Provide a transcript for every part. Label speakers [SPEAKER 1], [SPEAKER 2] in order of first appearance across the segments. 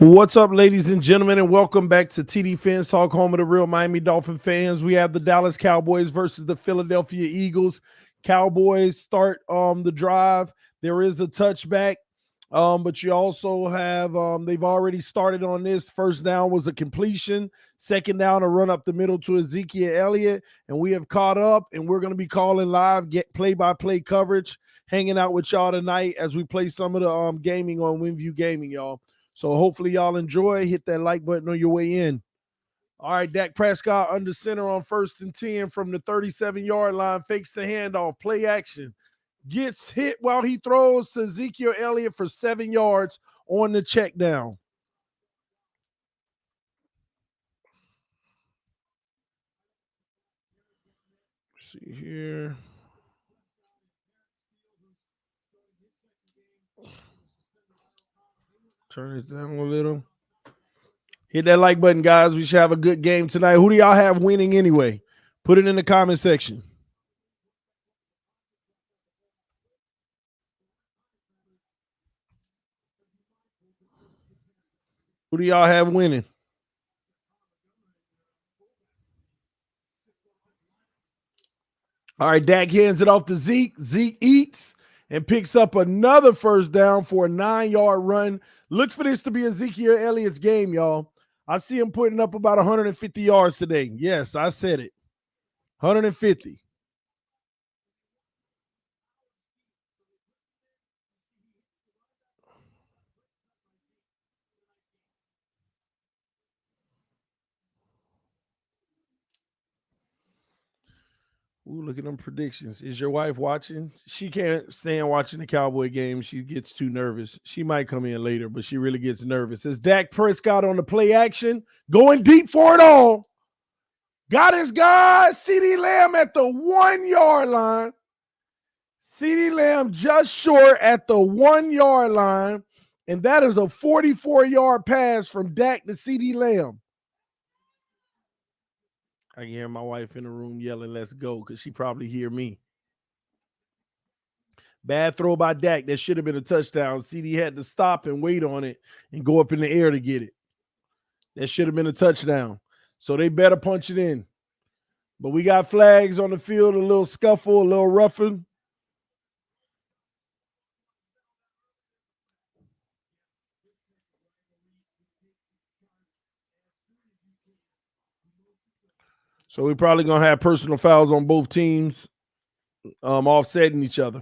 [SPEAKER 1] What's up, ladies and gentlemen, and welcome back to TDPHINSTALK, home of the real Miami Dolphin fans. We have the Dallas Cowboys versus the Philadelphia Eagles. Cowboys start the drive. There is a touchback, but you also have they've already started on this. First down was a completion. Second down, a run up the middle to Ezekiel Elliott, and we have caught up, and we're going to be calling live, get play-by-play coverage, hanging out with y'all tonight as we play some of the gaming on WINVIEW Gaming, y'all. So hopefully y'all enjoy. Hit that like button on your way in. All right, Dak Prescott under center on 1st and 10 from the 37-yard line. Fakes the handoff. Play action. Gets hit while he throws to Ezekiel Elliott for 7 yards on the check down. Let's see here. Turn it down a little. Hit that like button, guys. We should have a good game tonight. Who do y'all have winning anyway? Put it in the comment section. Who do y'all have winning? All right, Dak hands it off to Zeke. Zeke eats and picks up another first down for a 9-yard run. Look for this to be Ezekiel Elliott's game, y'all. I see him putting up about 150 yards today. Yes, I said it. 150. Ooh, look at them predictions. Is your wife watching? She can't stand watching the Cowboy game. She gets too nervous. She might come in later, but she really gets nervous. It's Dak Prescott on the play action, going deep for it all. Got his guy, CeeDee Lamb at the 1-yard line. CeeDee Lamb just short at the 1-yard line, and that is a 44-yard pass from Dak to CeeDee Lamb. I can hear my wife in the room yelling, "Let's go," because she probably hear me. Bad throw by Dak. That should have been a touchdown. CeeDee had to stop and wait on it and go up in the air to get it. That should have been a touchdown. So they better punch it in. But we got flags on the field, a little scuffle, a little roughing. So we're probably going to have personal fouls on both teams, offsetting each other.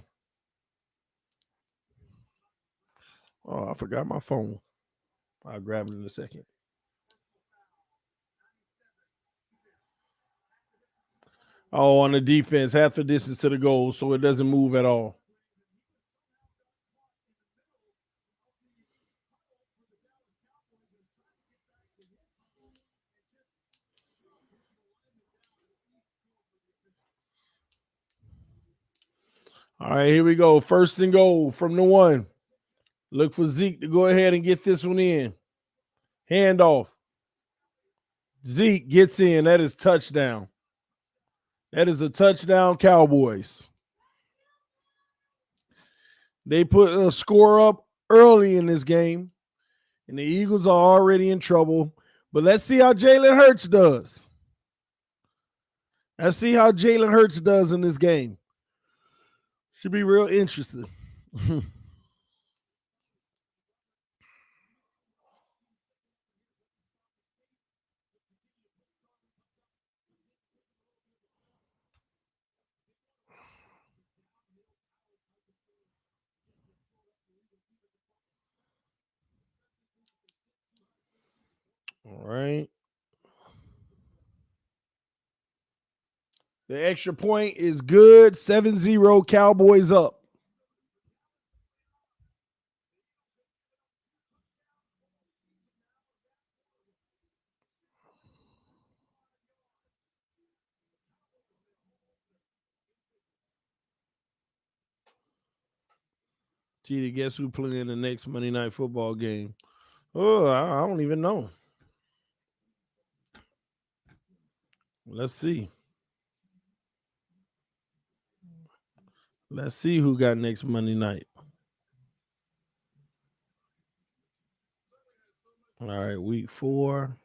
[SPEAKER 1] Oh, I forgot my phone. I'll grab it in a second. Oh, on the defense, half the distance to the goal, so it doesn't move at all. All right, here we go. First and goal from the 1. Look for Zeke to go ahead and get this one in. Handoff. Zeke gets in. That is touchdown. That is a touchdown, Cowboys. They put a score up early in this game, and the Eagles are already in trouble. But let's see how Jalen Hurts does. Let's see how Jalen Hurts does in this game. Should be real interesting. All right. The extra point is good. 7-0 Cowboys up. Gee, guess who playing the next Monday Night Football game? Oh, I don't even know. Let's see. Let's see who got next Monday night. All right, week 4.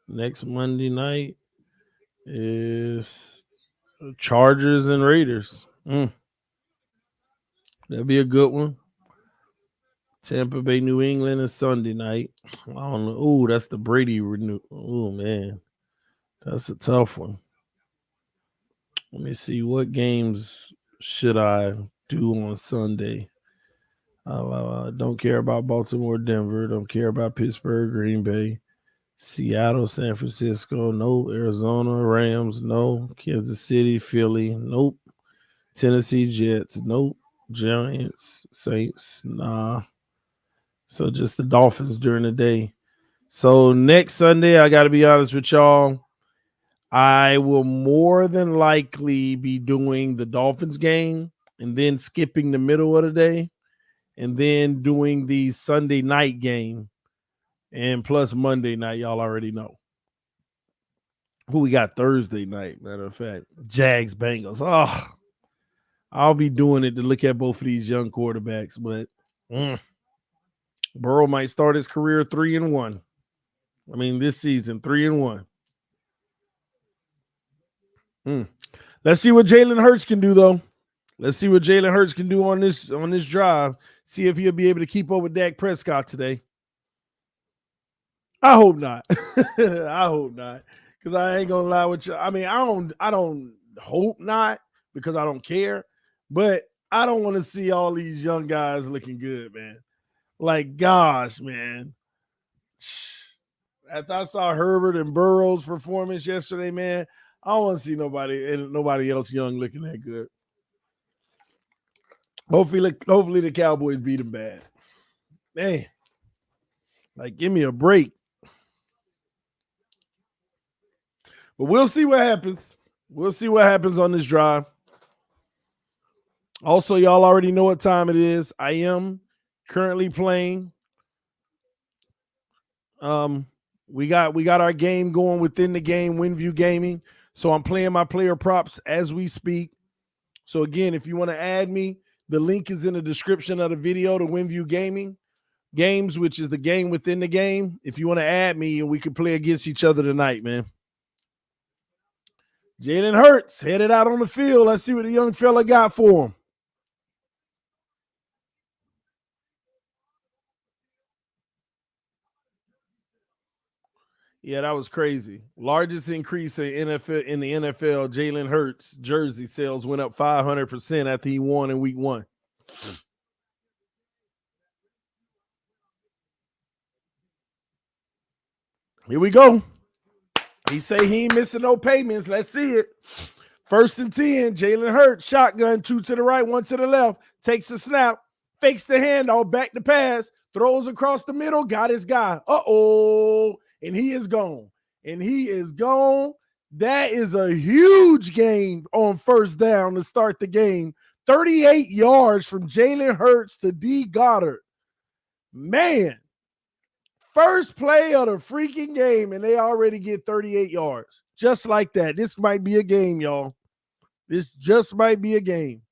[SPEAKER 1] Next Monday night is Chargers and Raiders. That'll be a good one. Tampa Bay, New England is Sunday night. I don't know. Oh, that's the Brady renew. Oh man, that's a tough one. Let me see, what games should I do on Sunday? Don't care about Baltimore, Denver. Don't care about Pittsburgh, Green Bay, Seattle, San Francisco. No. Arizona, Rams. No. Kansas City, Philly. Nope. Tennessee Jets. Nope. Giants, Saints. Nah. So just the Dolphins during the day. So next Sunday, I got to be honest with y'all, I will more than likely be doing the Dolphins game and then skipping the middle of the day and then doing the Sunday night game and plus Monday night. Y'all already know who we got Thursday night. Matter of fact, Jags Bengals. Oh, I'll be doing it to look at both of these young quarterbacks, but Burrow might start his career 3-1. I mean, this season 3-1. Let's see what Jalen Hurts can do, though. Let's see what Jalen Hurts can do on this drive. See if he'll be able to keep up with Dak Prescott today. I hope not. I hope not, because I ain't gonna lie with you. I mean, I don't hope not because I don't care, but I don't want to see all these young guys looking good, man. Like, gosh, man. After I saw Herbert and Burrow's performance yesterday, man, I don't want to see nobody else young looking that good. Hopefully the Cowboys beat them bad. Man, like, give me a break. But we'll see what happens. We'll see what happens on this drive. Also, y'all already know what time it is. I am currently playing. We got our game going within the game, WINVIEW Gaming. So I'm playing my player props as we speak. So again, if you want to add me, the link is in the description of the video to WINVIEW Gaming Games, which is the game within the game. If you want to add me, and we can play against each other tonight, man. Jalen Hurts headed out on the field. Let's see what the young fella got for him. Yeah, that was crazy. Largest increase in the NFL. Jalen Hurts jersey sales went up 500% after he won in week 1. Here we go. He say he ain't missing no payments. Let's see it. 1st and 10. Jalen Hurts, shotgun, 2 to the right, 1 to the left. Takes a snap, fakes the handoff, back to pass, throws across the middle, got his guy. Uh-oh. And he is gone. And he is gone. That is a huge gain on 1st down to start the game. 38 yards from Jalen Hurts to D. Goddard. Man. First play of the freaking game, and they already get 38 yards. Just like that. This might be a game, y'all. This just might be a game.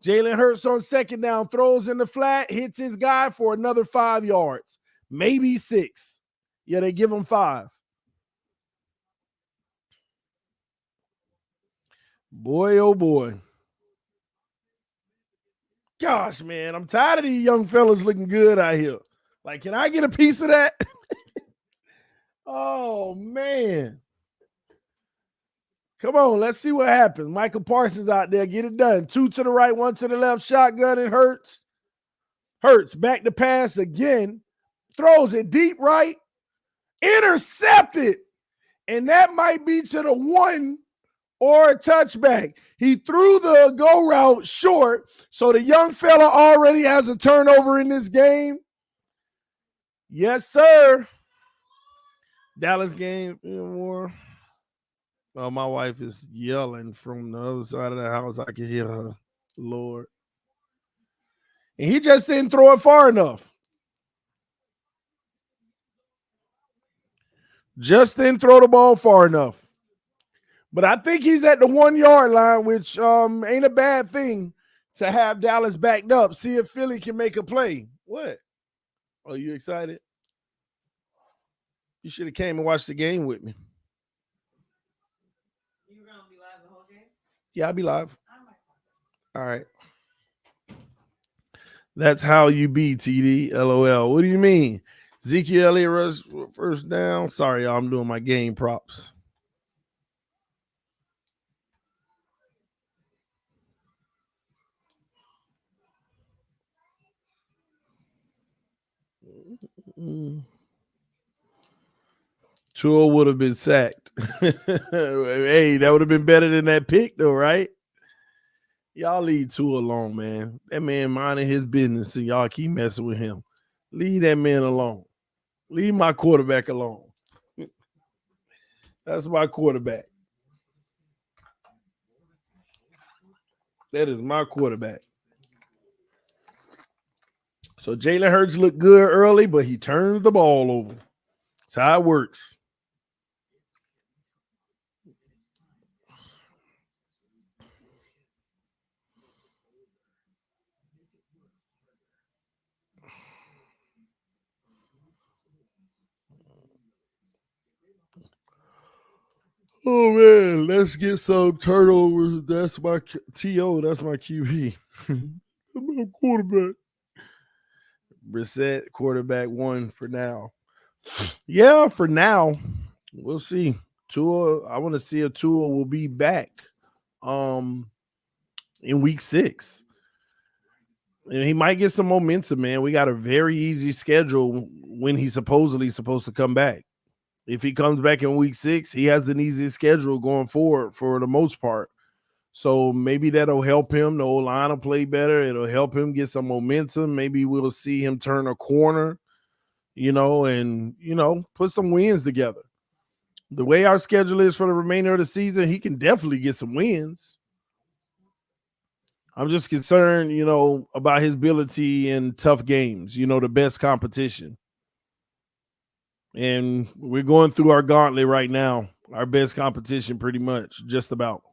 [SPEAKER 1] Jalen Hurts on 2nd down, throws in the flat, hits his guy for another 5 yards. Maybe 6. Yeah, they give him 5. Boy, oh boy. Gosh, man, I'm tired of these young fellas looking good out here. Like, can I get a piece of that? Oh, man. Come on, let's see what happens. Michael Parsons out there, get it done. 2 to the right, 1 to the left, shotgun, and Hurts. Hurts, back to pass again. Throws it deep right. Intercepted. And that might be to the 1 or a touchback. He threw the go route short, so the young fella already has a turnover in this game. Yes, sir. Dallas game. More. Oh, my wife is yelling from the other side of the house. I can hear her. Lord. And he just didn't throw it far enough. Just didn't throw the ball far enough. But I think he's at the 1 yard line, which ain't a bad thing to have Dallas backed up. See if Philly can make a play. What? Are you excited? You should have came and watched the game with me. You were going to be live the whole game? Yeah, I'll be live. All right. That's how you be, TD. LOL. What do you mean? Ezekiel Elliott rush 1st down. Sorry, y'all, I'm doing my game props. Tua would have been sacked. Hey, that would have been better than that pick, though, right? Y'all leave Tua alone, man. That man minding his business, and y'all keep messing with him. Leave that man alone. Leave my quarterback alone. That's my quarterback. That is my quarterback. So Jalen Hurts looked good early, but he turns the ball over. That's how it works. Oh, man, let's get some turnovers. That's my T.O. That's my QB. My quarterback. Brissett, quarterback 1 for now. Yeah, for now. We'll see. Tua, I want to see if Tua will be back in week 6. And he might get some momentum, man. We got a very easy schedule when he's supposedly supposed to come back. If he comes back in week 6, he has an easy schedule going forward for the most part. So maybe that'll help him. The O-line will play better. It'll help him get some momentum. Maybe we'll see him turn a corner, and, put some wins together. The way our schedule is for the remainder of the season, he can definitely get some wins. I'm just concerned, about his ability in tough games, the best competition. And we're going through our gauntlet right now, our best competition pretty much, just about.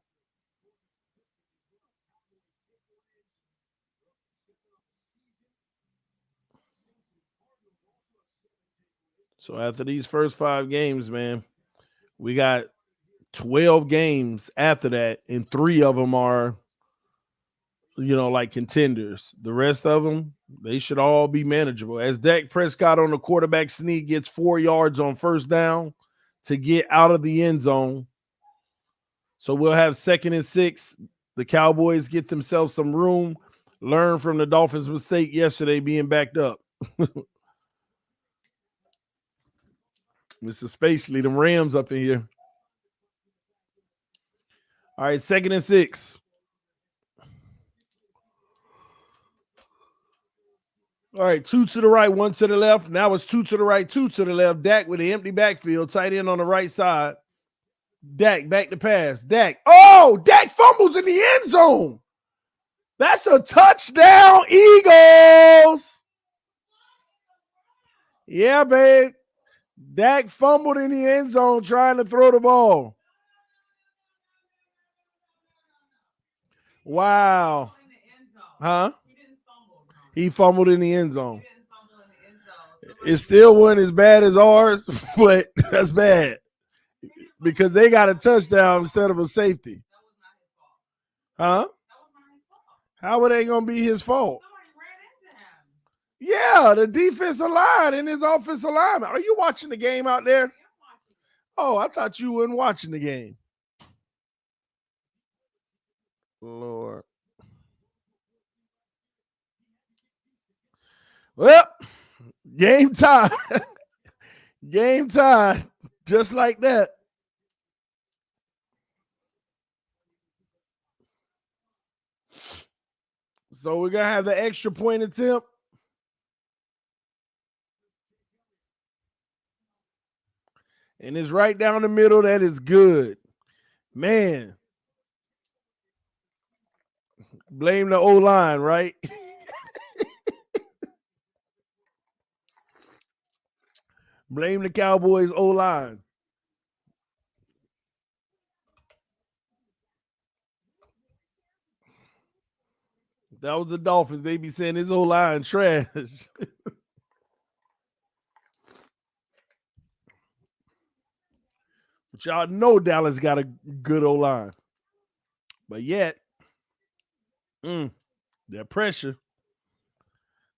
[SPEAKER 1] So after these first 5 games, man, we got 12 games after that, and 3 of them are, like contenders. The rest of them, they should all be manageable. As Dak Prescott on the quarterback sneak gets 4 yards on 1st down to get out of the end zone. So we'll have 2nd and 6. The Cowboys get themselves some room, learn from the Dolphins' mistake yesterday being backed up. Mr. Spacely, them Rams up in here. All right, 2nd and 6. All right, 2 to the right, 1 to the left. Now it's 2 to the right, 2 to the left. Dak with the empty backfield, tight end on the right side. Dak back to pass. Dak. Oh, Dak fumbles in the end zone. That's a touchdown, Eagles. Yeah, babe. Dak fumbled in the end zone trying to throw the ball. Wow. Huh? He fumbled in the end zone. It still wasn't as bad as ours, but that's bad because they got a touchdown instead of a safety. Huh? How it ain't gonna be his fault? Yeah, the defensive line and his offensive lineman. Are you watching the game out there? Oh, I thought you weren't watching the game. Lord. Well, game time. Game time. Just like that. So we're going to have the extra point attempt. And it's right down the middle. That is good. Man. Blame the O-line, right? Blame the Cowboys O-line. That was the Dolphins. They be saying his O-line trash. But y'all know Dallas got a good O-line. But yet, that pressure.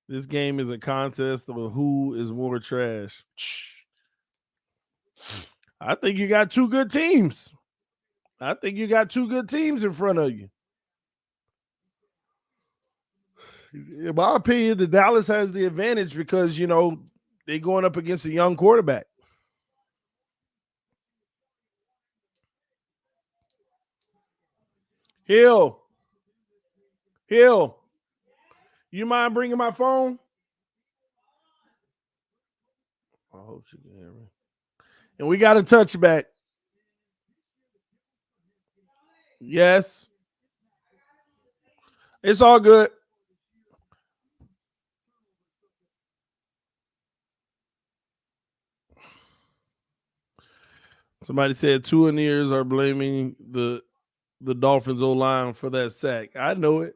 [SPEAKER 1] This game is a contest of who is more trash. I think you got two good teams. I think you got two good teams in front of you. In my opinion, the Dallas has the advantage because, you know, they're going up against a young quarterback. Hill. You mind bringing my phone? I hope she can hear me. And we got a touchback. Yes. It's all good. Somebody said two in ears are blaming the Dolphins O-line for that sack. I know it.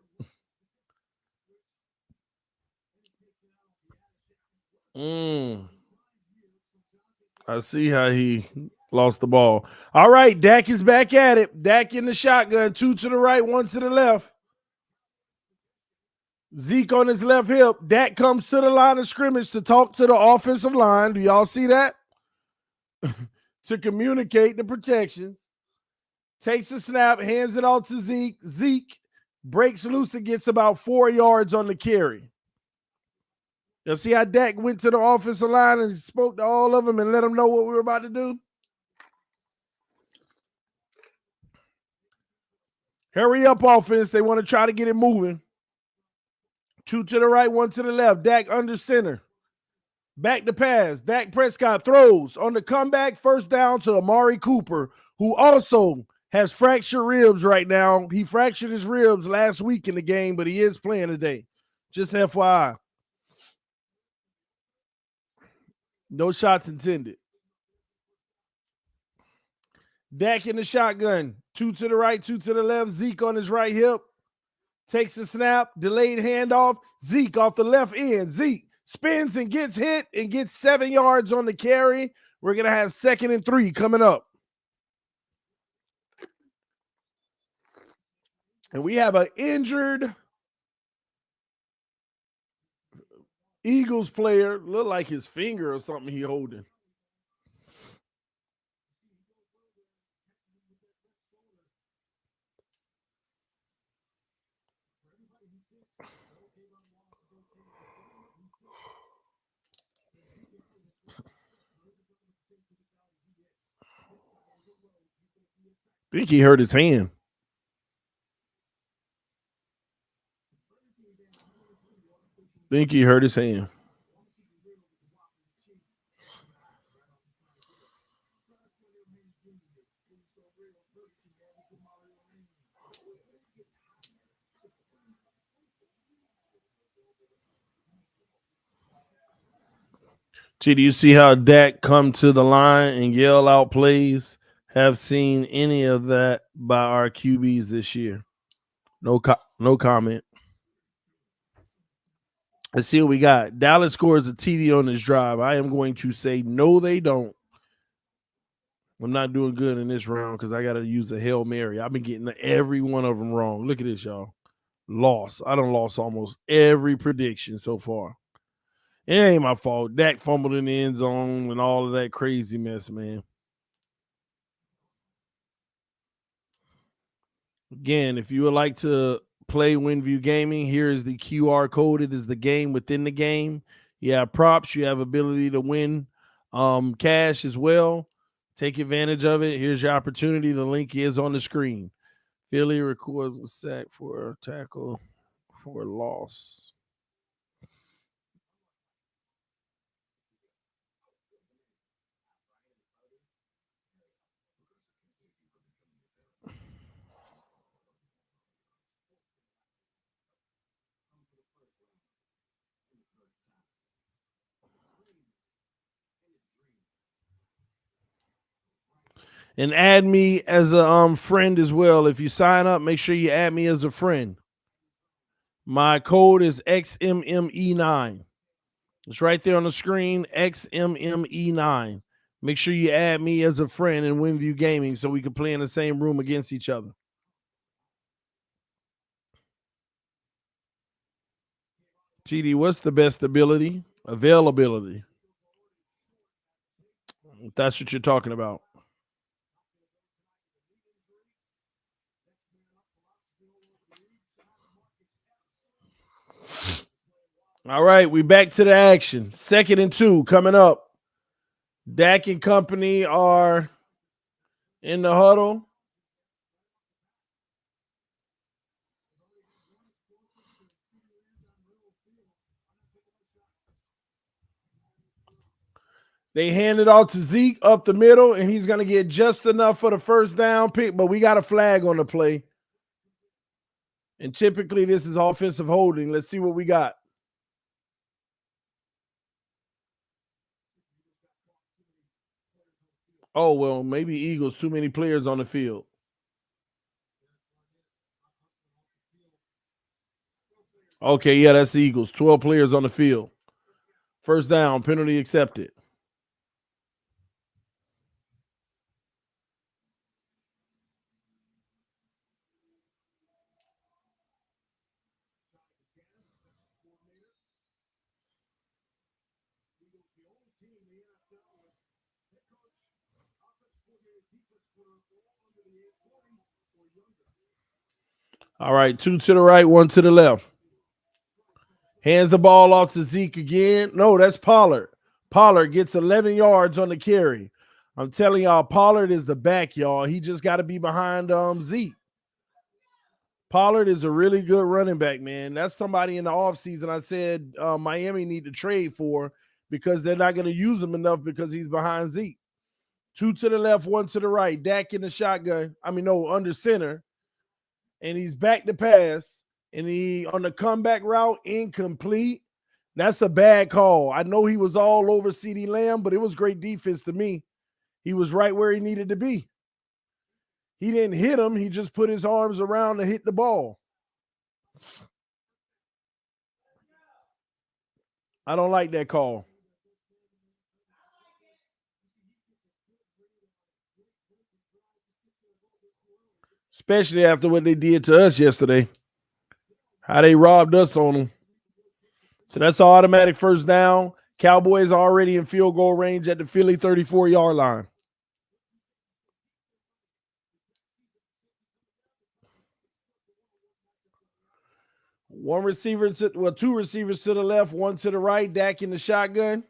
[SPEAKER 1] I see how he lost the ball. All right, Dak is back at it. Dak in the shotgun, 2 to the right, 1 to the left. Zeke on his left hip. Dak comes to the line of scrimmage to talk to the offensive line. Do y'all see that? To communicate the protections. Takes a snap, hands it off to Zeke. Zeke breaks loose and gets about 4 yards on the carry. You see how Dak went to the offensive line and spoke to all of them and let them know what we were about to do? Hurry up, offense. They want to try to get it moving. 2 to the right, 1 to the left. Dak under center. Back to pass. Dak Prescott throws on the comeback, first down to Amari Cooper, who also has fractured ribs right now. He fractured his ribs last week in the game, but he is playing today. Just FYI. No shots intended. Dak in the shotgun. 2 to the right, 2 to the left. Zeke on his right hip. Takes a snap. Delayed handoff. Zeke off the left end. Zeke spins and gets hit and gets 7 yards on the carry. We're going to have 2nd and 3 coming up. And we have an injured Eagles player. Look like his finger or something he holding. think he hurt his hand. Think he hurt his hand. See, do you see how Dak come to the line and yell out plays? Have seen any of that by our QBs this year? No comment. Let's see what we got. Dallas scores a TD on this drive. I am going to say no, they don't. I'm not doing good in this round because I got to use a Hail Mary. I've been getting every one of them wrong. Look at this, y'all. Lost. I done lost almost every prediction so far. It ain't my fault. Dak fumbled in the end zone and all of that crazy mess, man. Again, if you would like to play WinView Gaming, here is the QR code. It is the game within the game. You have props. You have ability to win cash as well. Take advantage of it. Here's your opportunity. The link is on the screen. Philly records a sack for a tackle for a loss. And add me as a friend as well. If you sign up, make sure you add me as a friend. My code is XMME9. It's right there on the screen, XMME9. Make sure you add me as a friend in WinView Gaming so we can play in the same room against each other. TD, what's the best ability? Availability. If that's what you're talking about. All right, we back to the action. 2nd and 2 coming up. Dak and company are in the huddle. They hand it off to Zeke up the middle, and he's going to get just enough for the first down pick, but we got a flag on the play. And typically this is offensive holding. Let's see what we got. Oh, well, maybe Eagles, too many players on the field. Okay, yeah, that's the Eagles. 12 players on the field. First down, penalty accepted. All right, 2 to the right, 1 to the left. Hands the ball off to Zeke again. No, that's Pollard. Pollard gets 11 yards on the carry. I'm telling y'all, Pollard is the back, y'all. He just got to be behind Zeke. Pollard is a really good running back, man. That's somebody in the offseason I said Miami need to trade for because they're not going to use him enough because he's behind Zeke. 2 to the left, 1 to the right. Dak in the shotgun. Under center. And he's back to pass. And he on the comeback route, incomplete. That's a bad call. I know he was all over CeeDee Lamb, but it was great defense to me. He was right where he needed to be. He didn't hit him. He just put his arms around to hit the ball. I don't like that call. Especially after what they did to us yesterday. How they robbed us on them. So that's an automatic first down. Cowboys already in field goal range at the Philly 34-yard line. Two receivers to the left, 1 to the right. Dak in the shotgun.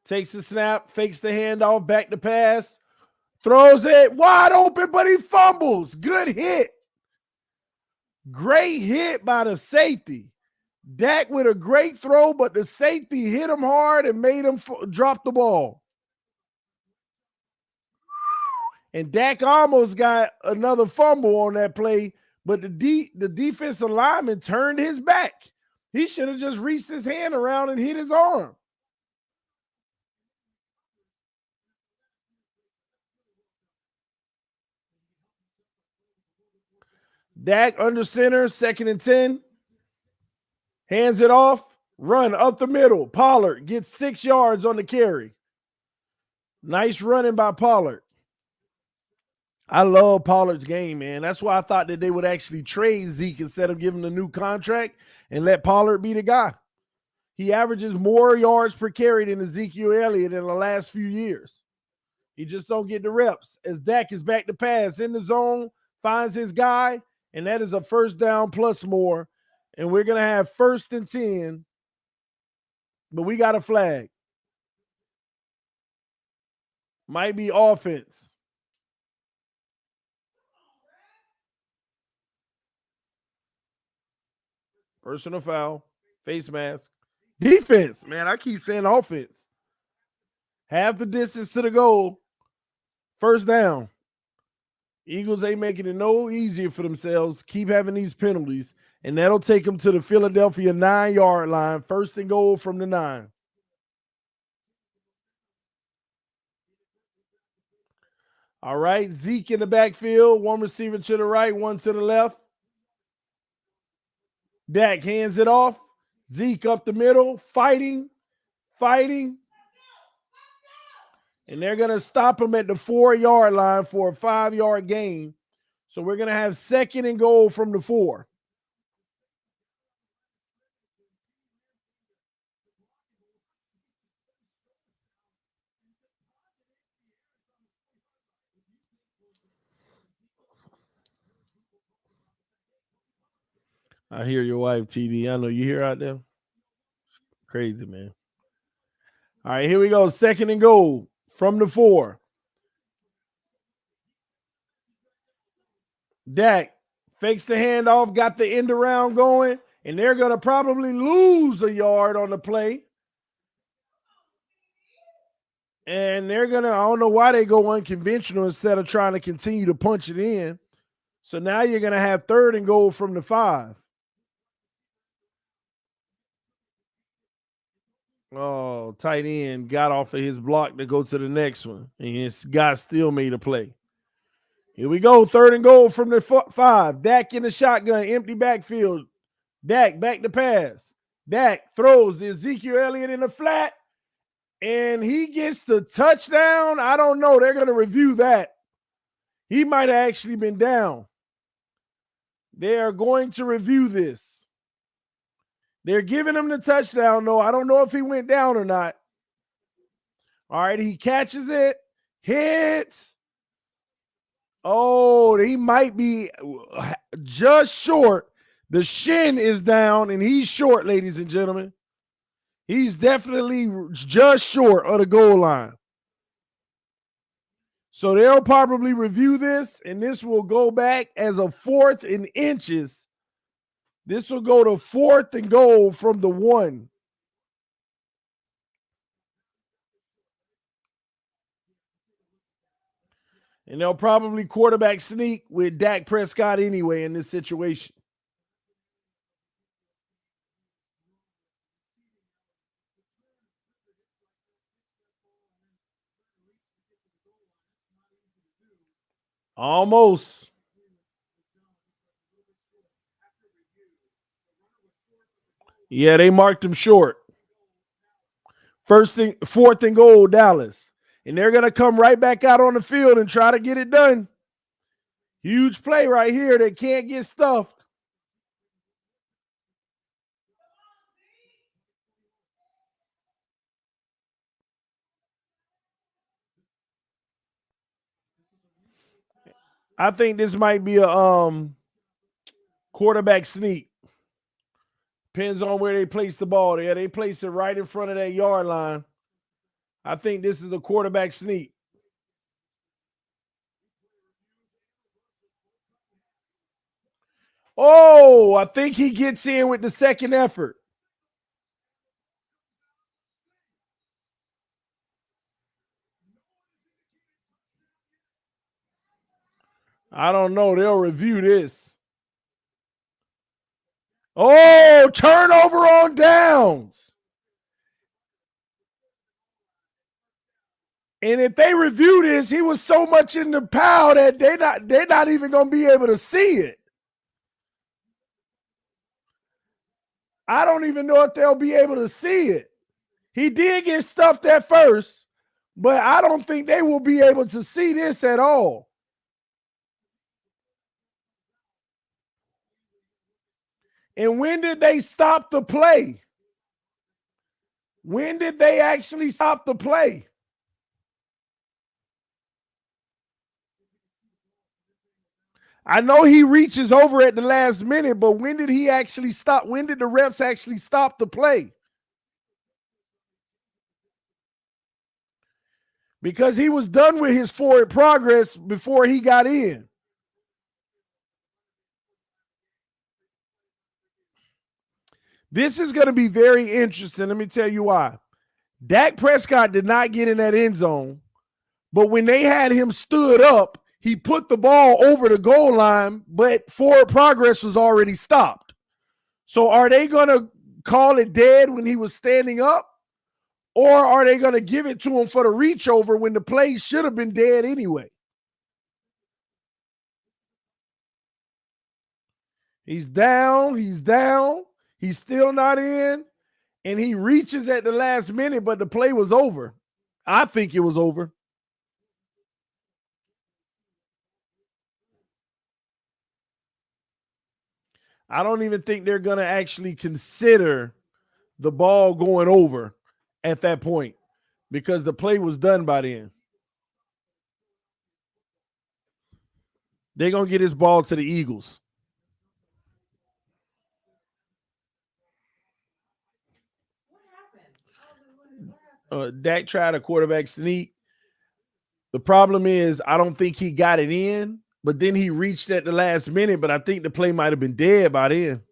[SPEAKER 1] Takes the snap, fakes the handoff, back to pass. Throws it wide open, but he fumbles. Good hit. Great hit by the safety. Dak with a great throw, but the safety hit him hard and made him drop the ball. And Dak almost got another fumble on that play, but the defensive lineman turned his back. He should have just reached his hand around and hit his arm. Dak under center, 2nd and 10. Hands it off, run up the middle. Pollard gets 6 yards on the carry. Nice running by Pollard. I love Pollard's game, man. That's why I thought that they would actually trade Zeke instead of giving him a new contract and let Pollard be the guy. He averages more yards per carry than Ezekiel Elliott in the last few years. He just don't get the reps. As Dak is back to pass in the zone, finds his guy, and that is a first down plus more. And we're going to have 1st and 10, but we got a flag. Might be offense. Personal foul, face mask. Defense, man, I keep saying offense. Half the distance to the goal. First down. Eagles ain't making it no easier for themselves. Keep having these penalties, and that'll take them to the Philadelphia 9-yard line. 1st and goal from the 9. All right, Zeke in the backfield. One receiver to the right, one to the left. Dak hands it off. Zeke up the middle, fighting. And they're going to stop him at the 4-yard line for a 5-yard gain. So we're going to have 2nd and goal from the 4. I hear your wife, TD. I know you hear out there. Crazy, man. All right, here we go. 2nd and goal from the 4. Dak fakes the handoff, got the end around going, and they're going to probably lose a yard on the play. And they're going to, I don't know why they go unconventional instead of trying to continue to punch it in. So now you're going to have 3rd and goal from the 5. Oh, tight end got off of his block to go to the next one. And his guy still made a play. Here we go. 3rd and goal from the 5. Dak in the shotgun, empty backfield. Dak back to pass. Dak throws the Ezekiel Elliott in the flat, and he gets the touchdown. I don't know. They're going to review that. He might have actually been down. They are going to review this. They're giving him the touchdown, though. I don't know if he went down or not. All right, he catches it, hits. Oh, he might be just short. The shin is down, and he's short, ladies and gentlemen. He's definitely just short of the goal line. So they'll probably review this, and this will go back as a 4th and inches. This will go to 4th and goal from the 1. And they'll probably quarterback sneak with Dak Prescott anyway in this situation. Almost. Yeah, they marked him short. 4th and goal, Dallas. And they're going to come right back out on the field and try to get it done. Huge play right here. They can't get stuffed. I think this might be a quarterback sneak. Depends on where they place the ball there. They place it right in front of that yard line. I think this is a quarterback sneak. Oh, I think he gets in with the second effort. I don't know. They'll review this. Oh, turnover on downs. And if they review this, he was so much in the pile that they're not even going to be able to see it. I don't even know if they'll be able to see it. He did get stuffed at first, but I don't think they will be able to see this at all. And when did they stop the play? When did they actually stop the play? I know he reaches over at the last minute, but when did he actually stop? When did the refs actually stop the play? Because he was done with his forward progress before he got in. This is going to be very interesting. Let me tell you why. Dak Prescott did not get in that end zone, but when they had him stood up, he put the ball over the goal line, but forward progress was already stopped. So are they going to call it dead when he was standing up? Or are they going to give it to him for the reach over when the play should have been dead anyway? He's down. He's down. He's still not in. And he reaches at the last minute, but the play was over. I think it was over. I don't even think they're going to actually consider the ball going over at that point because the play was done by then. They're going to get his ball to the Eagles. Dak tried a quarterback sneak. The problem is I don't think he got it in, but then he reached at the last minute, but I think the play might have been dead by then.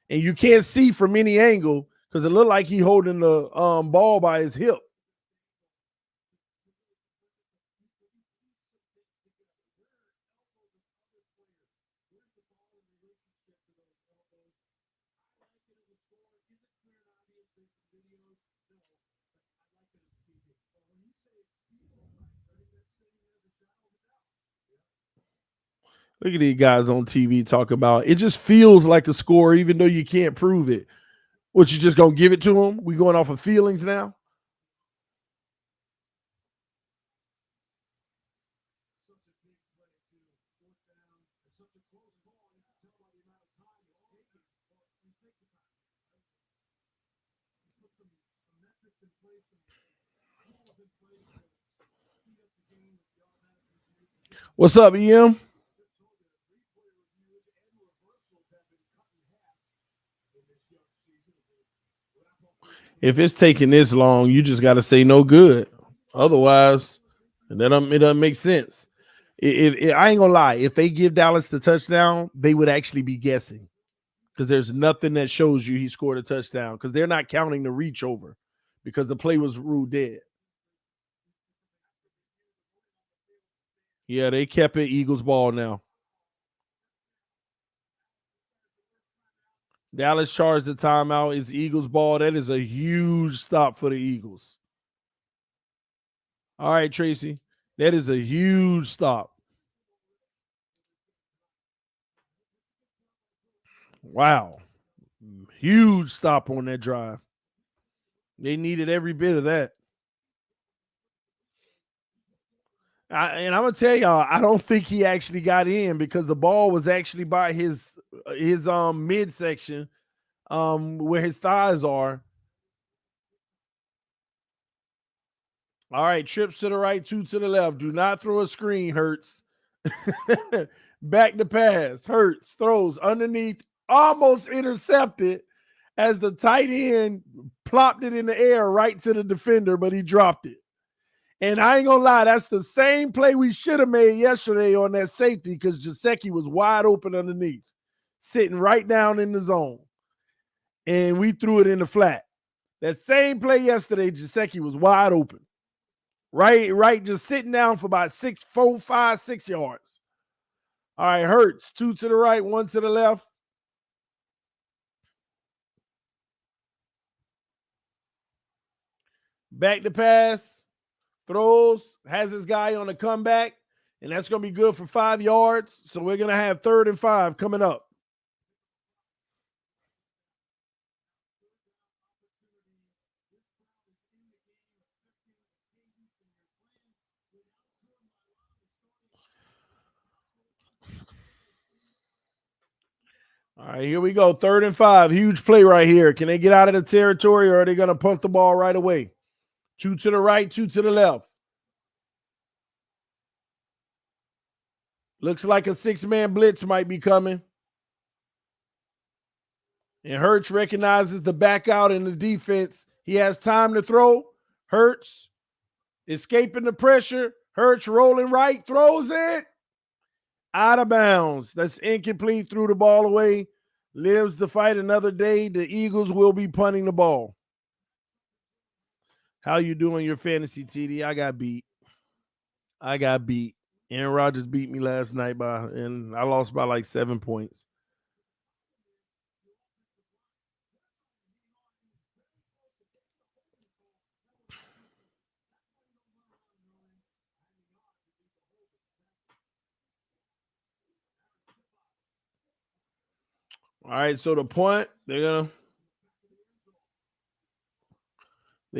[SPEAKER 1] And you can't see from any angle because it looked like he holding the ball by his hip. Look at these guys on TV talk about it. Just feels like a score, even though you can't prove it. What, you just gonna give it to them? We going off of feelings now? What's up, EM? If it's taking this long, you just got to say no good. Otherwise, it doesn't make sense. I ain't gonna lie, if they give Dallas the touchdown, they would actually be guessing because there's nothing that shows you he scored a touchdown because they're not counting the reach over because the play was ruled dead. Yeah, they kept it Eagles ball now. Dallas charged the timeout. It's Eagles ball. That is a huge stop for the Eagles. All right, Tracy. That is a huge stop. Wow. Huge stop on that drive. They needed every bit of that. And I'm gonna tell y'all, I don't think he actually got in because the ball was actually by his midsection, where his thighs are. All right, trips to the right, two to the left. Do not throw a screen, Hurts. Back to pass. Hurts throws underneath, almost intercepted as the tight end plopped it in the air right to the defender, but he dropped it. And I ain't gonna lie, that's the same play we should have made yesterday on that safety because Gesicki was wide open underneath, sitting right down in the zone. And we threw it in the flat. That same play yesterday, Gesicki was wide open. Right, just sitting down for about 4, 5, 6 yards. All right, Hurts, 2 to the right, 1 to the left. Back to pass, throws, has his guy on the comeback, and that's going to be good for 5 yards. So we're going to have 3rd and 5 coming up. All right, here we go. 3rd and 5. Huge play right here. Can they get out of the territory or are they going to punt the ball right away? 2 to the right, 2 to the left. Looks like a 6-man blitz might be coming. And Hurts recognizes the back out in the defense. He has time to throw. Hurts escaping the pressure. Hurts rolling right, throws it. Out of bounds. That's incomplete. Threw the ball away. Lives to fight another day. The Eagles will be punting the ball. How you doing your fantasy, TD? I got beat. Aaron Rodgers beat me last night and I lost by like 7 points. All right, so the punt, they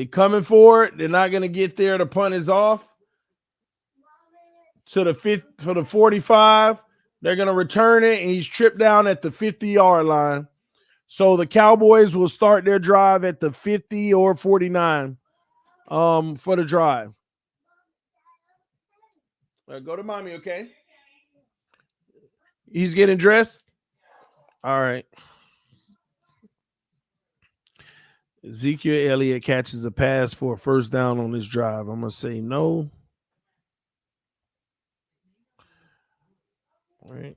[SPEAKER 1] coming for it. They're not gonna get there. The punt is off to the 50 for the 45. They're gonna return it, and he's tripped down at the 50-yard line. So the Cowboys will start their drive at the 50 or 49 for the drive. Go to mommy, okay? He's getting dressed. All right. Ezekiel Elliott catches a pass for a 1st down on this drive. I'm going to say no. All right.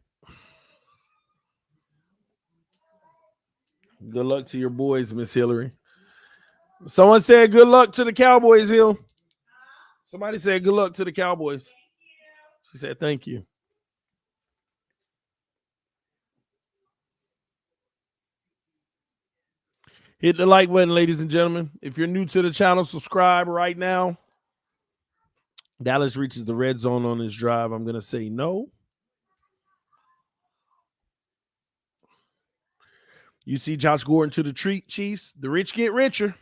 [SPEAKER 1] Good luck to your boys, Miss Hillary. Someone said good luck to the Cowboys, Hill. Somebody said good luck to the Cowboys. She said thank you. Hit the like button, ladies and gentlemen. If you're new to the channel, subscribe right now. Dallas reaches the red zone on this drive. I'm going to say no. You see Josh Gordon to the treat, Chiefs. The rich get richer.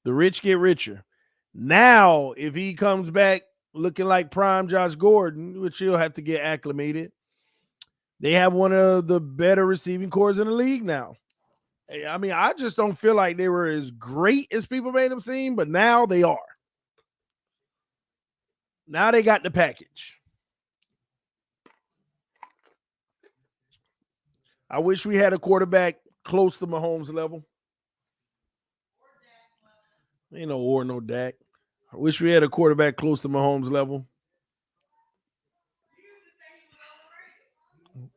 [SPEAKER 1] The rich get richer. Now, if he comes back looking like prime Josh Gordon, which he'll have to get acclimated, they have one of the better receiving cores in the league now. I mean, I just don't feel like they were as great as people made them seem, but now they are. Now they got the package. I wish we had a quarterback close to Mahomes' level. Ain't no or no Dak. I wish we had a quarterback close to Mahomes' level.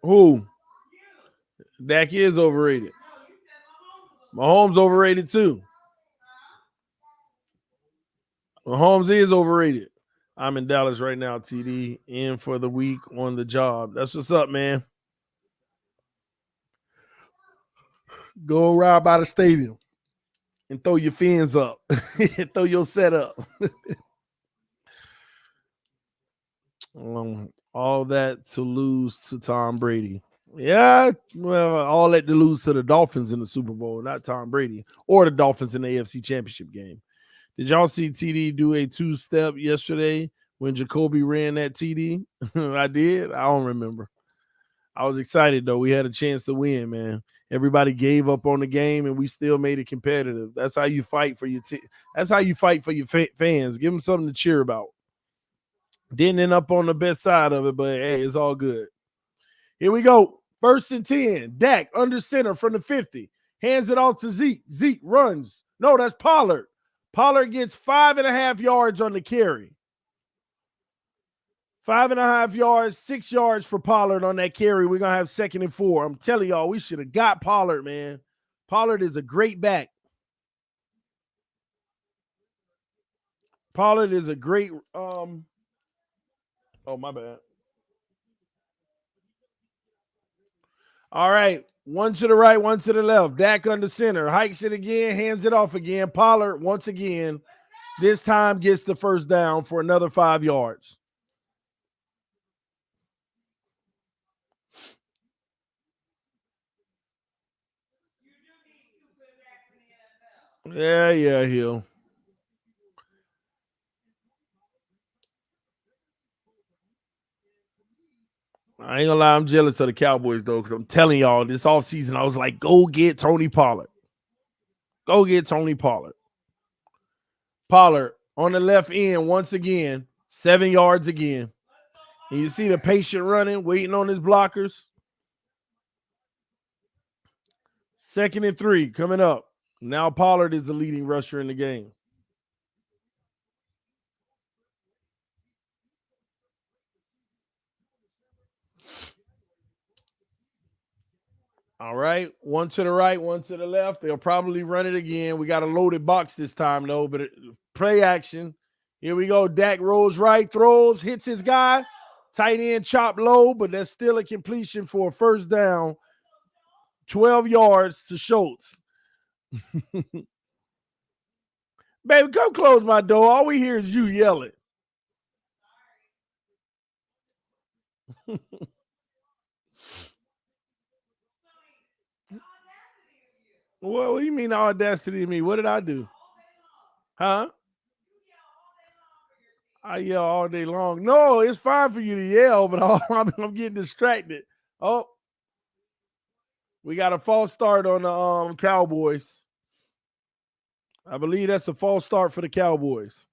[SPEAKER 1] Who? Dak is overrated. Mahomes overrated too. Mahomes is overrated. I'm in Dallas right now, TD, in for the week on the job. That's what's up, man. Go ride by the stadium and throw your fins up. Throw your set up. All that to lose to Tom Brady. Yeah, well, all that to lose to the Dolphins in the Super Bowl, not Tom Brady, or the Dolphins in the AFC Championship game. Did y'all see TD do a 2-step yesterday when Jacoby ran that TD? I did. I don't remember. I was excited though. We had a chance to win, man. Everybody gave up on the game, and we still made it competitive. That's how you fight for your That's how you fight for your fans. Give them something to cheer about. Didn't end up on the best side of it, but hey, it's all good. Here we go. 1st and 10. Dak under center from the 50. Hands it off to Zeke. Zeke runs. No, that's Pollard. Pollard gets 5.5 yards on the carry. 5.5 yards, 6 yards for Pollard on that carry. We're going to have 2nd and 4. I'm telling y'all, we should have got Pollard, man. Pollard is a great back. Pollard is a great oh, my bad. All right. One to the right, one to the left. Dak under center. Hikes it again, hands it off again. Pollard, once again, this time gets the first down for another 5 yards. Yeah, Hill. I ain't gonna lie, I'm jealous of the Cowboys, though, because I'm telling y'all, this offseason, I was like, go get Tony Pollard. Go get Tony Pollard. Pollard on the left end once again, 7 yards again. And you see the patient running, waiting on his blockers. 2nd and 3 coming up. Now Pollard is the leading rusher in the game. All right, one to the right, one to the left. They'll probably run it again. We got a loaded box this time, though, but play action. Here we go. Dak rolls right, throws, hits his guy. Tight end chop low, but that's still a completion for a first down. 12 yards to Schultz. Baby, come close my door. All we hear is you yelling. What do you mean the audacity of me? What did I do? Huh? I yell all day long. No, it's fine for you to yell, but I'm getting distracted. Oh, we got a false start on the Cowboys. I believe that's a false start for the Cowboys.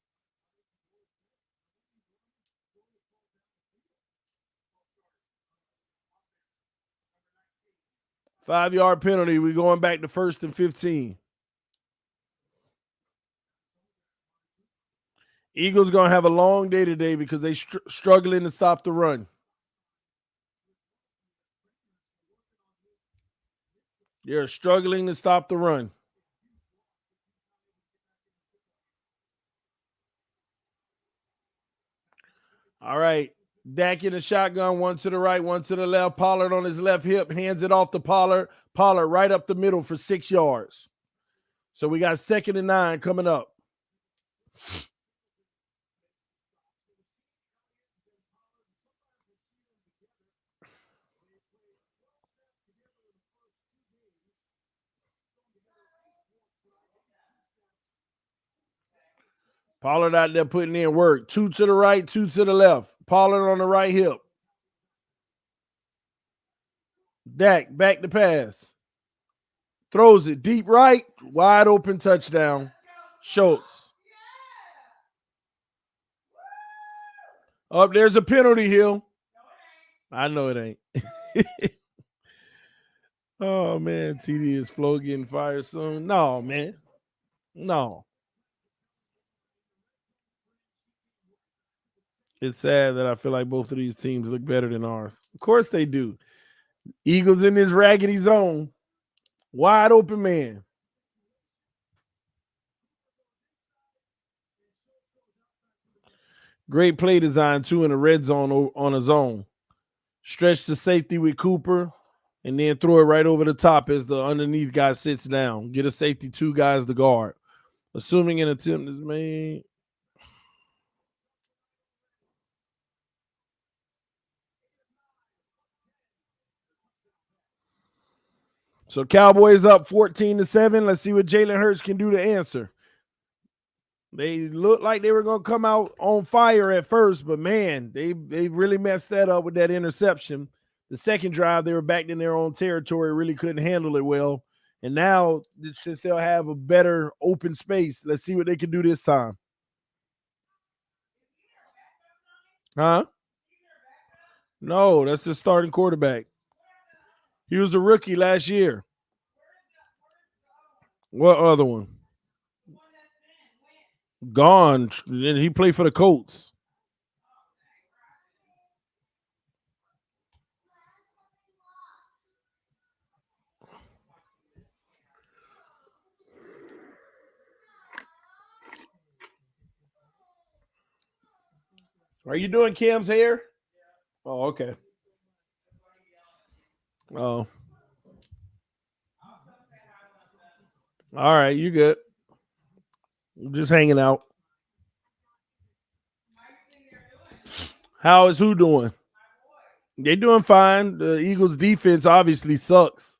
[SPEAKER 1] Five-yard penalty. We're going back to 1st and 15. Eagles going to have a long day today because they struggling to stop the run. They're struggling to stop the run. All right. Dak in the shotgun, one to the right, one to the left. Pollard on his left hip, hands it off to Pollard. Pollard right up the middle for 6 yards. So we got 2nd and 9 coming up. Pollard out there putting in work. 2 to the right, 2 to the left. Pollard on the right hip. Dak back to pass. Throws it deep right. Wide open touchdown. Schultz. Up there's a penalty, Hill. I know it ain't. Oh, man. TD is Flo getting fired soon. No, man. No. It's sad that I feel like both of these teams look better than ours. Of course they do. Eagles in this raggedy zone. Wide open man. Great play design, too, in the red zone on a zone. Stretch the safety with Cooper and then throw it right over the top as the underneath guy sits down. Get a safety, 2 guys to guard. Assuming an attempt is made. So Cowboys up 14-7. Let's see what Jalen Hurts can do to answer. They looked like they were going to come out on fire at first, but man, they really messed that up with that interception. The second drive, they were back in their own territory, really couldn't handle it well. And now, since they'll have a better open space, let's see what they can do this time. Huh? No, that's the starting quarterback. He was a rookie last year. What other one? Gone. And he played for the Colts. Are you doing Cam's hair? Oh, okay. Oh. All right, you good. Just hanging out. How is who doing? They doing fine. The Eagles defense obviously sucks.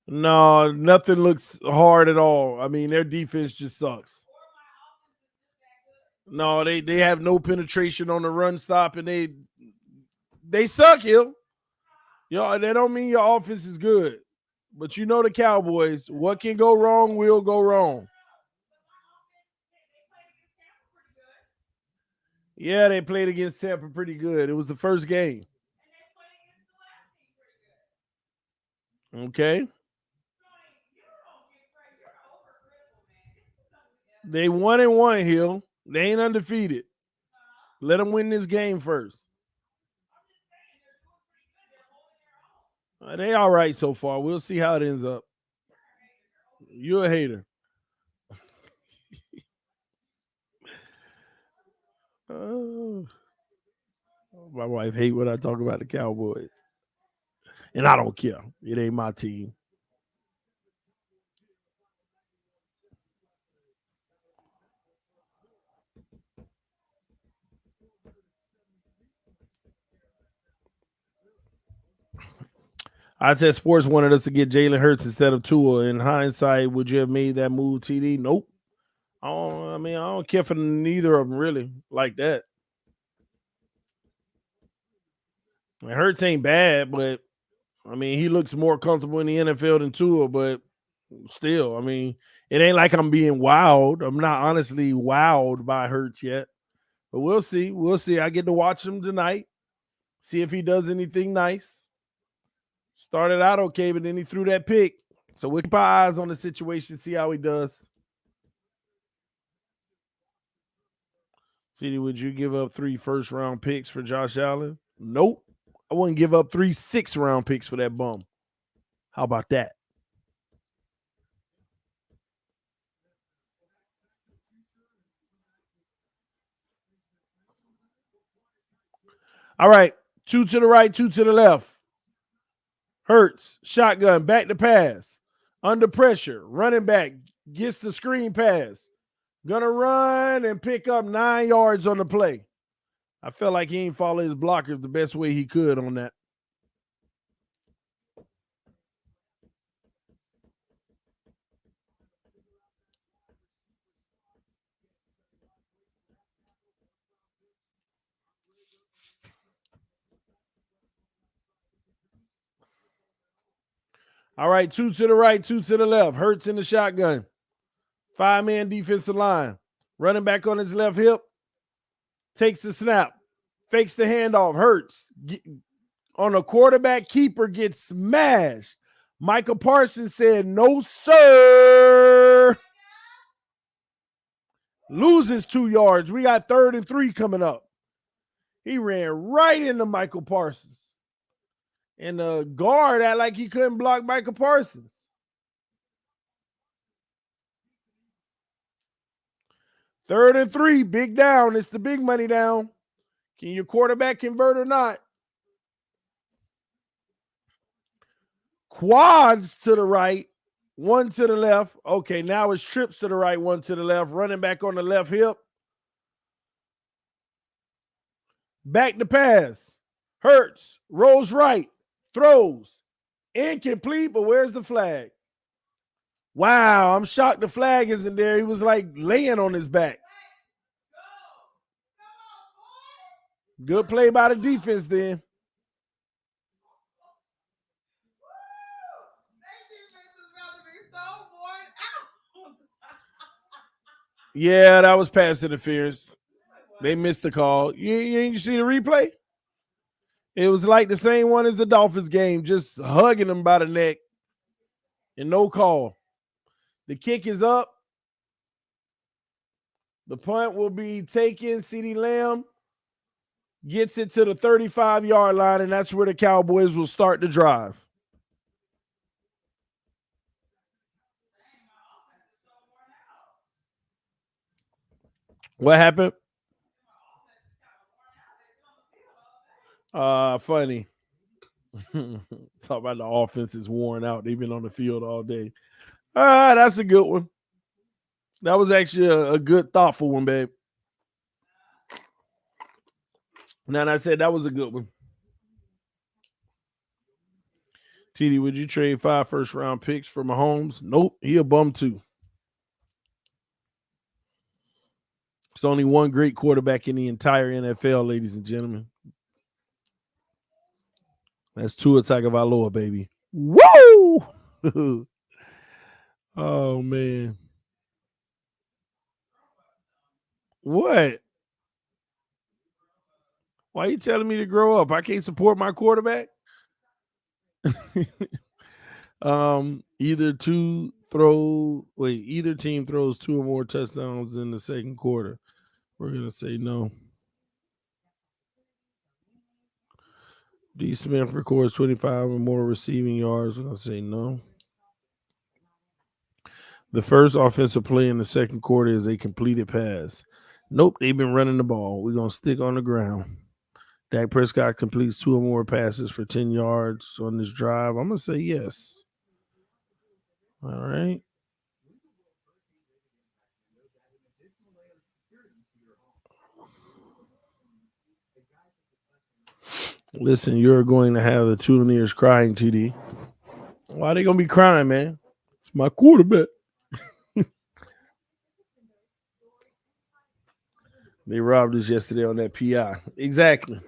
[SPEAKER 1] No, nothing looks hard at all. I mean, their defense just sucks. No, they have no penetration on the run stop, and they suck, Hill. Yo, that don't mean your offense is good. But you know the Cowboys. What can go wrong will go wrong. Yeah, they played against Tampa pretty good. It was the first game. Okay. They 1-1, Hill. They ain't undefeated. Let them win this game first. They all right so far. We'll see how it ends up. You're a hater. Oh, my wife hate when I talk about the Cowboys. And I don't care. It ain't my team. I said sports wanted us to get Jalen Hurts instead of Tua. In hindsight, would you have made that move, TD? Nope. I don't care for neither of them really like that. Hurts ain't bad, but I mean, he looks more comfortable in the NFL than Tua, but still, I mean, it ain't like I'm being wowed. I'm not honestly wowed by Hurts yet, but we'll see. We'll see. I get to watch him tonight, see if he does anything nice. Started out okay, but then he threw that pick. So we'll keep our eyes on the situation, see how he does. CD, would you give up 3 first-round picks for Josh Allen? Nope. I wouldn't give up 3 6-round picks for that bum. How about that? All right. 2 to the right, 2 to the left. Hurts, shotgun, back to pass. Under pressure, running back, gets the screen pass. Gonna run and pick up 9 yards on the play. I felt like he ain't follow his blockers the best way he could on that. All right, 2 to the right, 2 to the left. Hurts in the shotgun. 5-man defensive line. Running back on his left hip. Takes the snap. Fakes the handoff. Hurts. On a quarterback keeper gets smashed. Michael Parsons said, no, sir. Loses 2 yards. We got 3rd and 3 coming up. He ran right into Michael Parsons. And the guard act like he couldn't block Michael Parsons. 3rd and 3, big down. It's the big money down. Can your quarterback convert or not? Quads to the right, 1 to the left. Okay, now it's trips to the right, 1 to the left. Running back on the left hip. Back to pass. Hurts, rolls right, throws. Incomplete, but where's the flag? Wow, I'm shocked the flag isn't there. He was like laying on his back. Good play by the defense then. Yeah, that was pass interference. They missed the call. You ain't see the replay? It was like the same one as the Dolphins game, just hugging him by the neck and no call. The kick is up. The punt will be taken. CeeDee Lamb gets it to the 35-yard line, and that's where the Cowboys will start the drive. What happened? Funny. Talk about the offense is worn out. They've been on the field all day. That's a good one. That was actually a good, thoughtful one, babe. Now, I said that was a good one. TD, would you trade 5 first-round picks for Mahomes? Nope, he a bum too. There's only one great quarterback in the entire NFL, ladies and gentlemen. That's Tua Tagovailoa, baby. Woo! Oh, man. What? Why are you telling me to grow up? I can't support my quarterback? Either team throws 2 or more touchdowns in the second quarter. We're going to say no. D. Smith records 25 or more receiving yards. We're going to say no. The first offensive play in the second quarter is a completed pass. Nope, they've been running the ball. We're going to stick on the ground. Dak Prescott completes 2 or more passes for 10 yards on this drive. I'm going to say yes. All right. Listen, you're going to have the Tulineers crying, TD. Why are they going to be crying, man? It's my quarterback. They robbed us yesterday on that PI. Exactly.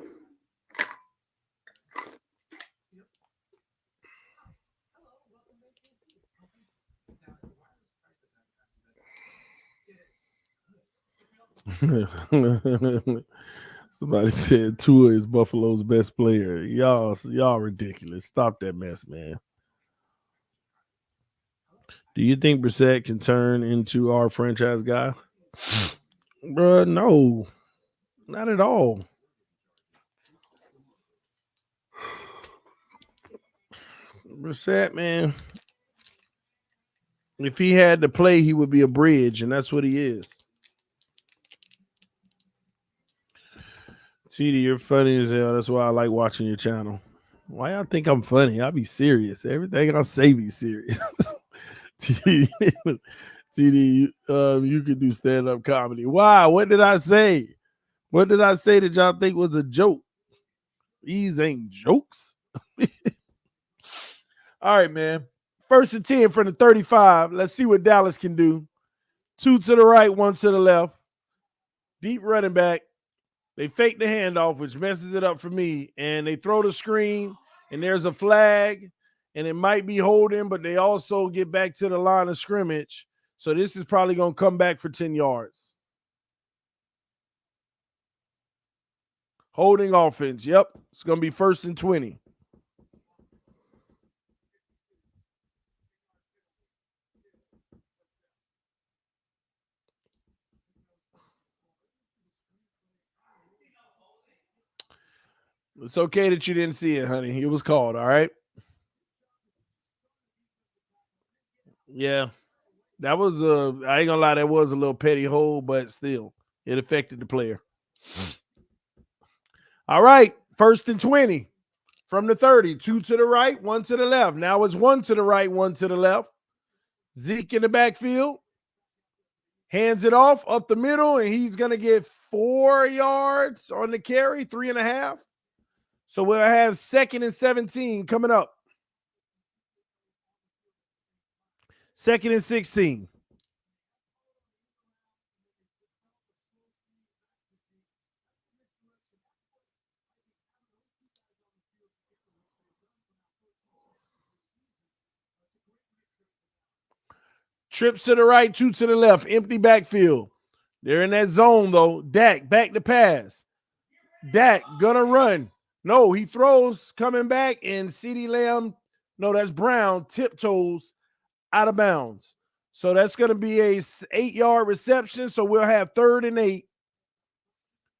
[SPEAKER 1] Somebody said Tua is Buffalo's best player. Y'all ridiculous. Stop that mess, man. Do you think Brissett can turn into our franchise guy? Bruh, no. Not at all. Brissett, man. If he had to play, he would be a bridge, and that's what he is. TD, you're funny as hell. That's why I like watching your channel. Why y'all think I'm funny? I be serious. Everything I say be serious. TD, you could do stand-up comedy. Wow, what did I say? What did I say that y'all think was a joke? These ain't jokes. All right, man. 1st and 10 from the 35. Let's see what Dallas can do. 2 to the right, 1 to the left. Deep running back. They fake the handoff, which messes it up for me. And they throw the screen, and there's a flag, and it might be holding, but they also get back to the line of scrimmage. So this is probably going to come back for 10 yards. Holding offense. Yep. It's going to be 1st and 20. It's okay that you didn't see it, honey. It was called, all right? Yeah. That was I ain't gonna lie, that was a little petty hold, but still, it affected the player. All right, 1st and 20 from the 30. 2 to the right, 1 to the left. Now it's 1 to the right, 1 to the left. Zeke in the backfield. Hands it off up the middle, and he's gonna get 4 yards on the carry, 3.5. So we'll have 2nd and 17 coming up. 2nd and 16. Trips to the right, 2 to the left, empty backfield. They're in that zone, though. Dak, back to pass. Dak, gonna run. No, he throws, coming back, and CeeDee Lamb, no, that's Brown, tiptoes out of bounds. So that's going to be a 8-yard reception. So we'll have 3rd and 8.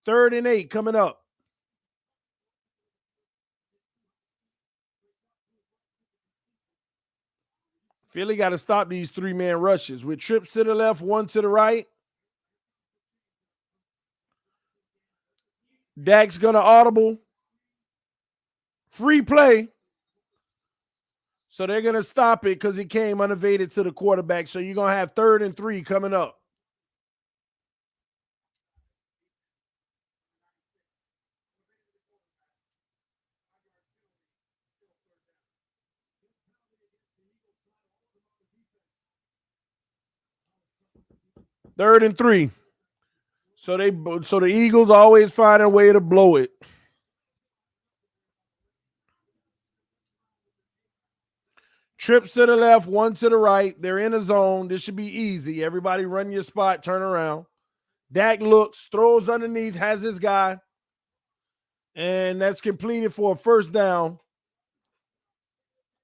[SPEAKER 1] 3rd and 8 coming up. Philly got to stop these 3-man rushes with trips to the left, 1 to the right. Dak's going to audible. Free play. So they're going to stop it because he came unevaded to the quarterback. So you're going to have 3rd and 3 coming up. Third and 3. So the Eagles always find a way to blow it. Trips to the left, 1 to the right. They're in a zone. This should be easy. Everybody run your spot, turn around. Dak looks, throws underneath, has his guy. And that's completed for a 1st down.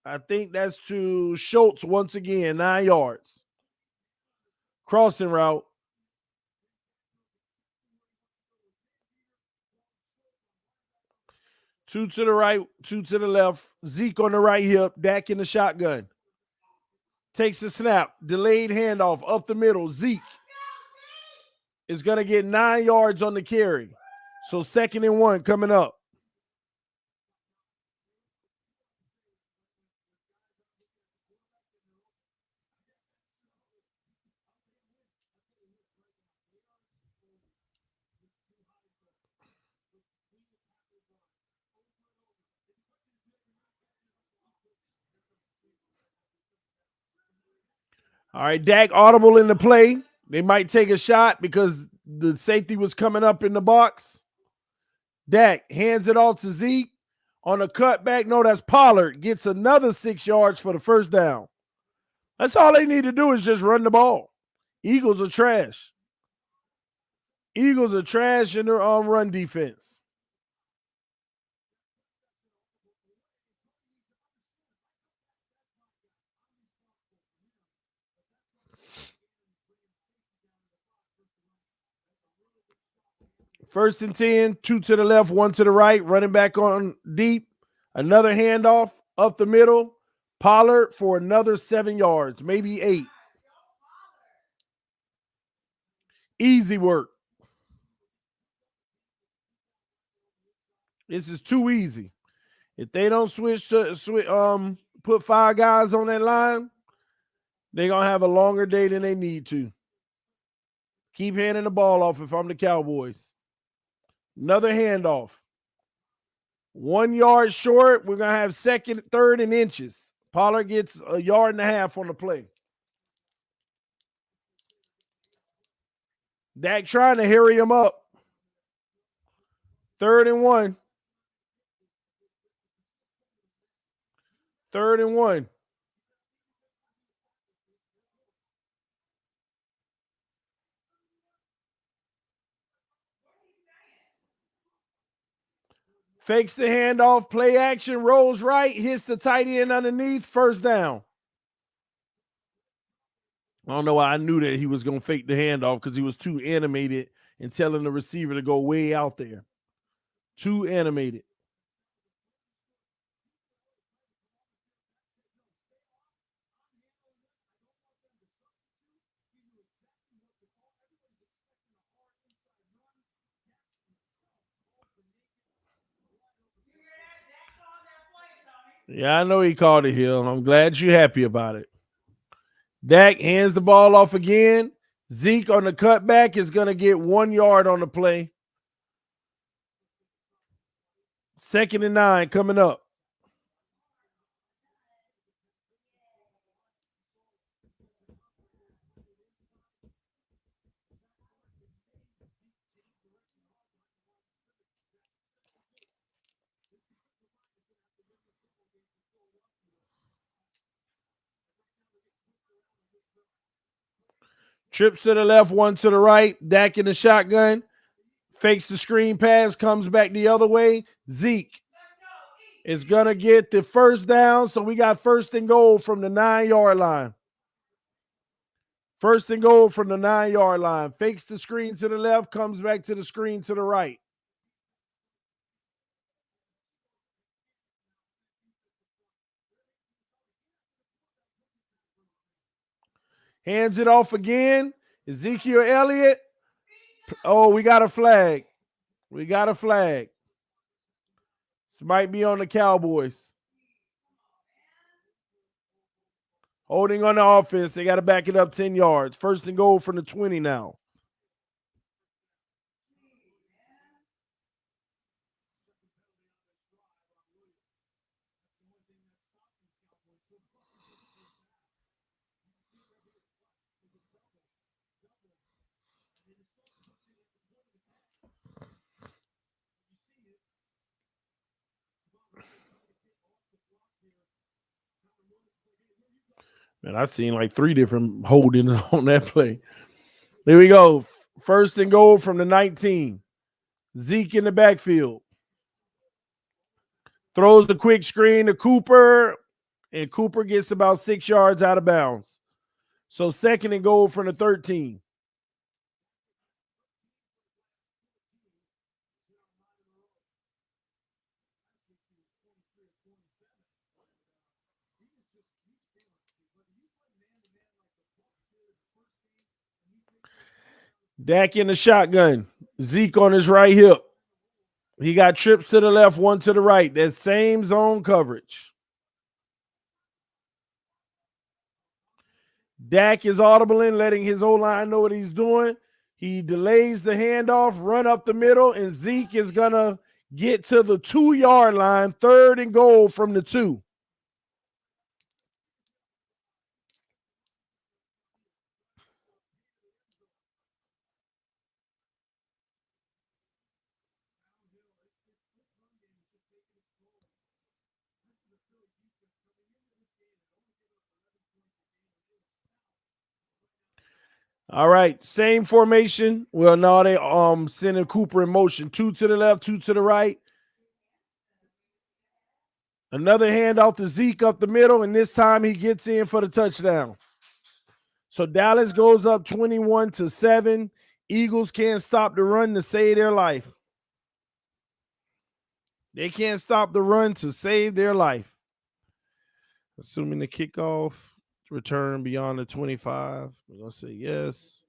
[SPEAKER 1] I think that's to Schultz once again, 9 yards. Crossing route. Two to the right, 2 to the left. Zeke on the right hip, Dak in the shotgun. Takes the snap, delayed handoff up the middle. Zeke is going to get 9 yards on the carry. So 2nd and 1 coming up. All right, Dak audible in the play. They might take a shot because the safety was coming up in the box. Dak hands it off to Zeke on a cutback. No, that's Pollard. Gets another 6 yards for the 1st down. That's all they need to do is just run the ball. Eagles are trash. Eagles are trash in their run defense. First and 10, 2 to the left, 1 to the right, running back on deep. Another handoff up the middle. Pollard for another 7 yards, maybe 8. Easy work. This is too easy. If they don't put 5 guys on that line, they're going to have a longer day than they need to. Keep handing the ball off if I'm the Cowboys. Another handoff. 1 yard short. We're going to have 2nd, 3rd, and inches. Pollard gets 1.5 yards on the play. Dak trying to hurry him up. 3rd and 1. 3rd and 1. Fakes the handoff, play action, rolls right, hits the tight end underneath, 1st down. I don't know why I knew that he was going to fake the handoff because he was too animated and telling the receiver to go way out there. Too animated. Yeah, I know he called it, Hill. I'm glad you're happy about it. Dak hands the ball off again. Zeke on the cutback is going to get 1 yard on the play. 2nd and 9 coming up. Trips to the left, 1 to the right. Dak in the shotgun. Fakes the screen pass, comes back the other way. Zeke is going to get the 1st down. So we got 1st and goal from the 9 yard line. First and goal from the 9-yard line. Fakes the screen to the left, comes back to the screen to the right. Hands it off again. Ezekiel Elliott. Oh, we got a flag. We got a flag. This might be on the Cowboys. Holding on the offense. They got to back it up 10 yards. First and goal from the 20 now. Man, I've seen like 3 different holdings on that play. Here we go. First and goal from the 19. Zeke in the backfield. Throws the quick screen to Cooper, and Cooper gets about 6 yards out of bounds. So second and goal from the 13. Dak in the shotgun. Zeke on his right hip. He got trips to the left, one to the right. That same zone coverage. Dak is audible in, letting his O-line know what he's doing. He delays the handoff, run up the middle, and Zeke is going to get to the 2-yard line, third and goal from the 2. All right, same formation. Well, now they sending Cooper in motion. 2 to the left, 2 to the right. Another handoff to Zeke up the middle, and this time he gets in for the touchdown. So Dallas goes up 21-7. Eagles can't stop the run to save their life. They can't stop the run to save their life. Assuming the kickoff return beyond the 25. We're going to say yes.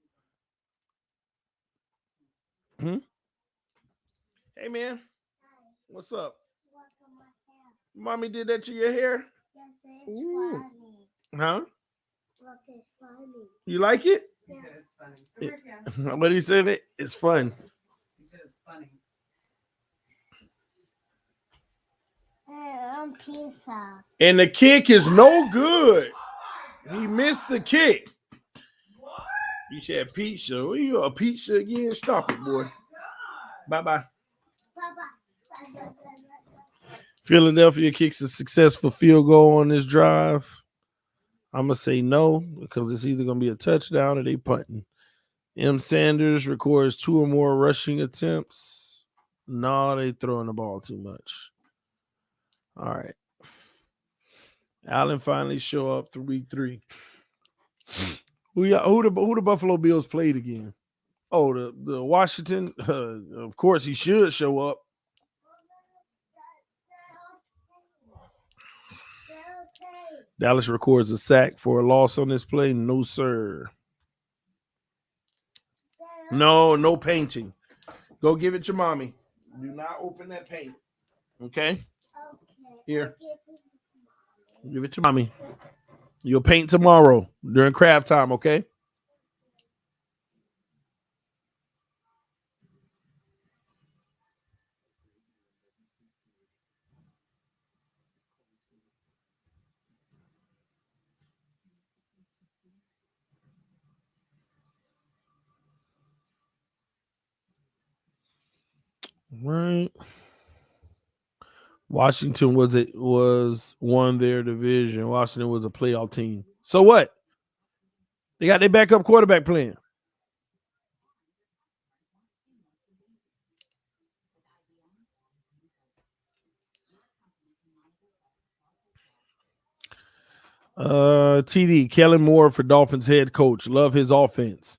[SPEAKER 1] Hey, man. What's up? Mommy did that to your hair?
[SPEAKER 2] Yes, it's funny.
[SPEAKER 1] Huh?
[SPEAKER 2] Look, it's funny.
[SPEAKER 1] You like it?
[SPEAKER 2] Yeah.
[SPEAKER 3] It's funny.
[SPEAKER 1] What he said? It's fun.
[SPEAKER 3] It's funny.
[SPEAKER 2] Pizza.
[SPEAKER 1] And the kick is no good. He missed the kick. You said pizza. What are you, a pizza again? Stop it, boy. Bye-bye. Philadelphia kicks a successful field goal on this drive. I'm going to say no because it's either going to be a touchdown or they punting. M. Sanders records 2 or more rushing attempts. No, they throwing the ball too much. All right. Allen finally show up to week 3. Who the Buffalo Bills played again? Oh, the Washington. Of course, he should show up. Dallas records a sack for a loss on this play. No, sir. No painting. Go give it to mommy. Do not open that paint. Okay? Here. Give it to mommy. You'll paint tomorrow during craft time, okay? Right. Washington was won their division. Washington was a playoff team. So what? They got their backup quarterback playing. TD Kellen Moore for Dolphins head coach. Love his offense.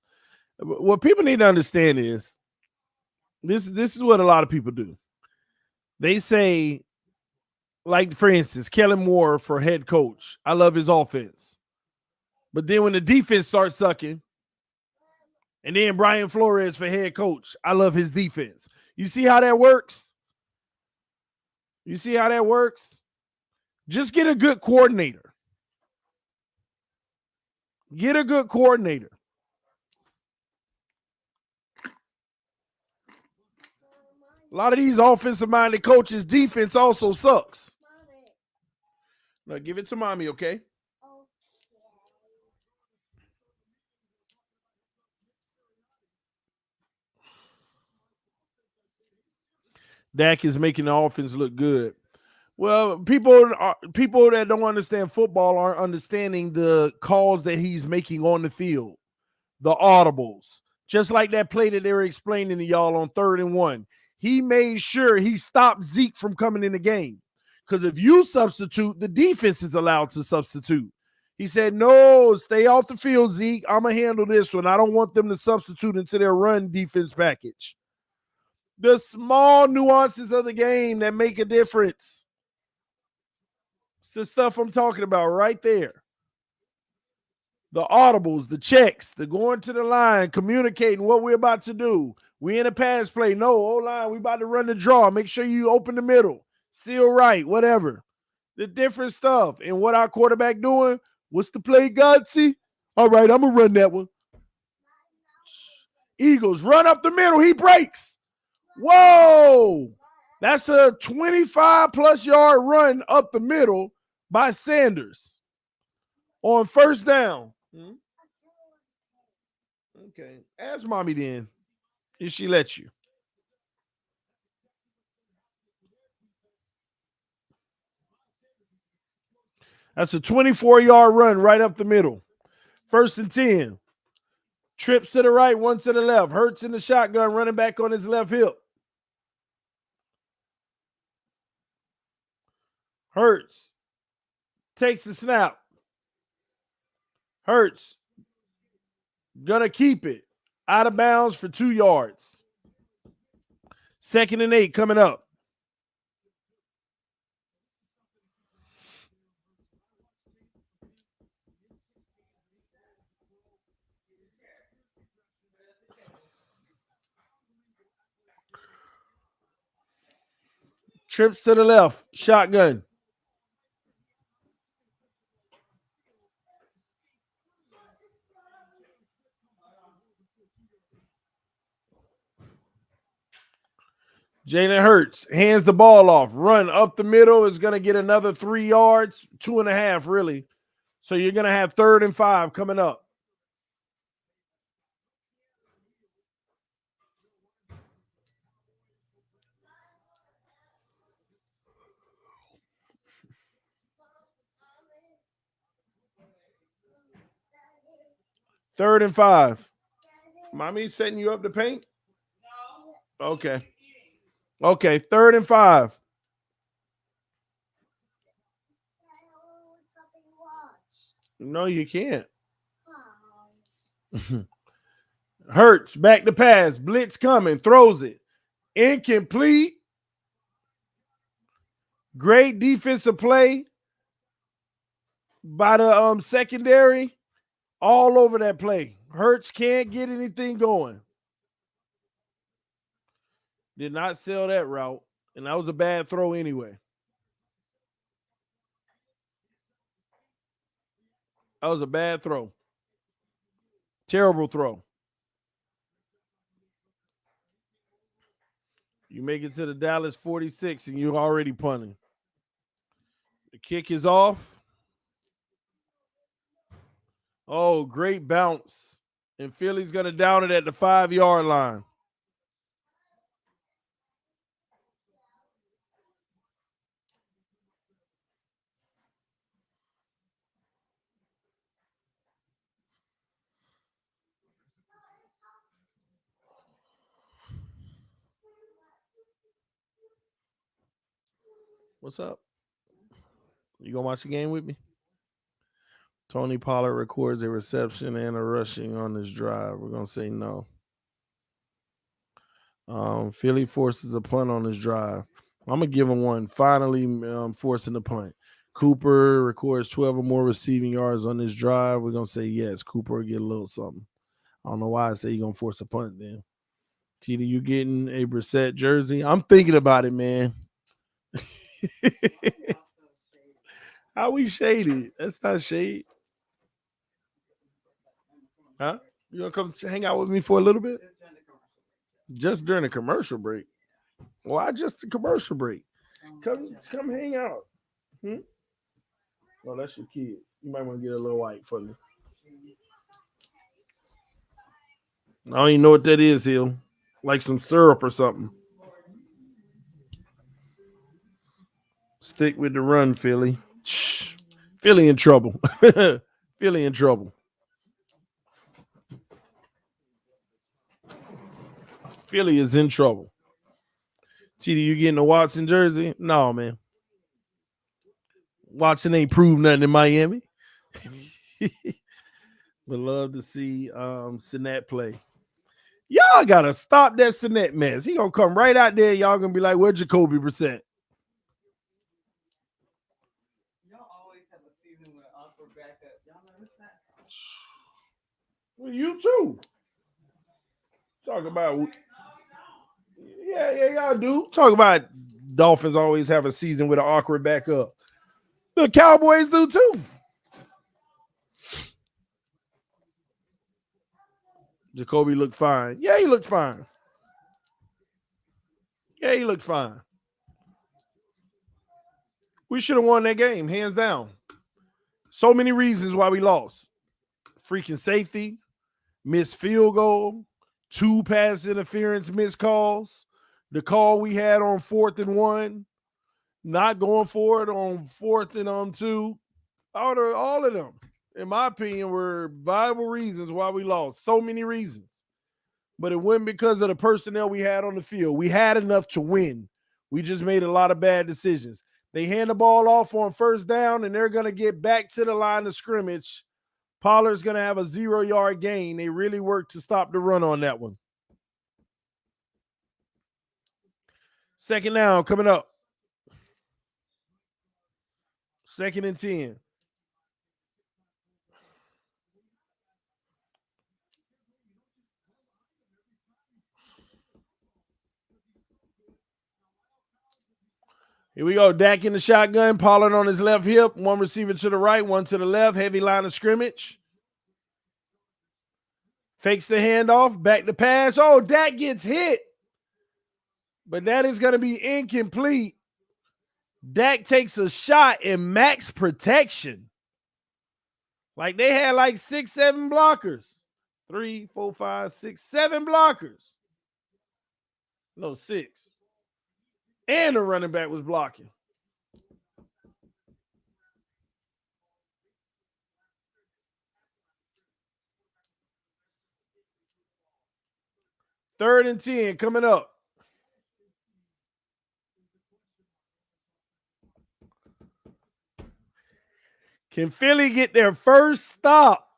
[SPEAKER 1] What people need to understand is this is what a lot of people do. They say, like for instance, Kellen Moore for head coach. I love his offense. But then when the defense starts sucking, and then Brian Flores for head coach, I love his defense. You see how that works? You see how that works? Just get a good coordinator. Get a good coordinator. A lot of these offensive-minded coaches' defense also sucks. Now give it to mommy, okay? Dak is making the offense look good. Well, people that don't understand football aren't understanding the calls that he's making on the field, the audibles. Just like that play that they were explaining to y'all on 3rd and 1. He made sure he stopped Zeke from coming in the game. Because if you substitute, the defense is allowed to substitute. He said, no, stay off the field, Zeke. I'm going to handle this one. I don't want them to substitute into their run defense package. The small nuances of the game that make a difference. It's the stuff I'm talking about right there. The audibles, the checks, the going to the line, communicating what we're about to do. We in a pass play. No, O-line, we about to run the draw. Make sure you open the middle. Seal right, whatever. The different stuff. And what our quarterback doing? What's the play, Godsey? All right, I'm going to run that one. Eagles, run up the middle. He breaks. Whoa. That's a 25-plus yard run up the middle by Sanders on 1st down. Okay. Ask mommy then if she lets you. That's a 24-yard run right up the middle. 1st and 10. Trips to the right, one to the left. Hurts in the shotgun, running back on his left hip. Hurts takes the snap. Hurts gonna keep it out of bounds for 2 yards. 2nd and 8 coming up. Trips to the left, shotgun. Jalen Hurts hands the ball off. Run up the middle is going to get another 3 yards, 2.5 really. So you're going to have 3rd and 5 coming up. Third and 5. Mommy setting you up to paint? Okay. Okay, 3rd and 5. No, you can't. Hurts back to pass. Blitz coming. Throws it. Incomplete. Great defensive play by the secondary. All over that play. Hurts can't get anything going. Did not sell that route. And that was a bad throw anyway. That was a bad throw. Terrible throw. You make it to the Dallas 46 and you're already punting. The kick is off. Oh, great bounce. And Philly's going to down it at the 5-yard line. What's up? You gonna watch the game with me? Tony Pollard records a reception and a rushing on this drive. We're going to say no. Philly forces a punt on this drive. I'm going to give him one. Finally forcing the punt. Cooper records 12 or more receiving yards on this drive. We're going to say yes. Cooper will get a little something. I don't know why I say he's going to force a punt then. TD, you getting a Brissett jersey? I'm thinking about it, man. How we shaded? That's not shade. Huh? You gonna come hang out with me for a little bit? Just during the commercial break. Why just the commercial break? Come hang out. Oh, that's your kids. You might want to get a little white for me. I don't even know what that is, Hill. Like some syrup or something. Stick with the run, Philly. Shh. Philly in trouble. Philly in trouble. Philly is in trouble. TD, you getting a Watson jersey? No, man. Watson ain't proved nothing in Miami. Would love to see Sinnett play. Y'all gotta stop that Sinnett mess. He gonna come right out there. Y'all gonna be like, "Where's Jacoby Brissett?"
[SPEAKER 3] Y'all always have a season with an awkward backup. Y'all notice that?
[SPEAKER 1] Well, you too. Talk about y'all do. Talk about Dolphins always have a season with an awkward backup. The Cowboys do too. Jacoby looked fine. Yeah, he looked fine. Yeah, he looked fine. We should have won that game, hands down. So many reasons why we lost. Freaking safety, missed field goal, 2 pass interference missed calls, the call we had on 4th and 1, not going for it on 4th and 2. All of them, in my opinion, were viable reasons why we lost. So many reasons. But it wasn't because of the personnel we had on the field. We had enough to win. We just made a lot of bad decisions. They hand the ball off on 1st down, and they're going to get back to the line of scrimmage. Pollard's going to have a 0-yard gain. They really worked to stop the run on that one. 2nd down coming up. 2nd and 10. Here we go. Dak in the shotgun. Pollard on his left hip. 1 receiver to the right, 1 to the left. Heavy line of scrimmage. Fakes the handoff. Back to pass. Oh, Dak gets hit. But that is going to be incomplete. Dak takes a shot in max protection. Like they had like 6, 7 blockers. 3, 4, 5, 6, 7 blockers. No, 6. And the running back was blocking. Third and 10 coming up. Can Philly get their first stop?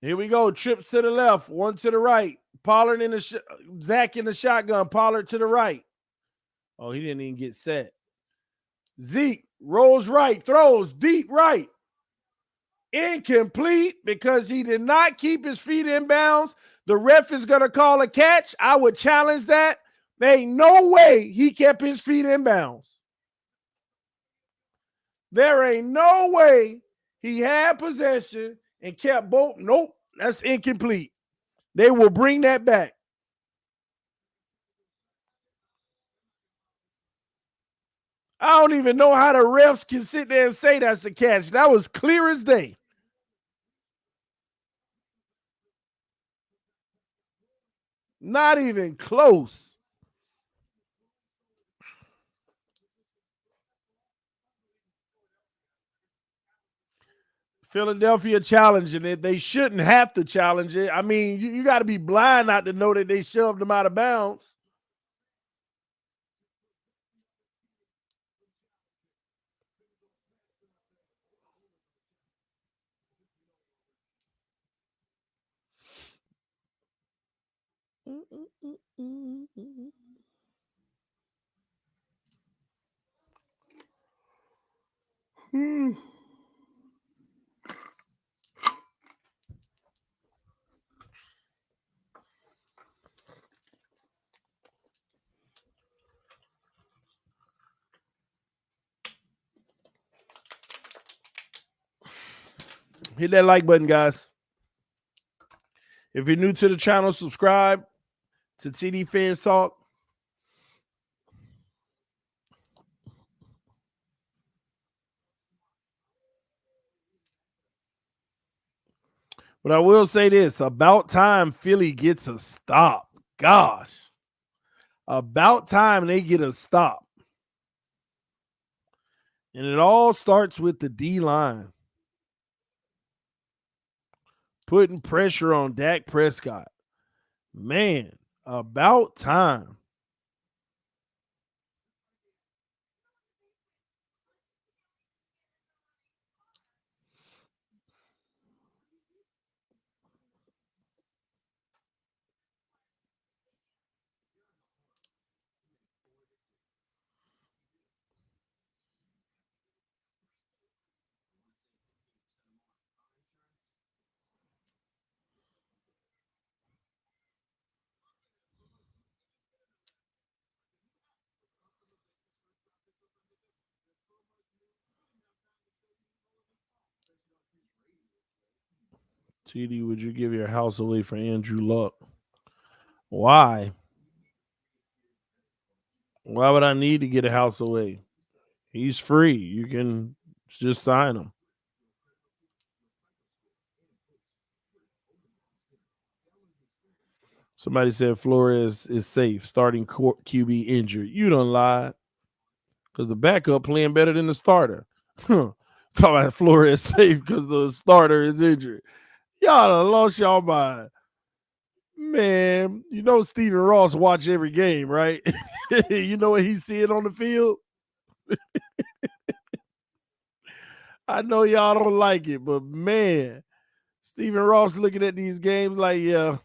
[SPEAKER 1] Here we go. Trips to the left, 1 to the right. Pollard in the Zach in the shotgun. Pollard to the right. Oh, he didn't even get set. Zeke rolls right, throws deep right. Incomplete because he did not keep his feet in bounds. The ref is going to call a catch. I would challenge that. There ain't no way he kept his feet in bounds. There ain't no way he had possession and kept both. Nope, that's incomplete. They will bring that back. I don't even know how the refs can sit there and say that's a catch. That was clear as day. Not even close. Philadelphia challenging it. They shouldn't have to challenge it. I mean, you got to be blind not to know that they shoved them out of bounds. Hit that like button, guys. If you're new to the channel, subscribe to TD Fans Talk. But I will say this, about time Philly gets a stop. Gosh. About time they get a stop. And it all starts with the D-line. Putting pressure on Dak Prescott. Man, about time. TD, would you give your house away for Andrew Luck? Why? Why would I need to get a house away? He's free. You can just sign him. Somebody said Flores is safe, starting QB injured. You don't lie. Because the backup playing better than the starter. Talk about Flores safe because the starter is injured. Y'all done lost y'all mind. Man, you know Stephen Ross watch every game, right? You know what he's seeing on the field? I know y'all don't like it, but man, Stephen Ross looking at these games like, yeah,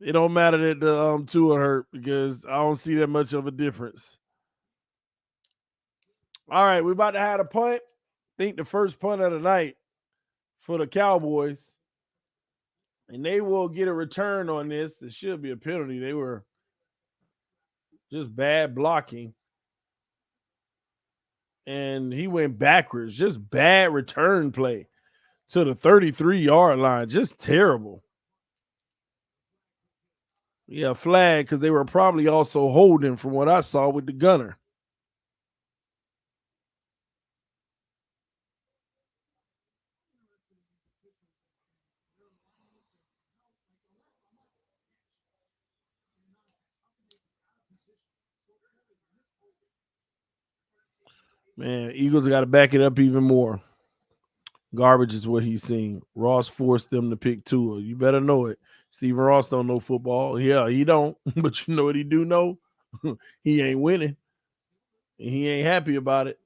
[SPEAKER 1] it don't matter that the Tua hurt because I don't see that much of a difference. All right, we're about to have a punt. I think the first punt of the night for the Cowboys. And they will get a return on this. There should be a penalty. They were just bad blocking. And he went backwards. Just bad return play to the 33-yard line. Just terrible. Yeah, flag because they were probably also holding from what I saw with the gunner. Man, Eagles got to back it up even more. Garbage is what he's seeing. Ross forced them to pick Tua. You better know it. Stephen Ross don't know football. Yeah, he don't. But you know what he do know? He ain't winning. And he ain't happy about it.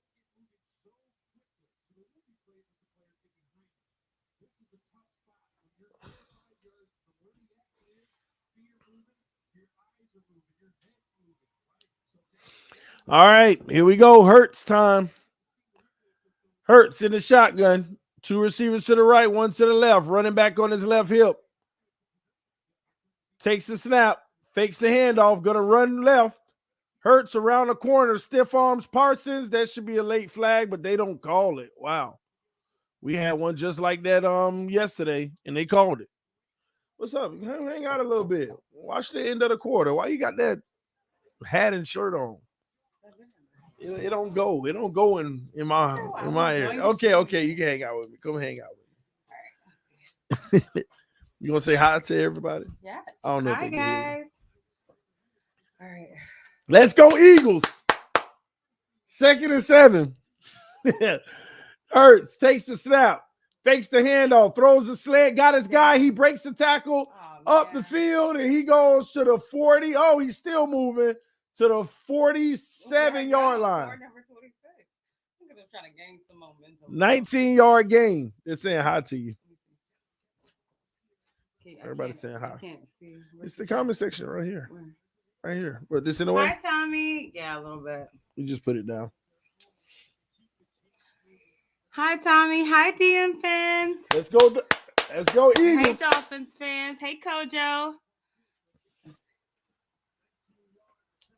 [SPEAKER 1] All right, here we go. Hurts time. Hurts in the shotgun. Two receivers to the right, one to the left. Running back on his left hip. Takes the snap. Fakes the handoff. Going to run left. Hurts around the corner. Stiff arms Parsons. That should be a late flag, but they don't call it. Wow. We had one just like that yesterday, and they called it. What's up? Hang out a little bit. Watch the end of the quarter. Why you got that hat and shirt on? It don't go. It don't go in my area. Okay. You can hang out with me. Come hang out with me. You gonna say hi to everybody?
[SPEAKER 3] Yes.
[SPEAKER 1] I don't know.
[SPEAKER 3] Hi, guys. All right.
[SPEAKER 1] Let's go, Eagles. 2nd and 7. Hurts takes the snap, fakes the handoff, throws the slant, got his guy. He breaks the tackle up the field, and he goes to the 40. Oh, he's still moving to the 47-yard line.
[SPEAKER 3] Number 26. I think I'm trying to gain some momentum.
[SPEAKER 1] 19-yard gain. They're saying hi to you.
[SPEAKER 3] Okay,
[SPEAKER 1] Everybody's saying hi.
[SPEAKER 3] I can't see.
[SPEAKER 1] It's the comment section right here. Right here. Put this in the way.
[SPEAKER 3] Hi, Tommy. Yeah, a little bit.
[SPEAKER 1] You just put it down.
[SPEAKER 3] Hi, Tommy. Hi, DM fans.
[SPEAKER 1] Let's go. Let's go,
[SPEAKER 3] Hey,
[SPEAKER 1] Eagles.
[SPEAKER 3] Dolphins fans. Hey, Kojo.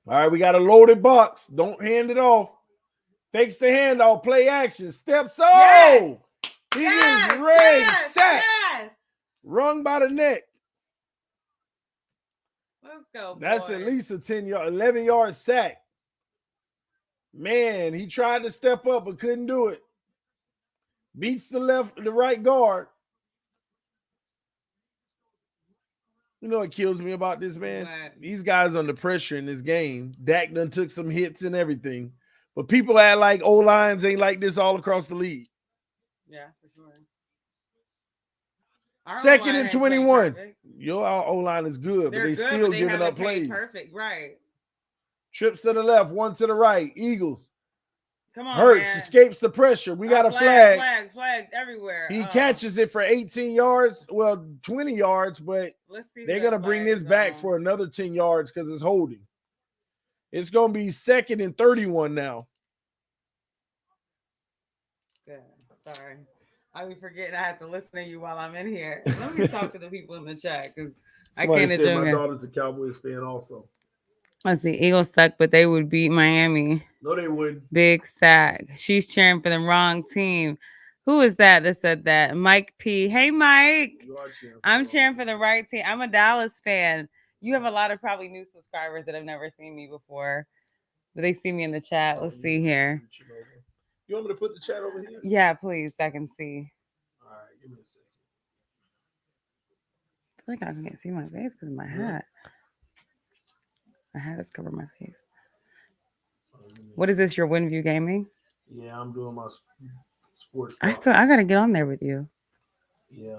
[SPEAKER 1] All right, we got a loaded box. Don't hand it off. Fakes the handoff. Play action. Steps. Oh,
[SPEAKER 3] Yes.
[SPEAKER 1] he
[SPEAKER 3] Yes,
[SPEAKER 1] is ready.
[SPEAKER 3] yes,
[SPEAKER 1] Sack.
[SPEAKER 3] yes.
[SPEAKER 1] Rung by the neck.
[SPEAKER 3] Let's go,
[SPEAKER 1] That's
[SPEAKER 3] boys.
[SPEAKER 1] at least a 11-yard sack. Man, he tried to step up but couldn't do it. Beats the right guard. You know what kills me about this, man?
[SPEAKER 3] What?
[SPEAKER 1] These guys under pressure in this game. Dak done took some hits and everything. But people act like O-lines ain't like this all across the league.
[SPEAKER 3] Yeah, for sure. Our
[SPEAKER 1] Second
[SPEAKER 3] O-line
[SPEAKER 1] and
[SPEAKER 3] ain't playing
[SPEAKER 1] 21.
[SPEAKER 3] perfect.
[SPEAKER 1] Your O-line is good,
[SPEAKER 3] They're
[SPEAKER 1] but they
[SPEAKER 3] good,
[SPEAKER 1] still
[SPEAKER 3] but they
[SPEAKER 1] giving up
[SPEAKER 3] haven't played
[SPEAKER 1] plays.
[SPEAKER 3] perfect, right?
[SPEAKER 1] Trips to the left, one to the right. Eagles.
[SPEAKER 3] Come on,
[SPEAKER 1] Hurts,
[SPEAKER 3] man.
[SPEAKER 1] escapes the pressure. We got a flag.
[SPEAKER 3] Flags everywhere.
[SPEAKER 1] He catches it for 18 yards, well, 20 yards, but
[SPEAKER 3] Let's see.
[SPEAKER 1] they're going to bring this back for another 10 yards because it's holding. It's going to be second and 31 now.
[SPEAKER 3] Good. Sorry. I be forgetting I have to listen to you while I'm in here. Let me talk to the people in the chat because I can't
[SPEAKER 1] my daughter's a Cowboys fan also.
[SPEAKER 3] Let's see. Eagles suck, but they would beat Miami.
[SPEAKER 1] No, they wouldn't.
[SPEAKER 3] Big sack. She's cheering for the wrong team. Who is that said that? Mike P. Hey, Mike. I'm cheering for the right team. I'm a Dallas fan. You have a lot of probably new subscribers that have never seen me before, but they see me in the chat. Let's see here.
[SPEAKER 1] You want me to put the chat over here?
[SPEAKER 3] Yeah, please. I can see.
[SPEAKER 1] All right, give me a second.
[SPEAKER 3] I feel like I can't see my face because of my hat. My hat has covered my face. What is this? Your WinView Gaming?
[SPEAKER 1] Yeah, I'm doing my sports.
[SPEAKER 3] I gotta get on there with you.
[SPEAKER 1] Yeah.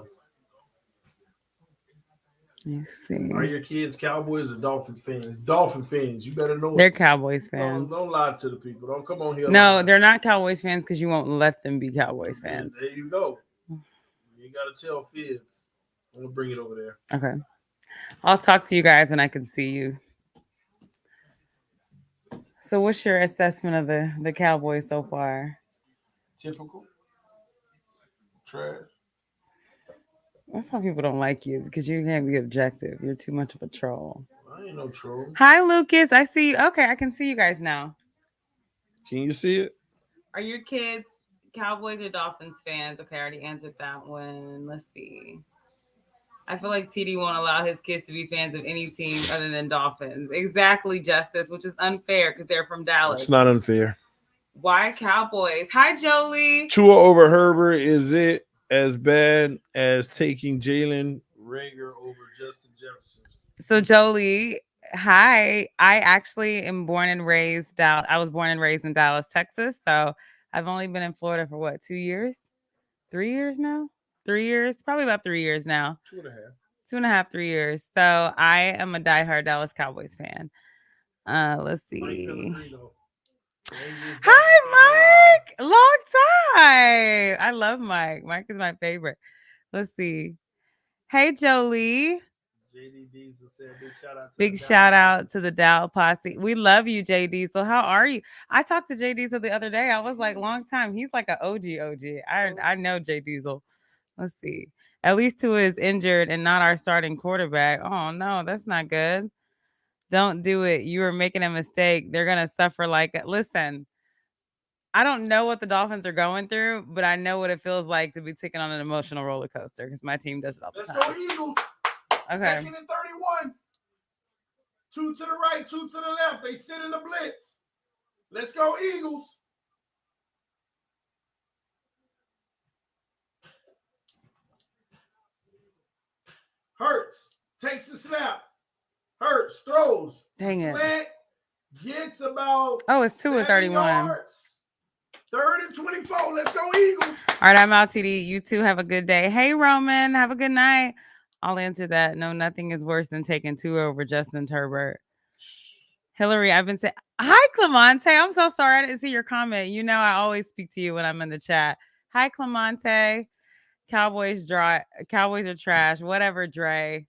[SPEAKER 3] Let's see.
[SPEAKER 1] Are your kids Cowboys or Dolphins fans? Dolphin fans. You better know.
[SPEAKER 3] They're Cowboys fans.
[SPEAKER 1] Don't lie to the people. Don't come on here.
[SPEAKER 3] No, they're not Cowboys fans because you won't let them be Cowboys fans.
[SPEAKER 1] There you go. You got to tell fibs. I'm going to bring it over there.
[SPEAKER 3] Okay. I'll talk to you guys when I can see you. So what's your assessment of the Cowboys so far?
[SPEAKER 1] Typical. Trash.
[SPEAKER 3] That's why people don't like you, because you can't be objective. You're too much of a troll.
[SPEAKER 1] I ain't no troll.
[SPEAKER 3] Hi, Lucas. I see you. Okay, I can see you guys now.
[SPEAKER 1] Can you see it?
[SPEAKER 3] Are your kids Cowboys or Dolphins fans? Okay, I already answered that one. Let's see. I feel like TD won't allow his kids to be fans of any team other than Dolphins. Exactly, Justice, which is unfair because they're from Dallas.
[SPEAKER 1] It's not unfair.
[SPEAKER 3] Why Cowboys? Hi, Jolie.
[SPEAKER 1] Tua over Herbert. Is it as bad as taking Jalen Rager over Justin Jefferson?
[SPEAKER 3] So, Jolie, hi. I actually am born and raised I was born and raised in Dallas, Texas. So I've only been in Florida for what, 2 years? 3 years now? 3 years? Probably about 3 years now.
[SPEAKER 1] 2.5.
[SPEAKER 3] 2.5, 3 years. So I am a diehard Dallas Cowboys fan. Let's see. Hi, Mike. Long time. I love Mike. Mike is my favorite. Let's see. Hey, Jolie.
[SPEAKER 1] JD Diesel said
[SPEAKER 3] big shout out to the Dow Posse. We love you, J Diesel. How are you? I talked to J Diesel the other day. I was like, long time. He's like an OG. I know J Diesel. Let's see. At least Tua is injured and not our starting quarterback. Oh, no, that's not good. Don't do it. You are making a mistake. They're going to suffer listen, I don't know what the Dolphins are going through, but I know what it feels like to be taken on an emotional roller coaster because my team does it all the time.
[SPEAKER 1] Let's go Eagles.
[SPEAKER 3] Okay.
[SPEAKER 1] Second and 31. 2 to the right, 2 to the left. They sit in the blitz. Let's go Eagles. Hurts. Takes the snap. Hurts. Throws.
[SPEAKER 3] Dang it.
[SPEAKER 1] Slant. Gets about.
[SPEAKER 3] Oh, it's 2 and 31.
[SPEAKER 1] Yards. 3rd and 24. Let's go Eagles.
[SPEAKER 3] All right, I'm out, TD. You two have a good day. Hey, Roman. Have a good night. I'll answer that. No, nothing is worse than taking Tua over Justin Herbert. Hillary, I've been saying, hi, Clemente. I'm so sorry I didn't see your comment. You know I always speak to you when I'm in the chat. Hi, Clemente. Cowboys are trash. Whatever, Dre.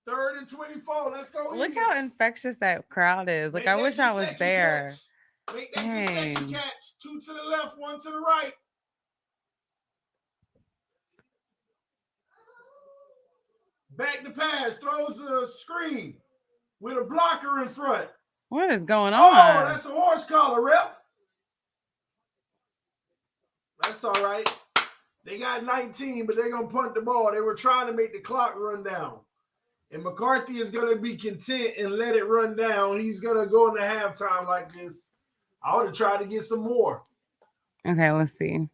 [SPEAKER 1] 3rd and 24. Let's go.
[SPEAKER 3] Look
[SPEAKER 1] Eagles.
[SPEAKER 3] how infectious that crowd is. Like,
[SPEAKER 1] Make
[SPEAKER 3] I
[SPEAKER 1] that
[SPEAKER 3] wish
[SPEAKER 1] your
[SPEAKER 3] I was
[SPEAKER 1] second
[SPEAKER 3] there.
[SPEAKER 1] Catch. Make that your second catch. 2 to the left, 1 to the right. Back to pass. Throws the screen with a blocker in front.
[SPEAKER 3] What is going on?
[SPEAKER 1] Oh, that's a horse collar, ref. That's all right. They got 19, but they're going to punt the ball. They were trying to make the clock run down. And McCarthy is going to be content and let it run down. He's going to go into halftime like this. I would have tried to get some more.
[SPEAKER 3] Okay, let's see.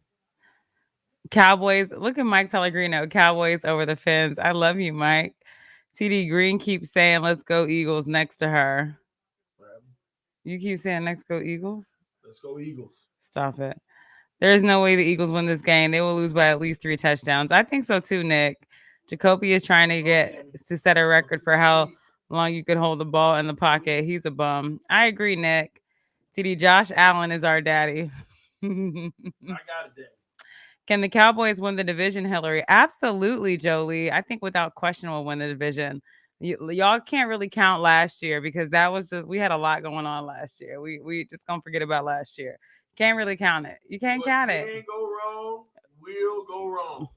[SPEAKER 3] Cowboys. Look at Mike Pellegrino. Cowboys over the fence. I love you, Mike. TD Green keeps saying, let's go Eagles next to her. You keep saying, let's go Eagles?
[SPEAKER 1] Let's go Eagles.
[SPEAKER 3] Stop it. There's no way the Eagles win this game. They will lose by at least 3 touchdowns. I think so too, Nick. Jacoby is trying to set a record for how long you could hold the ball in the pocket. He's a bum. I agree, Nick. TD Josh Allen is our daddy.
[SPEAKER 1] I got it, Daddy.
[SPEAKER 3] Can the Cowboys win the division, Hillary? Absolutely, Jolie. I think without question we'll win the division. Y'all can't really count last year because that was just, we had a lot going on last year. We just gonna forget about last year. Can't really count it. You can't count it.
[SPEAKER 1] Can't go wrong. Will go wrong.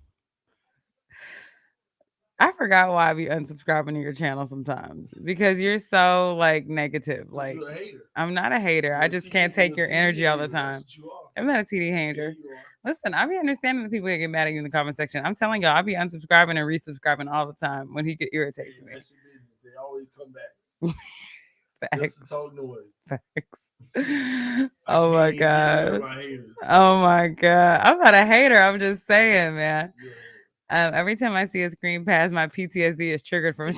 [SPEAKER 3] I forgot why I be unsubscribing to your channel sometimes because you're so like negative. Like
[SPEAKER 1] You're a hater.
[SPEAKER 3] I'm not a hater. I just can't take your energy all the time. I'm not a TD hater. Listen, I be understanding the people that get mad at you in the comment section. I'm telling y'all, I be unsubscribing and resubscribing all the time when he irritates me.
[SPEAKER 1] They always come back.
[SPEAKER 3] Facts.
[SPEAKER 1] Just to talk noise.
[SPEAKER 3] Facts. Oh my god. Oh my god. I'm not a hater. I'm just saying, man. Every time I see a screen pass, my PTSD is triggered from.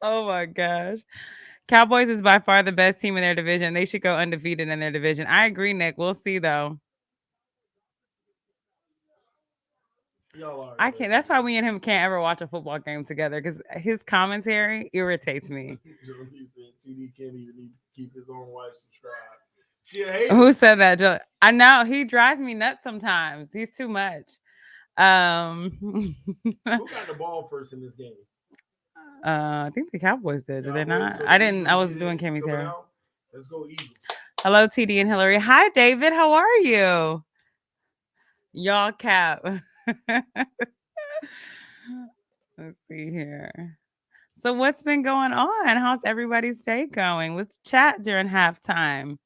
[SPEAKER 3] Oh my gosh. Cowboys is by far the best team in their division. They should go undefeated in their division. I agree, Nick. We'll see though. I can't. That's why we and him can't ever watch a football game together because his commentary irritates me.
[SPEAKER 1] TD can't even keep his own wife subscribed. She a hater.
[SPEAKER 3] Who said that? I know he drives me nuts sometimes. He's too much.
[SPEAKER 1] Who got the ball first in this game?
[SPEAKER 3] I think the Cowboys did. Did they not? So I didn't. I was doing Cammy's hair.
[SPEAKER 1] Let's go Eagles.
[SPEAKER 3] Hello, TD and Hillary. Hi, David. How are you? Y'all cap. Let's see here. So what's been going on? How's everybody's day going? Let's chat during halftime.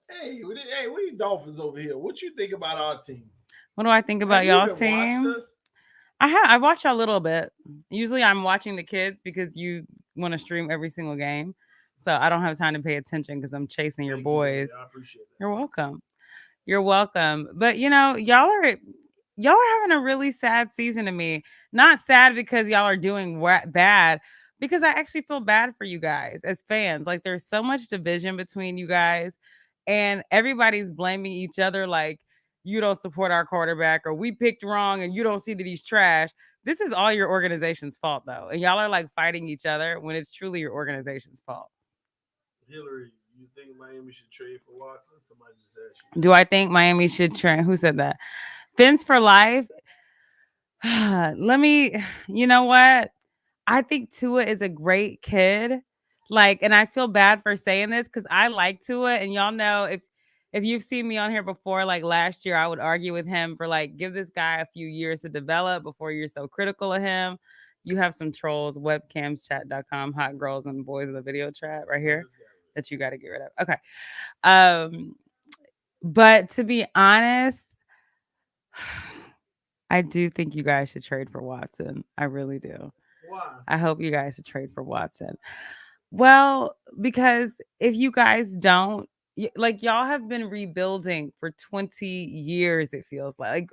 [SPEAKER 1] Hey, what are you Dolphins over here? What you think about our team?
[SPEAKER 3] What do I think about y'all's team? I watch a little bit. Usually I'm watching the kids because you want to stream every single game. So I don't have time to pay attention because I'm chasing your boys.
[SPEAKER 1] I appreciate that.
[SPEAKER 3] You're welcome. You're welcome. But you know, y'all are having a really sad season to me. Not sad because y'all are doing bad, because I actually feel bad for you guys as fans. Like there's so much division between you guys and everybody's blaming each other like you don't support our quarterback or we picked wrong and you don't see that he's trash. This is all your organization's fault though. And y'all are like fighting each other when it's truly your organization's fault.
[SPEAKER 1] Hillary, you think Miami should trade for Watson? Somebody just asked you.
[SPEAKER 3] Do I think Miami should trade? Who said that? Fins for life. You know what? I think Tua is a great kid. Like, and I feel bad for saying this because I like Tua, and y'all know if you've seen me on here before, like last year, I would argue with him for like, give this guy a few years to develop before you're so critical of him. You have some trolls, webcamschat.com, hot girls and boys in the video chat right here that you got to get rid of. Okay. But to be honest, I do think you guys should trade for Watson. I really do.
[SPEAKER 1] Why?
[SPEAKER 3] I hope you guys should trade for Watson. Well, because if you guys don't, like y'all have been rebuilding for 20 years, it feels like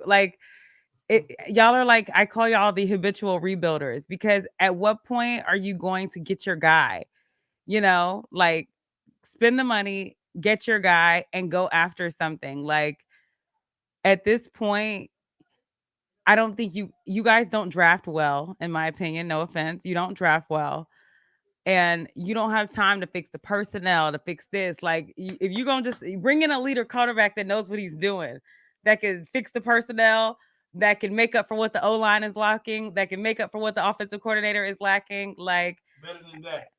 [SPEAKER 3] y'all are like, I call y'all the habitual rebuilders, because at what point are you going to get your guy? You know, like spend the money, get your guy, and go after something. Like at this point, I don't think you guys don't draft well, in my opinion. No offense. You don't draft well. And you don't have time to fix the personnel, to fix this. Like, if you're going to just bring in a leader quarterback that knows what he's doing, that can fix the personnel, that can make up for what the O-line is lacking, that can make up for what the offensive coordinator is lacking. Like
[SPEAKER 1] better than Dak.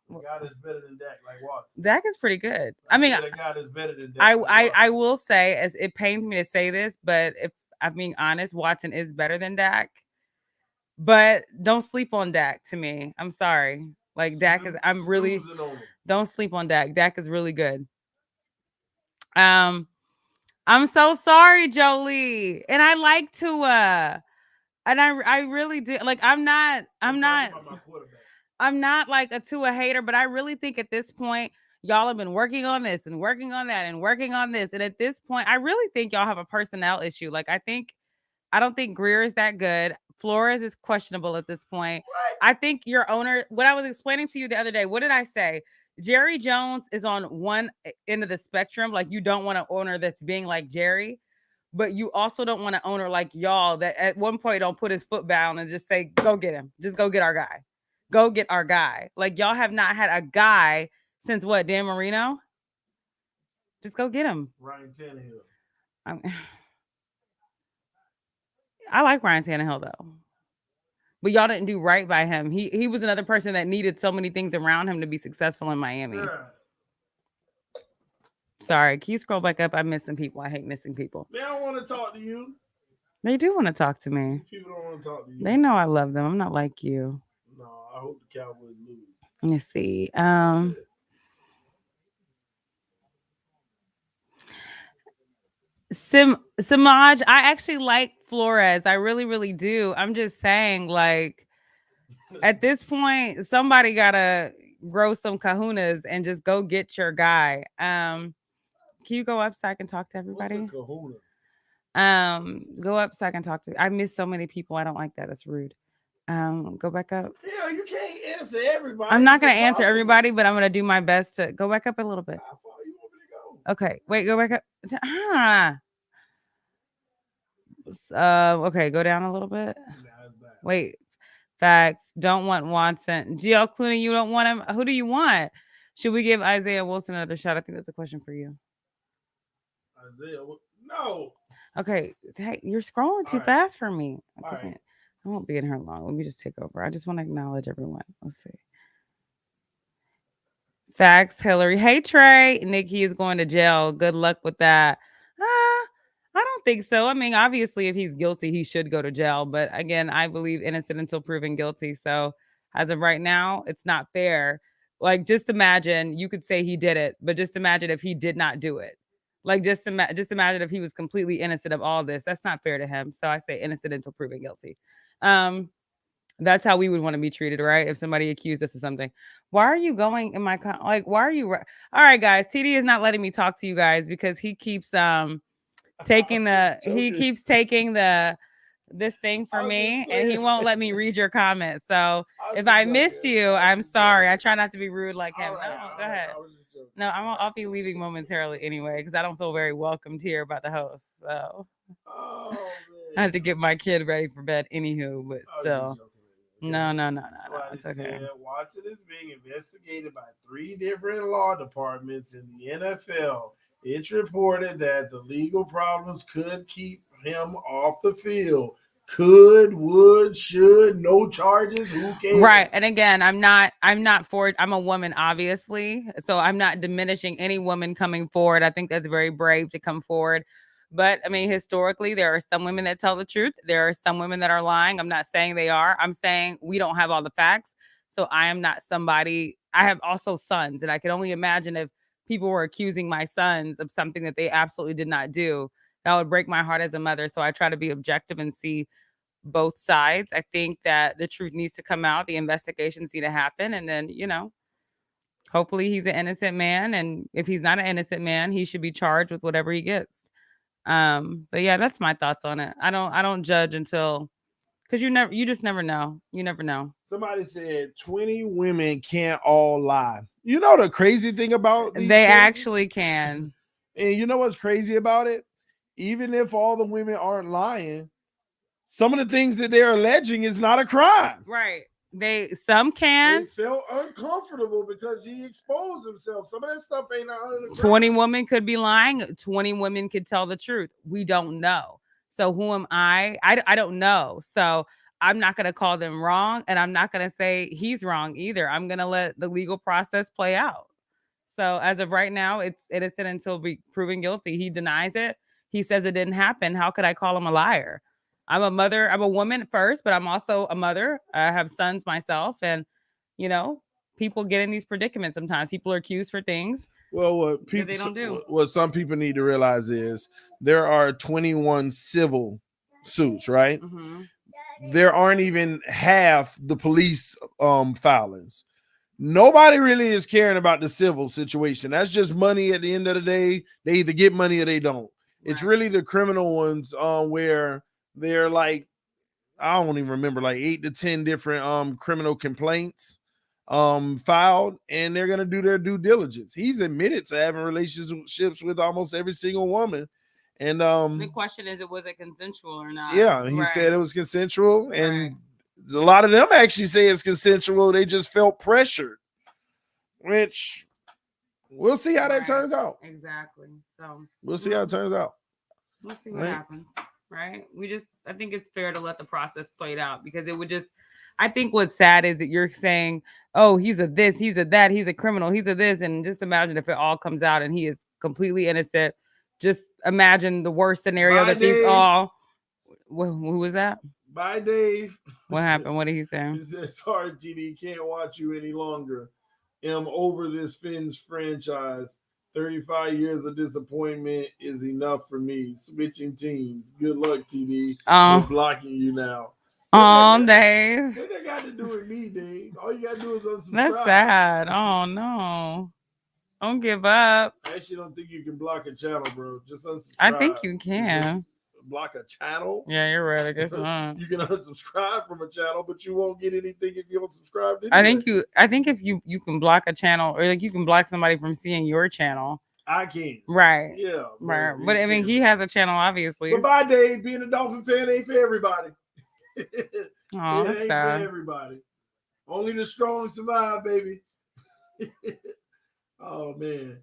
[SPEAKER 1] A guy that's better than Dak, like Watson.
[SPEAKER 3] Dak is pretty good.
[SPEAKER 1] I
[SPEAKER 3] mean,
[SPEAKER 1] said a guy that's better than Dak.
[SPEAKER 3] I
[SPEAKER 1] like Watson.
[SPEAKER 3] I will say, as it pains me to say this, but if I'm being honest, Watson is better than Dak. But don't sleep on Dak to me. I'm sorry. Like Dak is
[SPEAKER 1] Snoozing on him.
[SPEAKER 3] don't sleep on Dak. Dak is really good. I'm so sorry, Jolie. And I like Tua. And I really do. Like I'm not like a Tua hater, but I really think at this point, y'all have been working on this and working on that and working on this. And at this point, I really think y'all have a personnel issue. Like I don't think Greer is that good. Flores is questionable at this point. I think your owner, what I was explaining to you the other day, what did I say? Jerry Jones is on one end of the spectrum. Like you don't want an owner that's being like Jerry, but you also don't want an owner like y'all that at one point don't put his foot down and just say, go get him. Just go get our guy. Go get our guy. Like y'all have not had a guy since what, Dan Marino? Just go get him.
[SPEAKER 1] Ryan Tannehill.
[SPEAKER 3] I like Ryan Tannehill though. But y'all didn't do right by him. He was another person that needed so many things around him to be successful in Miami. Yeah. Sorry, can you scroll back up? I'm missing people. I hate missing people.
[SPEAKER 1] They don't want to talk to you.
[SPEAKER 3] They do want to talk to me.
[SPEAKER 1] People don't want to talk to you.
[SPEAKER 3] They know I love them. I'm not like you.
[SPEAKER 1] No, I hope the Cowboys lose.
[SPEAKER 3] Let me see. Samaj, I actually like Flores. I really, really do. I'm just saying, like, at this point, somebody gotta grow some kahunas and just go get your guy. Can you go up so I can talk to everybody?
[SPEAKER 1] What's a kahuna?
[SPEAKER 3] Go up so I can talk to. I miss so many people. I don't like that. That's rude. Go back up.
[SPEAKER 1] Yeah, you can't answer everybody.
[SPEAKER 3] I'm not gonna answer everybody, but I'm gonna do my best to go back up a little bit.
[SPEAKER 1] How far you want me to go?
[SPEAKER 3] Okay, wait, go back up. Okay, go down a little bit. Wait, facts. Don't want Watson. GL Clooney, you don't want him. Who do you want? Should we give Isaiah Wilson another shot? I think that's a question for you.
[SPEAKER 1] Isaiah, no.
[SPEAKER 3] Okay, hey, you're scrolling too fast for me.
[SPEAKER 1] Okay.
[SPEAKER 3] I won't be in here long. Let me just take over. I just want to acknowledge everyone. Let's see. Facts, Hillary. Hey, Trey. Nikki is going to jail. Good luck with that. I don't think so. I mean, obviously, if he's guilty, he should go to jail. But again, I believe innocent until proven guilty. So as of right now, it's not fair. Like, just imagine, you could say he did it, but just imagine if he did not do it. Like, just imagine if he was completely innocent of all this. That's not fair to him. So I say innocent until proven guilty. That's how we would want to be treated, right? If somebody accused us of something. Why are you going in my why are you all right, guys? TD is not letting me talk to you guys because he keeps taking this thing for me and he won't let me read your comments. So if I missed you, I'm sorry. I try not to be rude like him. No, go ahead. No, I'll be leaving momentarily anyway because I don't feel very welcomed here by the host. So I had to get my kid ready for bed anywho, but still. No. It's okay.
[SPEAKER 1] Watson is being investigated by 3 different law departments in the NFL. It's reported that the legal problems could keep him off the field. Could, would, should, no charges, who cares?
[SPEAKER 3] Right. And again, I'm a woman, obviously. So I'm not diminishing any woman coming forward. I think that's very brave to come forward. But I mean, historically, there are some women that tell the truth. There are some women that are lying. I'm not saying they are. I'm saying we don't have all the facts. So I am not somebody. I have also sons, and I can only imagine if people were accusing my sons of something that they absolutely did not do. That would break my heart as a mother. So I try to be objective and see both sides. I think that the truth needs to come out. The investigations need to happen. And then, hopefully he's an innocent man. And if he's not an innocent man, he should be charged with whatever he gets. But yeah, that's my thoughts on it. I don't judge until, because you just never know. You never know.
[SPEAKER 1] Somebody said 20 women can't all lie. You know the crazy thing about these
[SPEAKER 3] they
[SPEAKER 1] cases?
[SPEAKER 3] Actually can.
[SPEAKER 1] And you know what's crazy about it? Even if all the women aren't lying, some of the things that they're alleging is not a crime.
[SPEAKER 3] Right. Some can.
[SPEAKER 1] They felt uncomfortable because he exposed himself. Some of that stuff ain't
[SPEAKER 3] 20 women could be lying. 20 women could tell the truth. We don't know. So who am I don't know. So I'm not going to call them wrong, and I'm not going to say he's wrong either. I'm going to let the legal process play out. So as of right now, it's innocent until proven guilty. He denies it. He says it didn't happen. How could I call him a liar? I'm a mother. I'm a woman first, but I'm also a mother. I have sons myself, and you know, people get in these predicaments sometimes. People are accused for things
[SPEAKER 1] Well, what
[SPEAKER 3] that
[SPEAKER 1] people
[SPEAKER 3] they don't do.
[SPEAKER 1] what some people need to realize is there are 21 civil suits, right?
[SPEAKER 3] Mm-hmm.
[SPEAKER 1] There aren't even half the police filings. Nobody really is caring about the civil situation. That's just money at the end of the day. They either get money or they don't. It's
[SPEAKER 3] Right.
[SPEAKER 1] really the criminal ones where they're like, I don't even remember, like 8 to 10 different criminal complaints filed, and they're gonna do their due diligence. He's admitted to having relationships with almost every single woman. And
[SPEAKER 3] The question is, was it consensual or not?
[SPEAKER 1] yeah, he
[SPEAKER 3] Right.
[SPEAKER 1] said it was consensual, and
[SPEAKER 3] Right.
[SPEAKER 1] a lot of them actually say it's consensual. They just felt pressured, which we'll see how that turns out.
[SPEAKER 3] Exactly. So
[SPEAKER 1] We'll see how it turns out.
[SPEAKER 3] we'll see what
[SPEAKER 1] Right.
[SPEAKER 3] happens. Right. I think it's fair to let the process play out, because it would just, I think what's sad is that you're saying, oh, he's a this, he's a that, he's a criminal, he's a this. And just imagine if it all comes out and he is completely innocent. Just imagine the worst scenario
[SPEAKER 1] Bye,
[SPEAKER 3] that these
[SPEAKER 1] Dave.
[SPEAKER 3] all, who was that?
[SPEAKER 1] Bye, Dave.
[SPEAKER 3] What happened? What did he say?
[SPEAKER 1] He said, sorry, GD, can't watch you any longer. Am over this Finns franchise. 35 years of disappointment is enough for me. Switching teams. Good luck, TD. We're blocking you now.
[SPEAKER 3] Oh, Dave.
[SPEAKER 1] What that got to do with me, Dave? All you got to do is unsubscribe.
[SPEAKER 3] That's sad. Oh, no. Don't give up.
[SPEAKER 1] I actually don't think you can block a channel, bro. Just unsubscribe.
[SPEAKER 3] I think you can.
[SPEAKER 1] Block a channel?
[SPEAKER 3] Yeah, you're right. I guess not.
[SPEAKER 1] You can unsubscribe from a channel, but you won't get anything if you don't subscribe.
[SPEAKER 3] Anyway. I think if you can block a channel, or like you can block somebody from seeing your channel.
[SPEAKER 1] I can.
[SPEAKER 3] Right.
[SPEAKER 1] Yeah.
[SPEAKER 3] Right. But I mean, he has a channel, obviously.
[SPEAKER 1] But bye, Dave. Being a Dolphin fan ain't for everybody.
[SPEAKER 3] Oh,
[SPEAKER 1] it
[SPEAKER 3] that's
[SPEAKER 1] ain't
[SPEAKER 3] sad.
[SPEAKER 1] for everybody. Only the strong survive, baby. Oh man.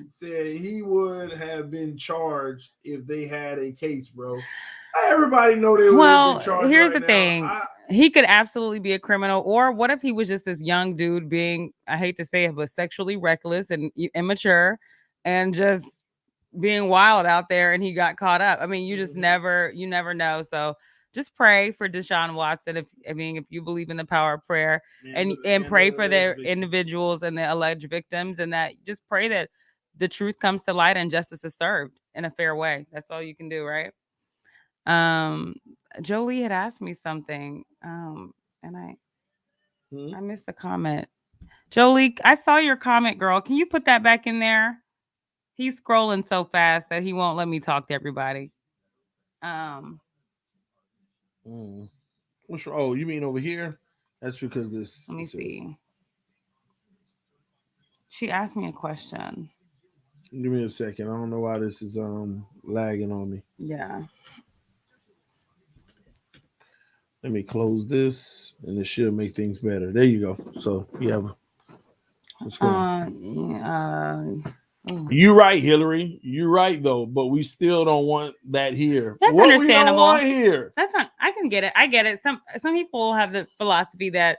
[SPEAKER 1] Said he would have been charged if they had a case, bro. Everybody know they would have been charged.
[SPEAKER 3] Here's
[SPEAKER 1] right
[SPEAKER 3] the thing. He could absolutely be a criminal. Or what if he was just this young dude being, I hate to say it, but sexually reckless and immature and just being wild out there, and he got caught up. I mean, you just never know. So just pray for Deshaun Watson. If you believe in the power of prayer, and pray for their individuals and the alleged victims, and that just pray that the truth comes to light and justice is served in a fair way. That's all you can do, right? Jolie had asked me something, and I missed the comment. Jolie, I saw your comment, girl. Can you put that back in there? He's scrolling so fast that he won't let me talk to everybody.
[SPEAKER 1] What's wrong? Oh, you mean over here? That's because this.
[SPEAKER 3] Let me see. She asked me a question.
[SPEAKER 1] Give me a second. I don't know why this is lagging on me.
[SPEAKER 3] Yeah.
[SPEAKER 1] Let me close this, and it should make things better. There you go. So yeah. What's going on? You're right, Hillary. You're right though, but we still don't want that here.
[SPEAKER 3] That's understandable.
[SPEAKER 1] We don't want here.
[SPEAKER 3] That's not. I can get it. I get it. Some people have the philosophy that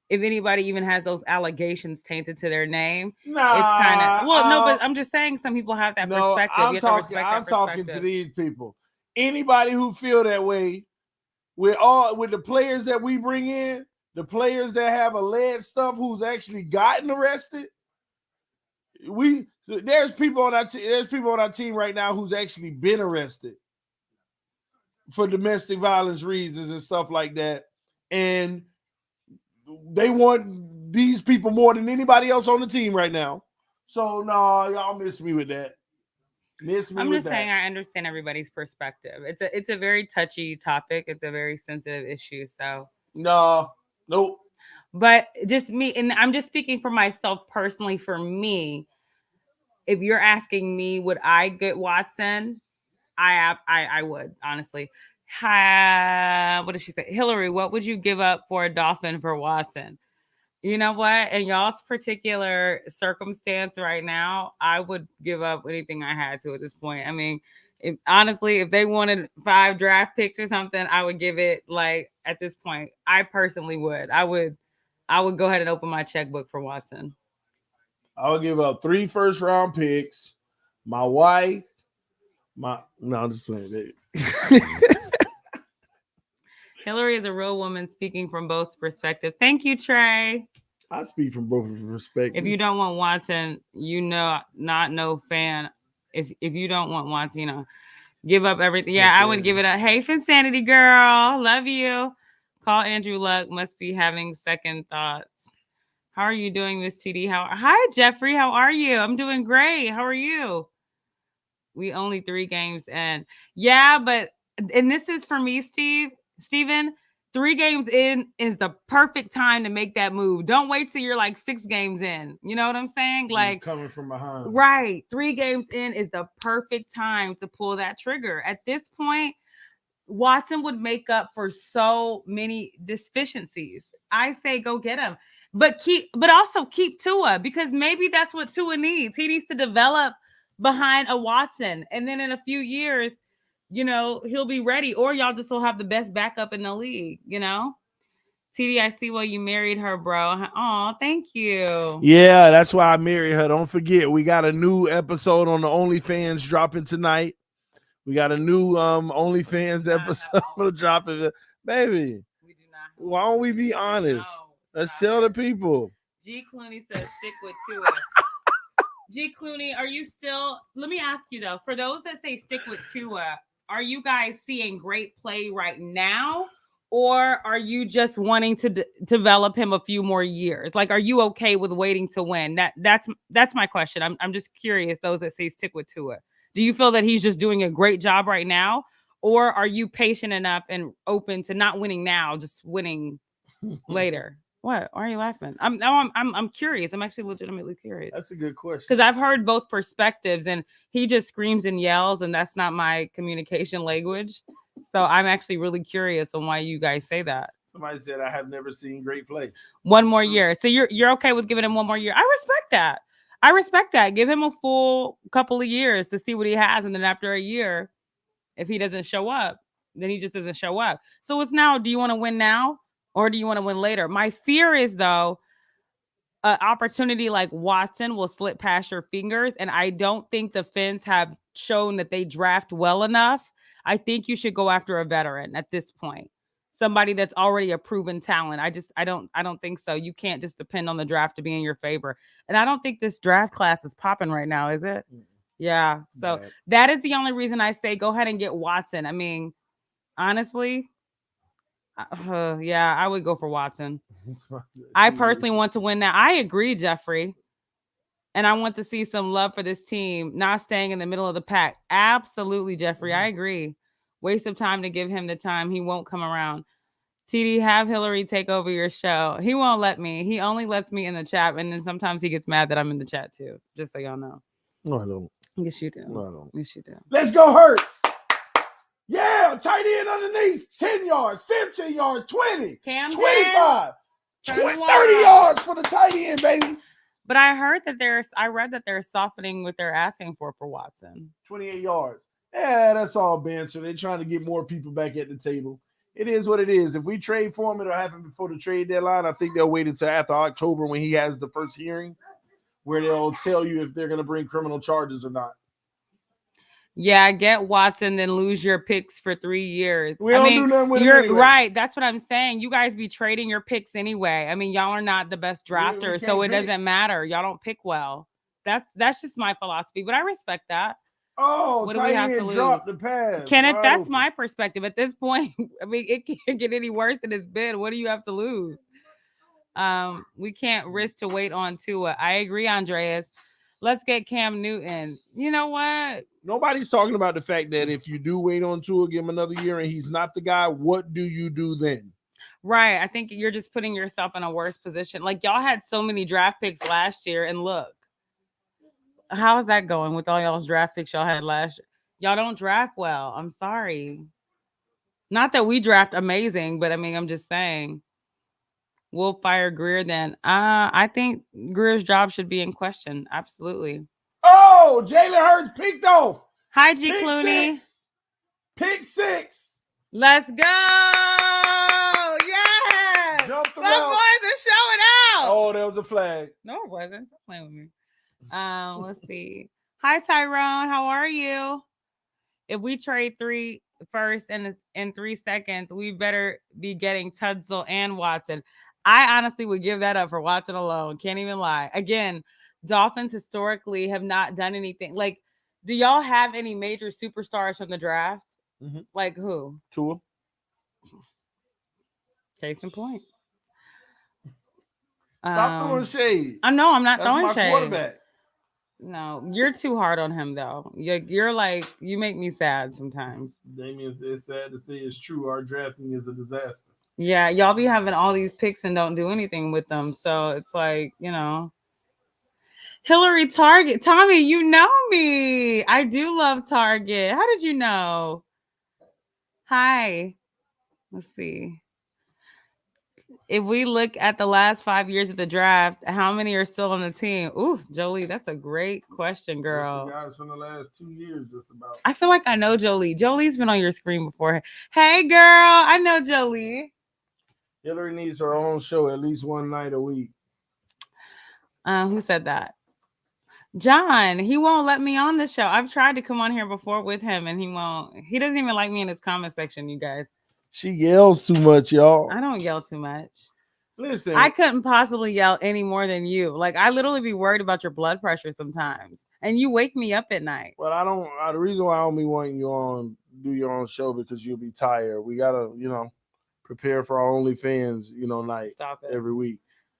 [SPEAKER 3] if anybody even has those allegations tainted to their name, it's kind of no. But I'm just saying, some people have that perspective.
[SPEAKER 1] I'm talking to these people. Anybody who feel that way, with the players that we bring in, the players that have alleged stuff who's actually gotten arrested. There's people on our team right now who's actually been arrested for domestic violence reasons and stuff like that, and they want these people more than anybody else on the team right now. So no, y'all miss me with that.
[SPEAKER 3] I'm just saying I understand everybody's perspective. It's a very touchy topic. It's a very sensitive issue. So
[SPEAKER 1] nope.
[SPEAKER 3] But just me, and I'm just speaking for myself personally. For me, if you're asking me, would I get Watson? I would, honestly. What did she say? Hillary, what would you give up for a Dolphin for Watson? You know what? In y'all's particular circumstance right now, I would give up anything I had to at this point. I mean, Honestly, if they wanted 5 draft picks or something, I would give it like at this point. I personally would. I would go ahead and open my checkbook for Watson.
[SPEAKER 1] I'll give up 3 first-round picks, my wife, I'm just playing, baby.
[SPEAKER 3] Hillary is a real woman speaking from both perspectives. Thank you, Trey.
[SPEAKER 1] I speak from both perspectives.
[SPEAKER 3] If you don't want Watson, not no fan. If you don't want Watson, give up everything. Yeah, I would give it a hey, Finsanity girl. Love you. Call Andrew Luck. Must be having second thoughts. How are you doing, Miss TD? Hi, Jeffrey. How are you? I'm doing great. How are you? We only 3 games in. Yeah, and this is for me, Steven. 3 games in is the perfect time to make that move. Don't wait till you're like 6 games in. You know what I'm saying? Like
[SPEAKER 1] coming from behind.
[SPEAKER 3] Right. 3 games in is the perfect time to pull that trigger. At this point, Watson would make up for so many deficiencies. I say go get him. But also keep Tua, because maybe that's what Tua needs. He needs to develop behind a Watson. And then in a few years, he'll be ready. Or y'all just will have the best backup in the league, TD, I see why you married her, bro. Oh, thank you.
[SPEAKER 1] Yeah, that's why I married her. Don't forget, we got a new episode on the OnlyFans dropping tonight. We got a new OnlyFans episode dropping. Baby,
[SPEAKER 3] we do not.
[SPEAKER 1] Why don't we be honest?
[SPEAKER 3] No,
[SPEAKER 1] let's tell the people.
[SPEAKER 3] G. Clooney says stick with Tua. G. Clooney, are you still? Let me ask you though. For those that say stick with Tua, are you guys seeing great play right now? Or are you just wanting to develop him a few more years? Like, are you okay with waiting to win? That's my question. I'm just curious. Those that say stick with Tua, do you feel that he's just doing a great job right now, or are you patient enough and open to not winning now, just winning later? What? Why are you laughing? I'm curious. I'm actually legitimately curious.
[SPEAKER 1] That's a good question.
[SPEAKER 3] Because I've heard both perspectives, and he just screams and yells, and that's not my communication language. So I'm actually really curious on why you guys say that.
[SPEAKER 1] Somebody said I have never seen great play.
[SPEAKER 3] 1 more year. So you're okay with giving him 1 more year. I respect that. Give him a full couple of years to see what he has. And then after a year, if he doesn't show up, then he just doesn't show up. So it's now, do you want to win now or do you want to win later? My fear is, though, an opportunity like Watson will slip past your fingers. And I don't think the Fins have shown that they draft well enough. I think you should go after a veteran at this point. Somebody that's already a proven talent. I don't think so. You can't just depend on the draft to be in your favor. And I don't think this draft class is popping right now, is it? Yeah. So that is the only reason I say go ahead and get Watson. I mean, honestly, yeah, I would go for Watson. I personally want to win now. I agree, Jeffrey. And I want to see some love for this team, not staying in the middle of the pack. Absolutely, Jeffrey. I agree. Waste of time to give him the time. He won't come around. TD, have Hillary take over your show. He won't let me. He only lets me in the chat. And then sometimes he gets mad that I'm in the chat too. Just so y'all know.
[SPEAKER 1] No, I don't.
[SPEAKER 3] Yes, you do.
[SPEAKER 1] No, I don't.
[SPEAKER 3] Yes, you do.
[SPEAKER 1] Let's go, Hurts. Yeah, tight end underneath. 10 yards, 15 yards, 20,
[SPEAKER 3] Camden,
[SPEAKER 1] 25, 30 yards for the tight end, baby.
[SPEAKER 3] But I read that they're softening what they're asking for Watson.
[SPEAKER 1] 28 yards. Yeah, that's all bench. So they're trying to get more people back at the table. It is what it is. If we trade for him, it'll happen before the trade deadline. I think they'll wait until after October when he has the first hearing, where they'll tell you if they're going to bring criminal charges or not.
[SPEAKER 3] Yeah, get Watson, then lose your picks for 3 years.
[SPEAKER 1] We don't do nothing with him anyway.
[SPEAKER 3] Right. That's what I'm saying. You guys be trading your picks anyway. I mean, y'all are not the best drafters, so it doesn't matter. Y'all don't pick well. That's just my philosophy, but I respect that.
[SPEAKER 1] Oh, what do we have to lose? Drop the pass.
[SPEAKER 3] Kenneth, that's my perspective. At this point, I mean, it can't get any worse than it's been. What do you have to lose? We can't risk to wait on Tua. I agree, Andreas. Let's get Cam Newton. You know what?
[SPEAKER 1] Nobody's talking about the fact that if you do wait on Tua, give him another year, and he's not the guy, what do you do then?
[SPEAKER 3] Right. I think you're just putting yourself in a worse position. Like, y'all had so many draft picks last year, and look, how is that going with all y'all's draft picks y'all had last year? Y'all don't draft well. I'm sorry. Not that we draft amazing, but I mean, I'm just saying. We'll fire Greer then. I think Greer's job should be in question. Absolutely.
[SPEAKER 1] Oh, Jalen Hurts picked off.
[SPEAKER 3] Hi, G
[SPEAKER 1] Pick
[SPEAKER 3] Clooney.
[SPEAKER 1] six. Pick six.
[SPEAKER 3] Let's go. Yeah.
[SPEAKER 1] Jump the
[SPEAKER 3] My
[SPEAKER 1] route.
[SPEAKER 3] boys are showing out.
[SPEAKER 1] Oh, there was a flag.
[SPEAKER 3] No, it wasn't. Stop playing with me. Let's see. Hi, Tyrone. How are you? If we trade 3 first in 3 seconds, we better be getting Tudzel and Watson. I honestly would give that up for Watson alone. Can't even lie. Again, Dolphins historically have not done anything. Like, do y'all have any major superstars from the draft?
[SPEAKER 1] Mm-hmm.
[SPEAKER 3] Like who?
[SPEAKER 1] Tua.
[SPEAKER 3] Case in point.
[SPEAKER 1] Stop throwing shade.
[SPEAKER 3] I know I'm not
[SPEAKER 1] That's
[SPEAKER 3] throwing
[SPEAKER 1] my
[SPEAKER 3] shade.
[SPEAKER 1] quarterback.
[SPEAKER 3] No, you're too hard on him though. You're like, you make me sad sometimes.
[SPEAKER 1] Damien, it's sad to say it's true. Our drafting is a disaster.
[SPEAKER 3] Yeah, y'all be having all these picks and don't do anything with them. So it's like, Hillary Target. Tommy, you know me. I do love Target. How did you know? Hi. Let's see. If we look at the last 5 years of the draft, how many are still on the team? Ooh, Jolie, that's a great question, girl.
[SPEAKER 1] The guys from the last 2 years, just about.
[SPEAKER 3] I feel like I know Jolie. Jolie's been on your screen before. Hey, girl, I know Jolie.
[SPEAKER 1] Hillary needs her own show at least one night a week.
[SPEAKER 3] Who said that? John, he won't let me on the show. I've tried to come on here before with him, and he won't. He doesn't even like me in his comment section, you guys.
[SPEAKER 1] She yells too much, y'all.
[SPEAKER 3] I don't yell too much.
[SPEAKER 1] Listen,
[SPEAKER 3] I couldn't possibly yell any more than you. Like, I literally be worried about your blood pressure sometimes, and you wake me up at night.
[SPEAKER 1] Well, I don't. The reason why I don't be wanting you on do your own show because you'll be tired. We gotta, prepare for our OnlyFans, night.
[SPEAKER 3] Stop it.
[SPEAKER 1] Every week.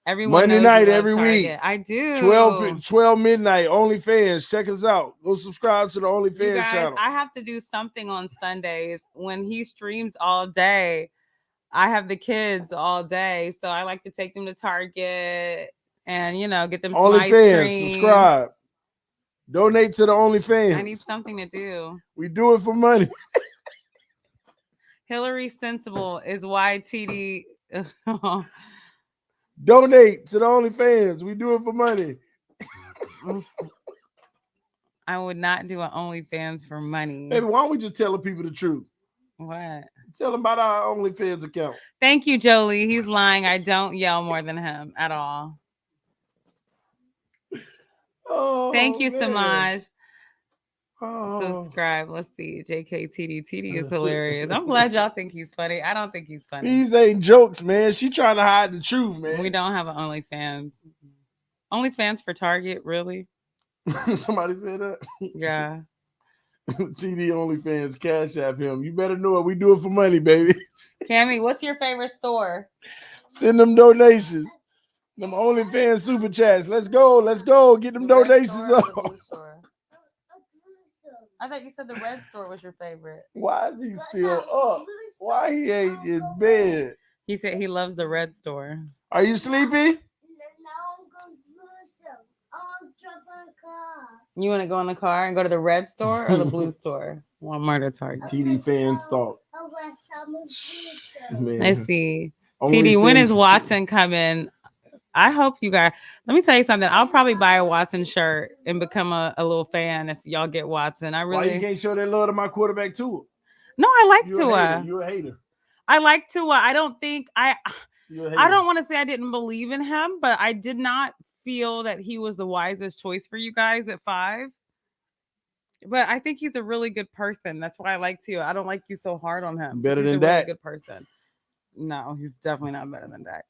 [SPEAKER 3] Everyone
[SPEAKER 1] Monday
[SPEAKER 3] knows
[SPEAKER 1] night
[SPEAKER 3] you love
[SPEAKER 1] every
[SPEAKER 3] Target.
[SPEAKER 1] week.
[SPEAKER 3] I do.
[SPEAKER 1] 12 midnight OnlyFans. Check us out. Go subscribe to the OnlyFans
[SPEAKER 3] You guys,
[SPEAKER 1] channel.
[SPEAKER 3] I have to do something on Sundays when he streams all day. I have the kids all day, so I like to take them to Target and get them some ice cream.
[SPEAKER 1] Subscribe. Donate to the OnlyFans.
[SPEAKER 3] I need something to do.
[SPEAKER 1] We do it for money.
[SPEAKER 3] Hillary Sensible is why TD.
[SPEAKER 1] Donate to the OnlyFans. We do it for money.
[SPEAKER 3] I would not do an OnlyFans for money.
[SPEAKER 1] Baby, why don't we just tell the people the truth?
[SPEAKER 3] What?
[SPEAKER 1] Tell them about our OnlyFans account.
[SPEAKER 3] Thank you, Jolie. He's lying. I don't yell more than him at all.
[SPEAKER 1] Oh,
[SPEAKER 3] thank you,
[SPEAKER 1] man.
[SPEAKER 3] Samaj.
[SPEAKER 1] Oh.
[SPEAKER 3] Subscribe. Let's see. TD is hilarious. I'm glad y'all think he's funny. I don't think he's funny.
[SPEAKER 1] These ain't jokes, man. She trying to hide the truth, man.
[SPEAKER 3] We don't have an OnlyFans. OnlyFans for Target, really?
[SPEAKER 1] Somebody said that?
[SPEAKER 3] Yeah.
[SPEAKER 1] TD OnlyFans, Cash App him. You better know it. We do it for money, baby.
[SPEAKER 3] Cammy, what's your favorite store?
[SPEAKER 1] Send them donations. Them OnlyFans super chats. Let's go. Let's go. Get them donations up.
[SPEAKER 3] I thought you said the red store was your favorite.
[SPEAKER 1] Why is he still up? Why he ain't in bed?
[SPEAKER 3] He said he loves the red store.
[SPEAKER 1] Are you sleepy?
[SPEAKER 3] You want to go in the car and go to the red store or the blue store? Walmart or Target?
[SPEAKER 1] TDPHINSTALK.
[SPEAKER 3] Let's see. TD, when is Watson coming? I hope you guys. Let me tell you something. I'll probably buy a Watson shirt and become a little fan if y'all get Watson.
[SPEAKER 1] Why you can't show that love to my quarterback Tua?
[SPEAKER 3] No, I like Tua.
[SPEAKER 1] You're a hater.
[SPEAKER 3] I like Tua. I don't think I don't want to say I didn't believe in him, but I did not feel that he was the wisest choice for you guys at 5. But I think he's a really good person. That's why I like Tua. I don't like you so hard on him.
[SPEAKER 1] Better than
[SPEAKER 3] he's a
[SPEAKER 1] Dak.
[SPEAKER 3] really good person. No, he's definitely not better than Dak.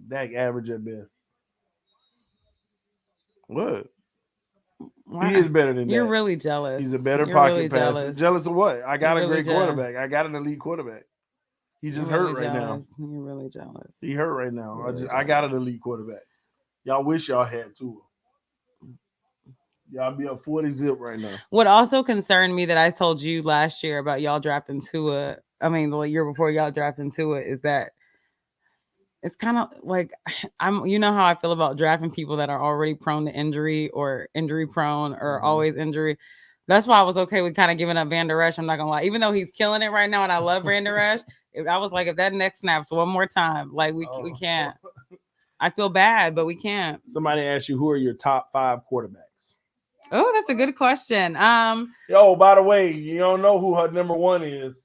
[SPEAKER 1] Dak average at best. What?
[SPEAKER 3] Wow.
[SPEAKER 1] He is better than
[SPEAKER 3] You're
[SPEAKER 1] Dak.
[SPEAKER 3] really jealous.
[SPEAKER 1] He's a better
[SPEAKER 3] You're
[SPEAKER 1] pocket
[SPEAKER 3] really
[SPEAKER 1] passer. Jealous of what? I got
[SPEAKER 3] You're
[SPEAKER 1] a great
[SPEAKER 3] really
[SPEAKER 1] quarterback. I got an elite quarterback. He just hurt right now.
[SPEAKER 3] You're really jealous.
[SPEAKER 1] He hurt right now. I got an elite quarterback. Y'all wish y'all had Tua. Y'all be up 40 zip right now.
[SPEAKER 3] What also concerned me that I told you last year about y'all drafting Tua, the year before y'all drafting Tua, is that it's kind of like you know how I feel about drafting people that are already prone to injury or injury prone or always injury. That's why I was okay with kind of giving up Van Der Esch. I'm not gonna lie, even though he's killing it right now, and I love Van Der Esch. I was like, if that neck snaps one more time, like we can't. I feel bad, but we can't.
[SPEAKER 1] Somebody asked you, who are your top 5 quarterbacks?
[SPEAKER 3] Oh, that's a good question.
[SPEAKER 1] Yo, by the way, you don't know who her number one is.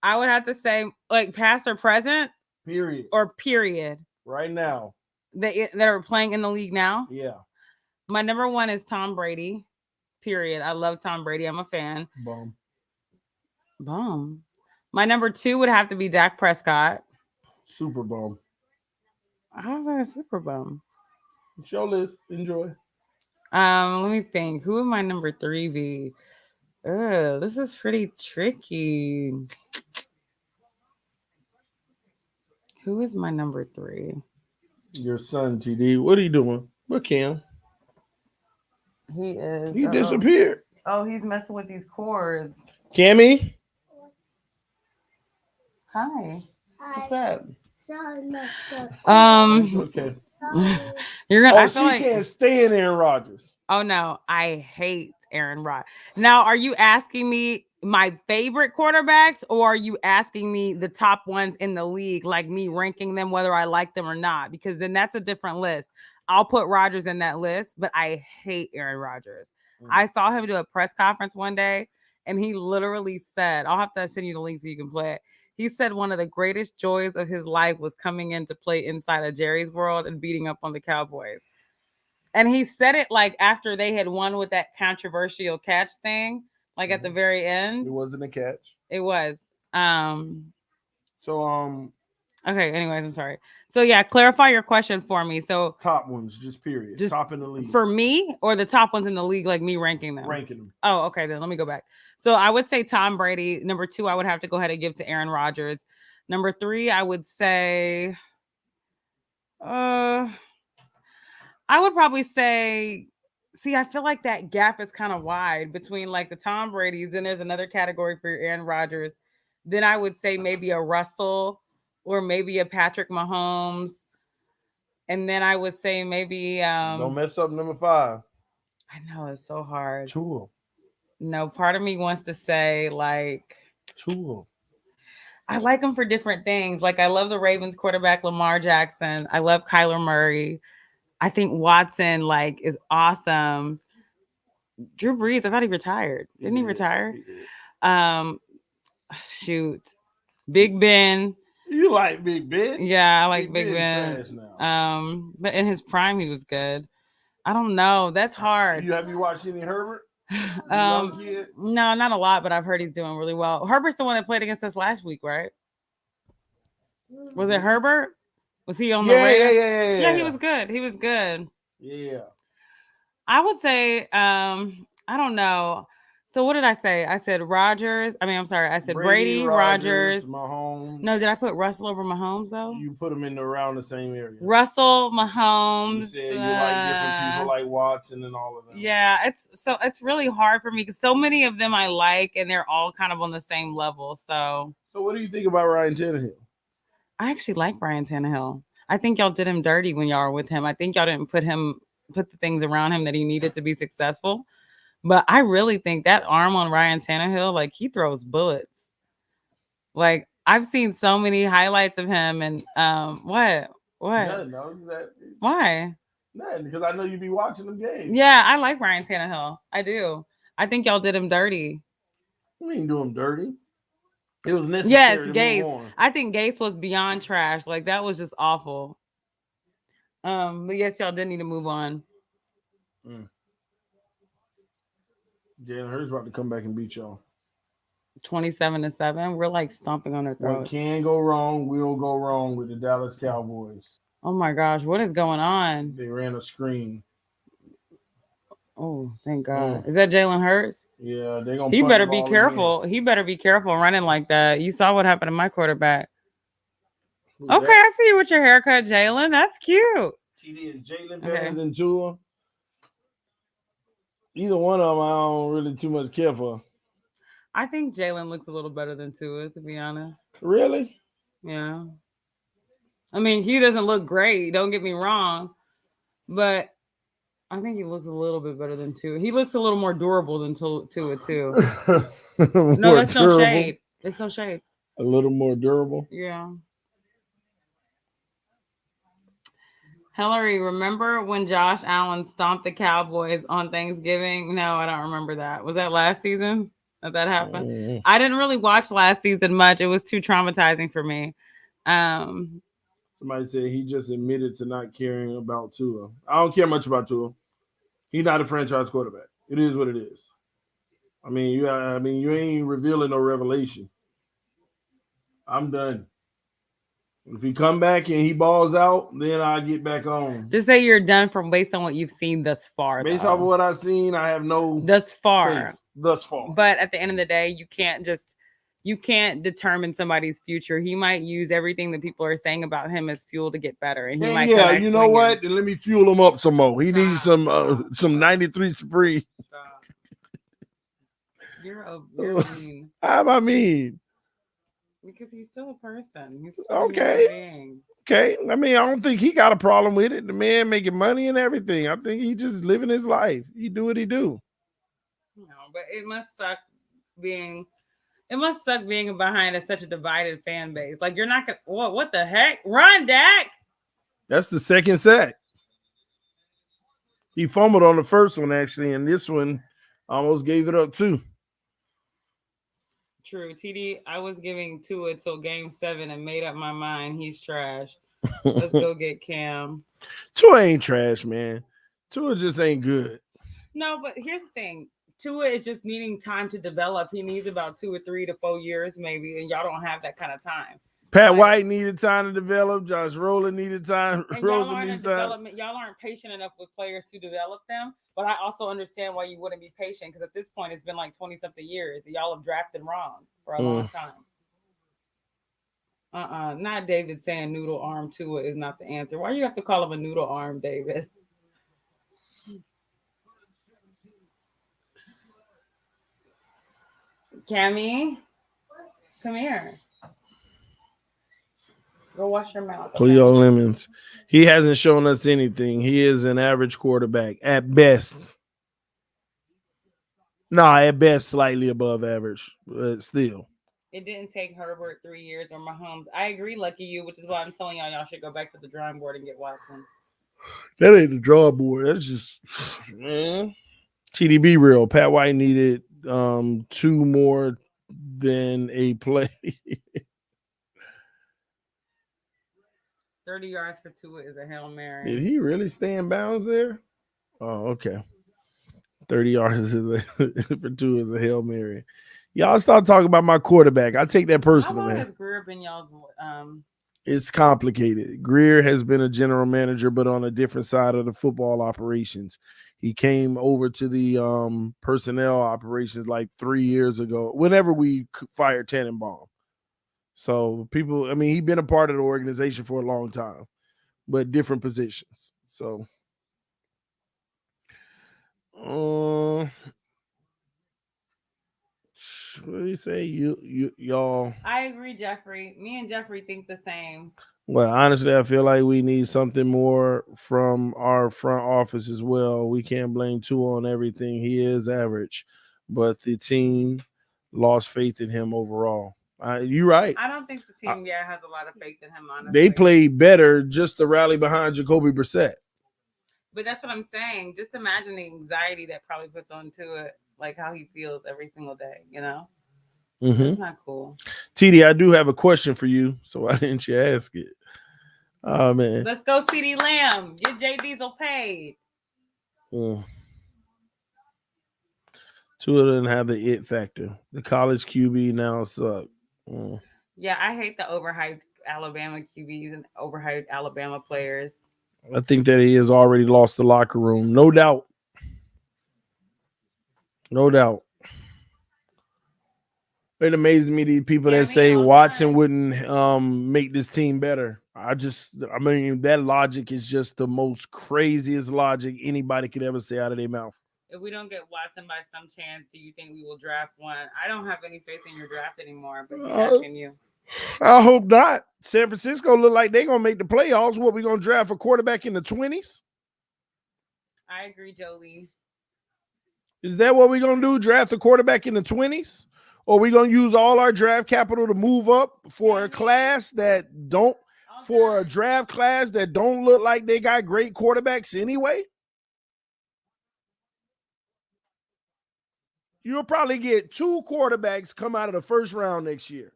[SPEAKER 3] I would have to say like past or present
[SPEAKER 1] Period.
[SPEAKER 3] or period
[SPEAKER 1] Right now.
[SPEAKER 3] that are playing in the league now.
[SPEAKER 1] Yeah.
[SPEAKER 3] My number one is Tom Brady. Period. I love Tom Brady. I'm a fan.
[SPEAKER 1] Bum.
[SPEAKER 3] Boom. My number two would have to be Dak Prescott.
[SPEAKER 1] Super bum.
[SPEAKER 3] How's that a super bum?
[SPEAKER 1] Show list. Enjoy.
[SPEAKER 3] Let me think. Who would my number three be? This is pretty tricky. Who is my number three?
[SPEAKER 1] Your son, TD. What are you doing? What Cam?
[SPEAKER 3] He is.
[SPEAKER 1] He disappeared.
[SPEAKER 3] Oh, he's messing with these cords.
[SPEAKER 1] Cammy?
[SPEAKER 3] Hi. What's
[SPEAKER 2] I
[SPEAKER 3] up?
[SPEAKER 2] sorry, Mr.
[SPEAKER 1] Okay.
[SPEAKER 2] Sorry.
[SPEAKER 3] You're gonna.
[SPEAKER 1] Oh,
[SPEAKER 3] I
[SPEAKER 1] she
[SPEAKER 3] feel like,
[SPEAKER 1] can't stand Aaron Rodgers.
[SPEAKER 3] Oh no, I hate Aaron Rodgers. Now, are you asking me my favorite quarterbacks, or are you asking me the top ones in the league, like me ranking them whether I like them or not? Because then that's a different list. I'll put Rodgers in that list, but I hate Aaron Rodgers. I saw him do a press conference one day, and he literally said, I'll have to send you the link so you can play it. He said one of the greatest joys of his life was coming in to play inside of Jerry's World and beating up on the Cowboys. And he said it like after they had won with that controversial catch thing, like at the very
[SPEAKER 1] It
[SPEAKER 3] end.
[SPEAKER 1] wasn't a catch.
[SPEAKER 3] It was.
[SPEAKER 1] So
[SPEAKER 3] Okay, anyways, I'm sorry. So yeah, clarify your question for me. So
[SPEAKER 1] top ones, just period.
[SPEAKER 3] Just
[SPEAKER 1] top in the league.
[SPEAKER 3] for me or the top ones in the league, like me ranking them?
[SPEAKER 1] Ranking them.
[SPEAKER 3] Oh, okay, then let me go back. So I would say Tom Brady. Number two, I would have to go ahead and give to Aaron Rodgers. Number three, I would say I would probably say, see, I feel like that gap is kind of wide between like the Tom Brady's. Then there's another category for your Aaron Rodgers. Then I would say maybe a Russell or maybe a Patrick Mahomes. And then I would say maybe
[SPEAKER 1] Don't mess up number 5.
[SPEAKER 3] I know it's so hard.
[SPEAKER 1] Tua.
[SPEAKER 3] No, part of me wants to say like
[SPEAKER 1] Tua.
[SPEAKER 3] I like them for different things. Like I love the Ravens quarterback Lamar Jackson. I love Kyler Murray. I think Watson like is awesome. Drew Brees, I thought he retired. Didn't he retire?
[SPEAKER 1] He did.
[SPEAKER 3] Shoot. Big Ben.
[SPEAKER 1] You like Big Ben?
[SPEAKER 3] Yeah, I like Big
[SPEAKER 1] Ben.
[SPEAKER 3] Ben.
[SPEAKER 1] Trash now.
[SPEAKER 3] But in his prime, he was good. I don't know. That's hard.
[SPEAKER 1] Have you watched any Herbert?
[SPEAKER 3] No, not a lot, but I've heard he's doing really well. Herbert's the one that played against us last week, right? Was it Herbert? Was he on the Raiders? Yeah, he was good. He was good.
[SPEAKER 1] Yeah.
[SPEAKER 3] I would say, I don't know. So what did I say? I said Rodgers. I'm sorry. I said Brady, Rodgers.
[SPEAKER 1] Mahomes.
[SPEAKER 3] No, did I put Russell over Mahomes though?
[SPEAKER 1] You put them in around the same area.
[SPEAKER 3] Russell, Mahomes.
[SPEAKER 1] You said you like different people like Watson and all of them.
[SPEAKER 3] Yeah, it's really hard for me because so many of them I like and they're all kind of on the same level. So
[SPEAKER 1] what do you think about Ryan Tannehill?
[SPEAKER 3] I actually like Ryan Tannehill. I think y'all did him dirty when y'all were with him. I think y'all didn't put the things around him that he needed to be successful. But I really think that arm on Ryan Tannehill, like he throws bullets. Like I've seen so many highlights of him, and what?
[SPEAKER 1] Nothing, no, exactly.
[SPEAKER 3] Why?
[SPEAKER 1] Nothing, because I know you be watching them games.
[SPEAKER 3] Yeah, I like Ryan Tannehill. I do. I think y'all did him dirty.
[SPEAKER 1] We ain't do him dirty. It was necessary.
[SPEAKER 3] Yes,
[SPEAKER 1] to
[SPEAKER 3] Gase.
[SPEAKER 1] move on.
[SPEAKER 3] I think Gase was beyond trash. Like that was just awful. But yes, y'all did need to move on.
[SPEAKER 1] Jalen Hurts about to come back and beat y'all.
[SPEAKER 3] 27-7. We're like stomping on their throat.
[SPEAKER 1] What can go wrong will go wrong with the Dallas Cowboys.
[SPEAKER 3] Oh my gosh, what is going on?
[SPEAKER 1] They ran a screen.
[SPEAKER 3] Oh, thank God. Is that Jalen Hurts?
[SPEAKER 1] Yeah, they're gonna.
[SPEAKER 3] He better be careful. He better be careful running like that. You saw what happened to my quarterback. Okay, I see you with your haircut, Jalen. That's cute.
[SPEAKER 1] TD, is Jalen better than Tua? Either one of them, I don't really too much care for.
[SPEAKER 3] I think Jalen looks a little better than Tua, to be honest.
[SPEAKER 1] Really?
[SPEAKER 3] Yeah. I mean, he doesn't look great. Don't get me wrong, but I think he looks a little bit better than Tua. He looks a little more durable than Tua too. No, that's no shade. It's no shade.
[SPEAKER 1] A little more durable.
[SPEAKER 3] Yeah. Hillary, remember when Josh Allen stomped the Cowboys on Thanksgiving? No, I don't remember that. Was that last season that happened? I didn't really watch last season much. It was too traumatizing for me.
[SPEAKER 1] Somebody said he just admitted to not caring about Tua. I don't care much about Tua. He's not a franchise quarterback. It is what it is. I mean, you ain't revealing no revelation. I'm done. If he come back and he balls out, then I get back on.
[SPEAKER 3] Just say you're done from based on what you've seen thus far.
[SPEAKER 1] Based off of what I've seen, I have no
[SPEAKER 3] thus far.
[SPEAKER 1] faith. Thus far.
[SPEAKER 3] But at the end of the day, you can't determine somebody's future. He might use everything that people are saying about him as fuel to get better, and he might.
[SPEAKER 1] Yeah, you know what? Then let me fuel him up some more. He needs some 93 Supreme.
[SPEAKER 3] You're mean.
[SPEAKER 1] I mean,
[SPEAKER 3] because he's still a person. He's still
[SPEAKER 1] okay.
[SPEAKER 3] A being.
[SPEAKER 1] Okay. I mean, I don't think he got a problem with it. The man making money and everything. I think he just living his life. He do what he do.
[SPEAKER 3] No, but it must suck being behind such a divided fan base. Like you're not gonna what the heck? Run, Dak.
[SPEAKER 1] That's the second sack. He fumbled on the first one actually, and this one almost gave it up too.
[SPEAKER 3] True. TD, I was giving Tua till game 7 and made up my mind. He's trash. Let's go get Cam.
[SPEAKER 1] Tua ain't trash, man. Tua just ain't good.
[SPEAKER 3] No, but here's the thing. Tua is just needing time to develop. He needs about 2 or 3 to 4 years, maybe, and y'all don't have that kind of time.
[SPEAKER 1] Pat White needed time to develop. Josh Rowland needed time.
[SPEAKER 3] Rosen needed time. Y'all aren't patient enough with players to develop them. But I also understand why you wouldn't be patient because at this point it's been like 20-something years. Y'all have drafted wrong for a long time. Not David saying noodle arm Tua is not the answer. Why do you have to call him a noodle arm, David? Cammy, come here. Go wash your mouth.
[SPEAKER 1] Cleo Lemons. He hasn't shown us anything. He is an average quarterback at best. At best, slightly above average, but still.
[SPEAKER 3] It didn't take Herbert 3 years or Mahomes. I agree, lucky you, which is why I'm telling y'all should go back to the drawing board and get Watson.
[SPEAKER 1] That ain't the drawing board. That's just, man. TDB real. Pat White needed 2 more than a play.
[SPEAKER 3] 30 yards for Tua is a Hail Mary.
[SPEAKER 1] Did he really stay in bounds there? Oh, okay. 30 yards for Tua is a Hail Mary. Y'all start talking about my quarterback. I take that personal, man.
[SPEAKER 3] How long has Greer been y'all's?
[SPEAKER 1] It's complicated. Greer has been a general manager, but on a different side of the football operations. He came over to the personnel operations like 3 years ago, whenever we fired Tannenbaum. So people, I mean, he's been a part of the organization for a long time, but different positions. So, what do you say? Y'all.
[SPEAKER 3] I agree, Jeffrey. Me and Jeffrey think the same.
[SPEAKER 1] Well, honestly, I feel like we need something more from our front office as well. We can't blame Tua on everything. He is average, but the team lost faith in him overall. You're right.
[SPEAKER 3] I don't think the team has a lot of faith in him, honestly.
[SPEAKER 1] They played better just to rally behind Jacoby Brissett.
[SPEAKER 3] But that's what I'm saying. Just imagine the anxiety that probably puts onto it, like how he feels every single day, you know? It's not cool.
[SPEAKER 1] TD, I do have a question for you, so why didn't you ask it? Oh, man.
[SPEAKER 3] Let's go CeeDee Lamb. Get Jay Diesel paid.
[SPEAKER 1] Tua doesn't have the it factor. The college QB now suck.
[SPEAKER 3] Yeah, I hate the overhyped Alabama QBs and overhyped Alabama players.
[SPEAKER 1] I think that he has already lost the locker room. No doubt. No doubt. It amazes me, these people that say Watson wouldn't make this team better. I mean, that logic is just the most craziest logic anybody could ever say out of their mouth.
[SPEAKER 3] If we don't get Watson by some chance, do you think we will draft one? I don't have any faith in your draft anymore, but I'm asking you.
[SPEAKER 1] I hope not. San Francisco look like they're going to make the playoffs. What, we going to draft a quarterback in the 20s?
[SPEAKER 3] I agree, Jolie.
[SPEAKER 1] Is that what we're going to do? Draft a quarterback in the 20s? Or we going to use all our draft capital to move up for a class that don't for a draft class that don't look like they got great quarterbacks anyway. You'll probably get 2 quarterbacks come out of the first round next year.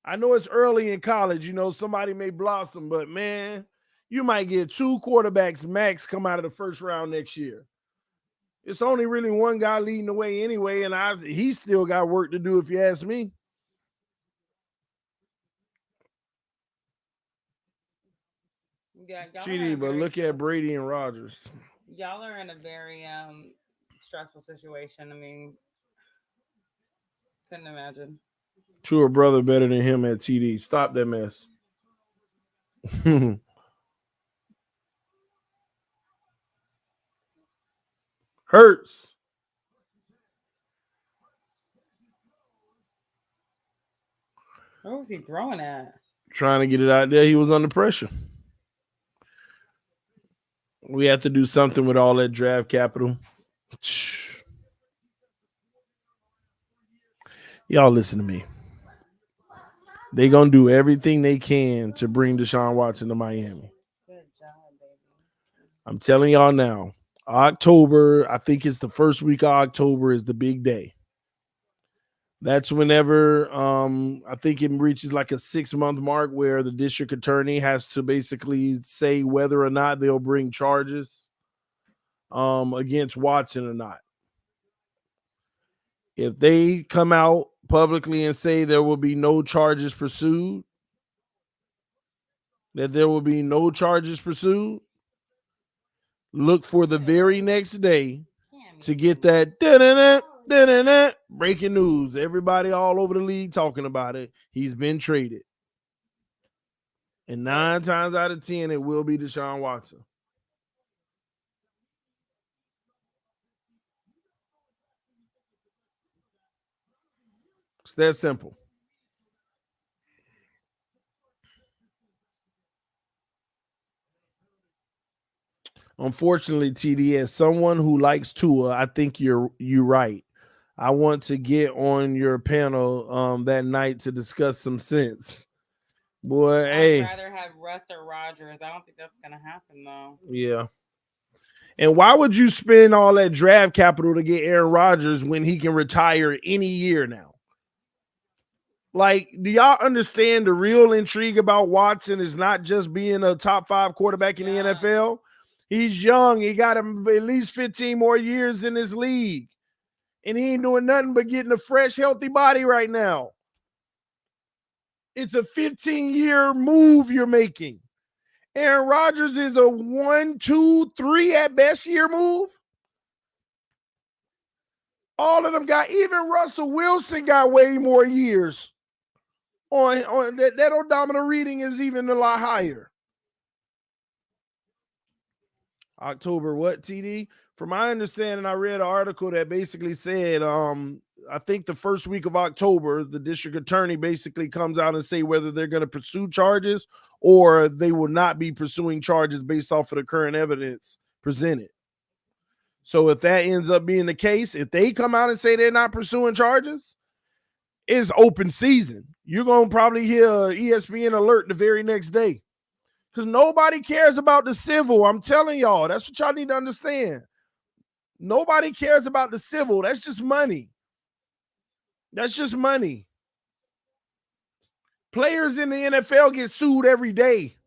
[SPEAKER 1] I know it's early in college, somebody may blossom, but man, you might get 2 quarterbacks max come out of the first round next year. It's only really one guy leading the way anyway, and he's still got work to do if you ask me.
[SPEAKER 3] Yeah,
[SPEAKER 1] TD, but look at Brady and Rodgers.
[SPEAKER 3] Y'all are in a very stressful situation. I mean, couldn't imagine.
[SPEAKER 1] True, a brother better than him at TD. Stop that mess. Hurts.
[SPEAKER 3] Where was he throwing at?
[SPEAKER 1] Trying to get it out there. He was under pressure. We have to do something with all that draft capital. Y'all listen to me. They gonna do everything they can to bring Deshaun Watson to Miami.
[SPEAKER 3] Good job, baby.
[SPEAKER 1] I'm telling y'all now. October, I think it's the first week of October is the big day. That's whenever I think it reaches like a 6-month mark where the district attorney has to basically say whether or not they'll bring charges against Watson or not. If they come out publicly and say there will be no charges pursued, look for the very next day to get that breaking news. Everybody all over the league talking about it. He's been traded. And 9 times out of 10, it will be Deshaun Watson. It's that simple. Unfortunately, TD, as someone who likes Tua, I think you're right. I want to get on your panel that night to discuss some sense. Boy,
[SPEAKER 3] I'd rather have Russ or Rodgers. I don't think that's gonna happen though.
[SPEAKER 1] Yeah. And why would you spend all that draft capital to get Aaron Rodgers when he can retire any year now? Like, do y'all understand the real intrigue about Watson is not just being a top 5 quarterback in the NFL? He's young. He got him at least 15 more years in this league. And he ain't doing nothing but getting a fresh, healthy body right now. It's a 15-year move you're making. Aaron Rodgers is a 1, 2, 3 at best year move. All of them got, even Russell Wilson got way more years. On that odometer reading is even a lot higher. October what, TD? From my understanding, I read an article that basically said, I think the first week of October, the district attorney basically comes out and say whether they're going to pursue charges or they will not be pursuing charges based off of the current evidence presented. So if that ends up being the case, if they come out and say they're not pursuing charges, it's open season. You're going to probably hear ESPN alert the very next day. Because nobody cares about the civil. I'm telling y'all, that's what y'all need to understand. Nobody cares about the civil. That's just money. That's just money. Players in the NFL get sued every day.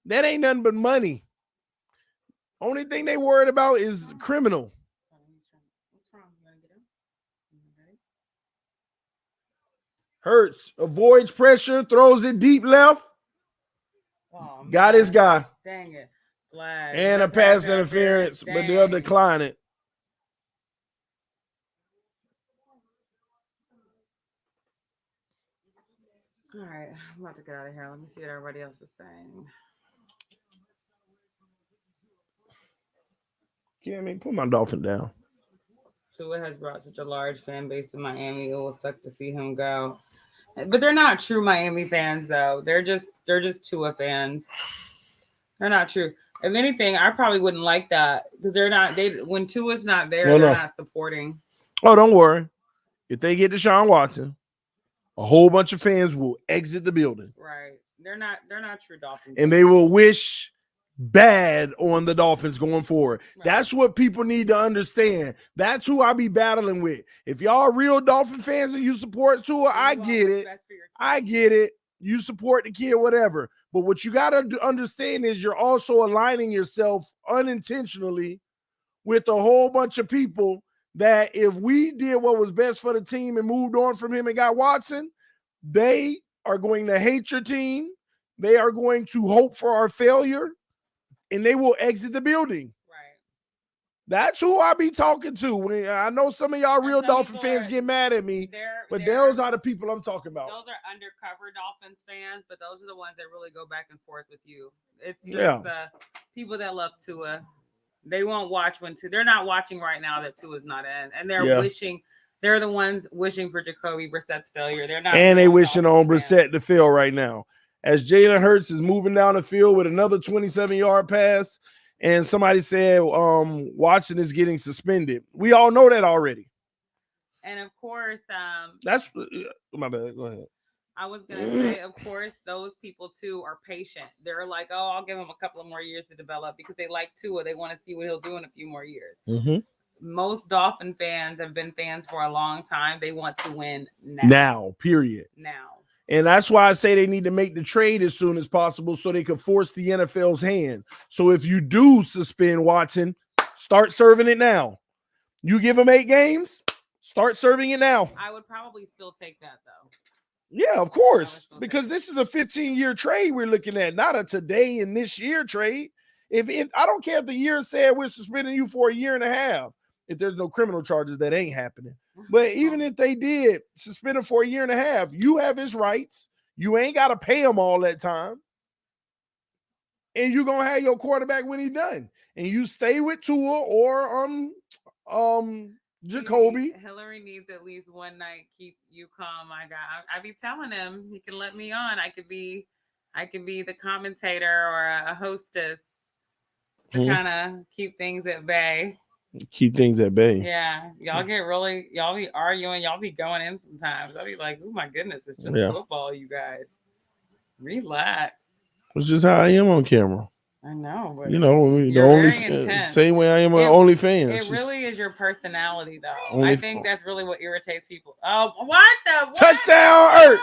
[SPEAKER 1] That ain't nothing but money. Only thing they worried about is criminal. Hurts, avoids pressure, throws it deep left.
[SPEAKER 3] Oh,
[SPEAKER 1] got his guy.
[SPEAKER 3] Dang it. Flag.
[SPEAKER 1] And a pass interference, but they'll decline it.
[SPEAKER 3] All right, I'm about to get out of here. Let me see what everybody else is saying.
[SPEAKER 1] Kimmy, put my Dolphin down.
[SPEAKER 3] Tua has brought such a large fan base in Miami. It will suck to see him go. But they're not true Miami fans, though. They're just Tua fans. They're not true. If anything, I probably wouldn't like that because they're not. When Tua's not there, they're not supporting.
[SPEAKER 1] Oh, don't worry. If they get Deshaun Watson, a whole bunch of fans will exit the building.
[SPEAKER 3] Right. They're not true Dolphins.
[SPEAKER 1] and they will wish bad on the Dolphins going forward.
[SPEAKER 3] Right.
[SPEAKER 1] That's what people need to understand. That's who I be battling with. If y'all real Dolphin fans and you support Tua,
[SPEAKER 3] And you
[SPEAKER 1] I
[SPEAKER 3] want
[SPEAKER 1] get
[SPEAKER 3] what's
[SPEAKER 1] it.
[SPEAKER 3] best for your team.
[SPEAKER 1] I get it. You support the kid, whatever. But what you got to understand is you're also aligning yourself unintentionally with a whole bunch of people that if we did what was best for the team and moved on from him and got Watson, they are going to hate your team. They are going to hope for our failure, and they will exit the building.
[SPEAKER 3] Right.
[SPEAKER 1] That's who I be talking to. I know some of y'all
[SPEAKER 3] And
[SPEAKER 1] real
[SPEAKER 3] some
[SPEAKER 1] Dolphin
[SPEAKER 3] people
[SPEAKER 1] fans
[SPEAKER 3] are-
[SPEAKER 1] get mad at me, but those are the people I'm talking about.
[SPEAKER 3] Those are undercover Dolphins fans, but those are the ones that really go back and forth with you. It's just
[SPEAKER 1] Yeah.
[SPEAKER 3] the people that love Tua. They won't watch when Tua. They're not watching right now that Tua's not in, and they're
[SPEAKER 1] Yeah.
[SPEAKER 3] wishing. They're the ones wishing for Jacoby Brissett's failure. They're not.
[SPEAKER 1] And they
[SPEAKER 3] real
[SPEAKER 1] wishing on
[SPEAKER 3] Dolphins fans.
[SPEAKER 1] Brissett to fail right now. As Jalen Hurts is moving down the field with another 27-yard pass, and somebody said Watson is getting suspended. We all know that already.
[SPEAKER 3] And of course,
[SPEAKER 1] That's my bad. Go ahead.
[SPEAKER 3] I was gonna say, of course, those people too are patient. They're like, oh, I'll give him a couple of more years to develop because they like Tua. They want to see what he'll do in a few more years.
[SPEAKER 1] Mm-hmm.
[SPEAKER 3] Most Dolphin fans have been fans for a long time. They want to win now.
[SPEAKER 1] Now, period.
[SPEAKER 3] Now.
[SPEAKER 1] And that's why I say they need to make the trade as soon as possible so they could force the NFL's hand. So if you do suspend Watson, start serving it now. You give him 8 games, start serving it now.
[SPEAKER 3] I would probably still take that though.
[SPEAKER 1] Yeah, of course, because this is a 15-year trade we're looking at, not a today and this year trade. If I don't care if the year said we're suspending you for a year and a half, if there's no criminal charges, that ain't happening. But even if they did suspend him for a year and a half, you have his rights. You ain't got to pay him all that time. And you're going to have your quarterback when he's done. And you stay with Tua or Jacoby.
[SPEAKER 3] Hillary needs at least one night. Keep you calm, my guy. I be telling him he can let me on. I could be the commentator or a hostess to kind of keep things at bay.
[SPEAKER 1] Keep things at bay.
[SPEAKER 3] Yeah, y'all be arguing, y'all be going in sometimes. I'll be like, oh my goodness, it's just football, you guys. Relax.
[SPEAKER 1] It's just how I am on camera.
[SPEAKER 3] I know, but
[SPEAKER 1] you know, the only same way I am on OnlyFans.
[SPEAKER 3] It really is your personality, though. I think that's really what irritates people. Oh, what?
[SPEAKER 1] Touchdown, Ertz!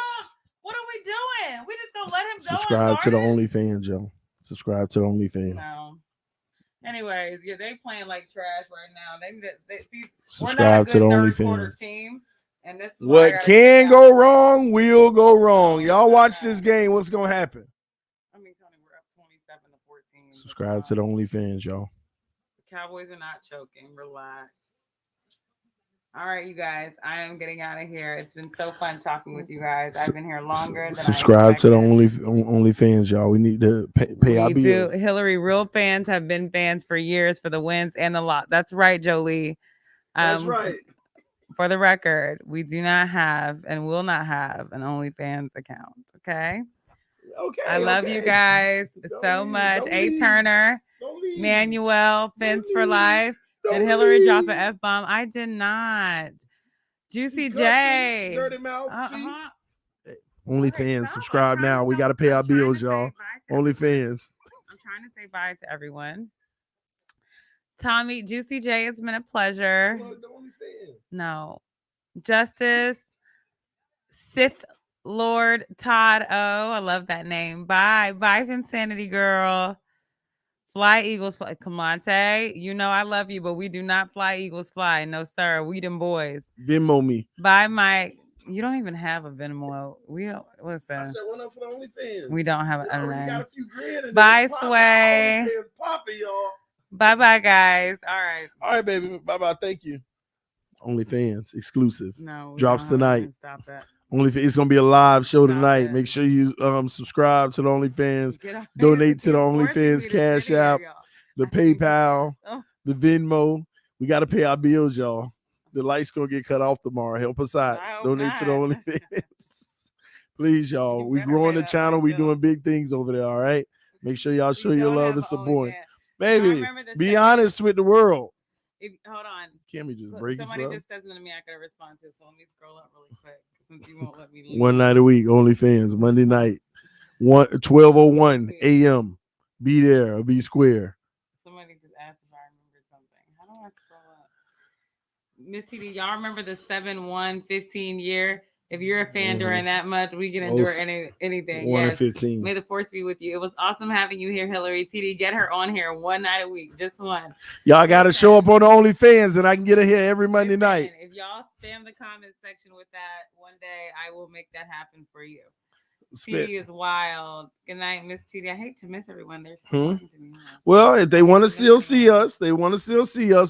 [SPEAKER 3] What are we doing? We just don't let him go.
[SPEAKER 1] Subscribe to the OnlyFans, Joe. Subscribe to the OnlyFans.
[SPEAKER 3] No. Anyways, yeah, they playing like trash right now. They see
[SPEAKER 1] subscribe to the OnlyFans
[SPEAKER 3] team, and this is
[SPEAKER 1] what can go wrong will go wrong. Y'all watch this game. What's gonna happen?
[SPEAKER 3] I mean, Tony, we're up 27-14.
[SPEAKER 1] Subscribe to the OnlyFans, y'all.
[SPEAKER 3] The Cowboys are not choking. Relax. All right, you guys. I am getting out of here. It's been so fun talking with you guys. I've been here longer than
[SPEAKER 1] subscribe to the OnlyFans, y'all. We need to pay our bills.
[SPEAKER 3] Hillary, real fans have been fans for years for the wins and the lot. That's right, Jolie.
[SPEAKER 1] That's right.
[SPEAKER 3] For the record, we do not have and will not have an OnlyFans account. Okay.
[SPEAKER 1] Okay.
[SPEAKER 3] I love you guys so much. A Turner, Manuel, Fence for Life. Did Hillary drop an F-bomb? I did not. Juicy J.
[SPEAKER 1] Dirty mouth. OnlyFans, subscribe now. We got to pay our bills, y'all. OnlyFans.
[SPEAKER 3] I'm trying to say bye to everyone. Tommy, Juicy J, it's been a pleasure. No. Justice, Sith Lord Todd O. I love that name. Bye. Bye, Insanity Girl. Fly Eagles fly. Kamante, you know I love you, but we do not fly Eagles fly. No, sir. We them boys.
[SPEAKER 1] Venmo me.
[SPEAKER 3] Bye, Mike. You don't even have a Venmo. We don't listen. I said one up for the OnlyFans. We don't have an
[SPEAKER 1] we got a few grand.
[SPEAKER 3] Bye, Sway.
[SPEAKER 1] Poppy, y'all.
[SPEAKER 3] Bye, guys. All right.
[SPEAKER 1] All right, baby. Bye. Thank you. OnlyFans exclusive.
[SPEAKER 3] No.
[SPEAKER 1] Drops tonight.
[SPEAKER 3] Stop that.
[SPEAKER 1] It's gonna be a live show tonight. Make sure you subscribe to the OnlyFans, donate to the OnlyFans Cash App, the PayPal, the Venmo. We got to pay our bills, y'all. The light's gonna get cut off tomorrow. Help us out. Donate to the OnlyFans, please, y'all. We growing the channel. We doing big things over there. All right. Make sure y'all show your love and support, baby. Be honest with the world.
[SPEAKER 3] Hold on.
[SPEAKER 1] Can't we just break it?
[SPEAKER 3] Somebody just says something to me I gotta respond to. So let me scroll up really quick since you won't let me leave.
[SPEAKER 1] One night a week, OnlyFans, Monday night. 12:01 a.m. Be there or be square.
[SPEAKER 3] Somebody just asked if I remember something. How do I scroll up? Miss TD, y'all remember the 7/1/15 year? If you're a fan during that much, we can endure anything.
[SPEAKER 1] 1 and
[SPEAKER 3] Yes.
[SPEAKER 1] 15.
[SPEAKER 3] May the force be with you. It was awesome having you here, Hillary. TD, get her on here one night a week, just one.
[SPEAKER 1] Y'all got to show up on the OnlyFans, and I can get her here every Monday night.
[SPEAKER 3] If y'all spam the comment section with that, one day I will make that happen for you. TD is wild. Good night, Miss TD. I hate to miss everyone. They're still talking to me.
[SPEAKER 1] Well, if they want to still see us,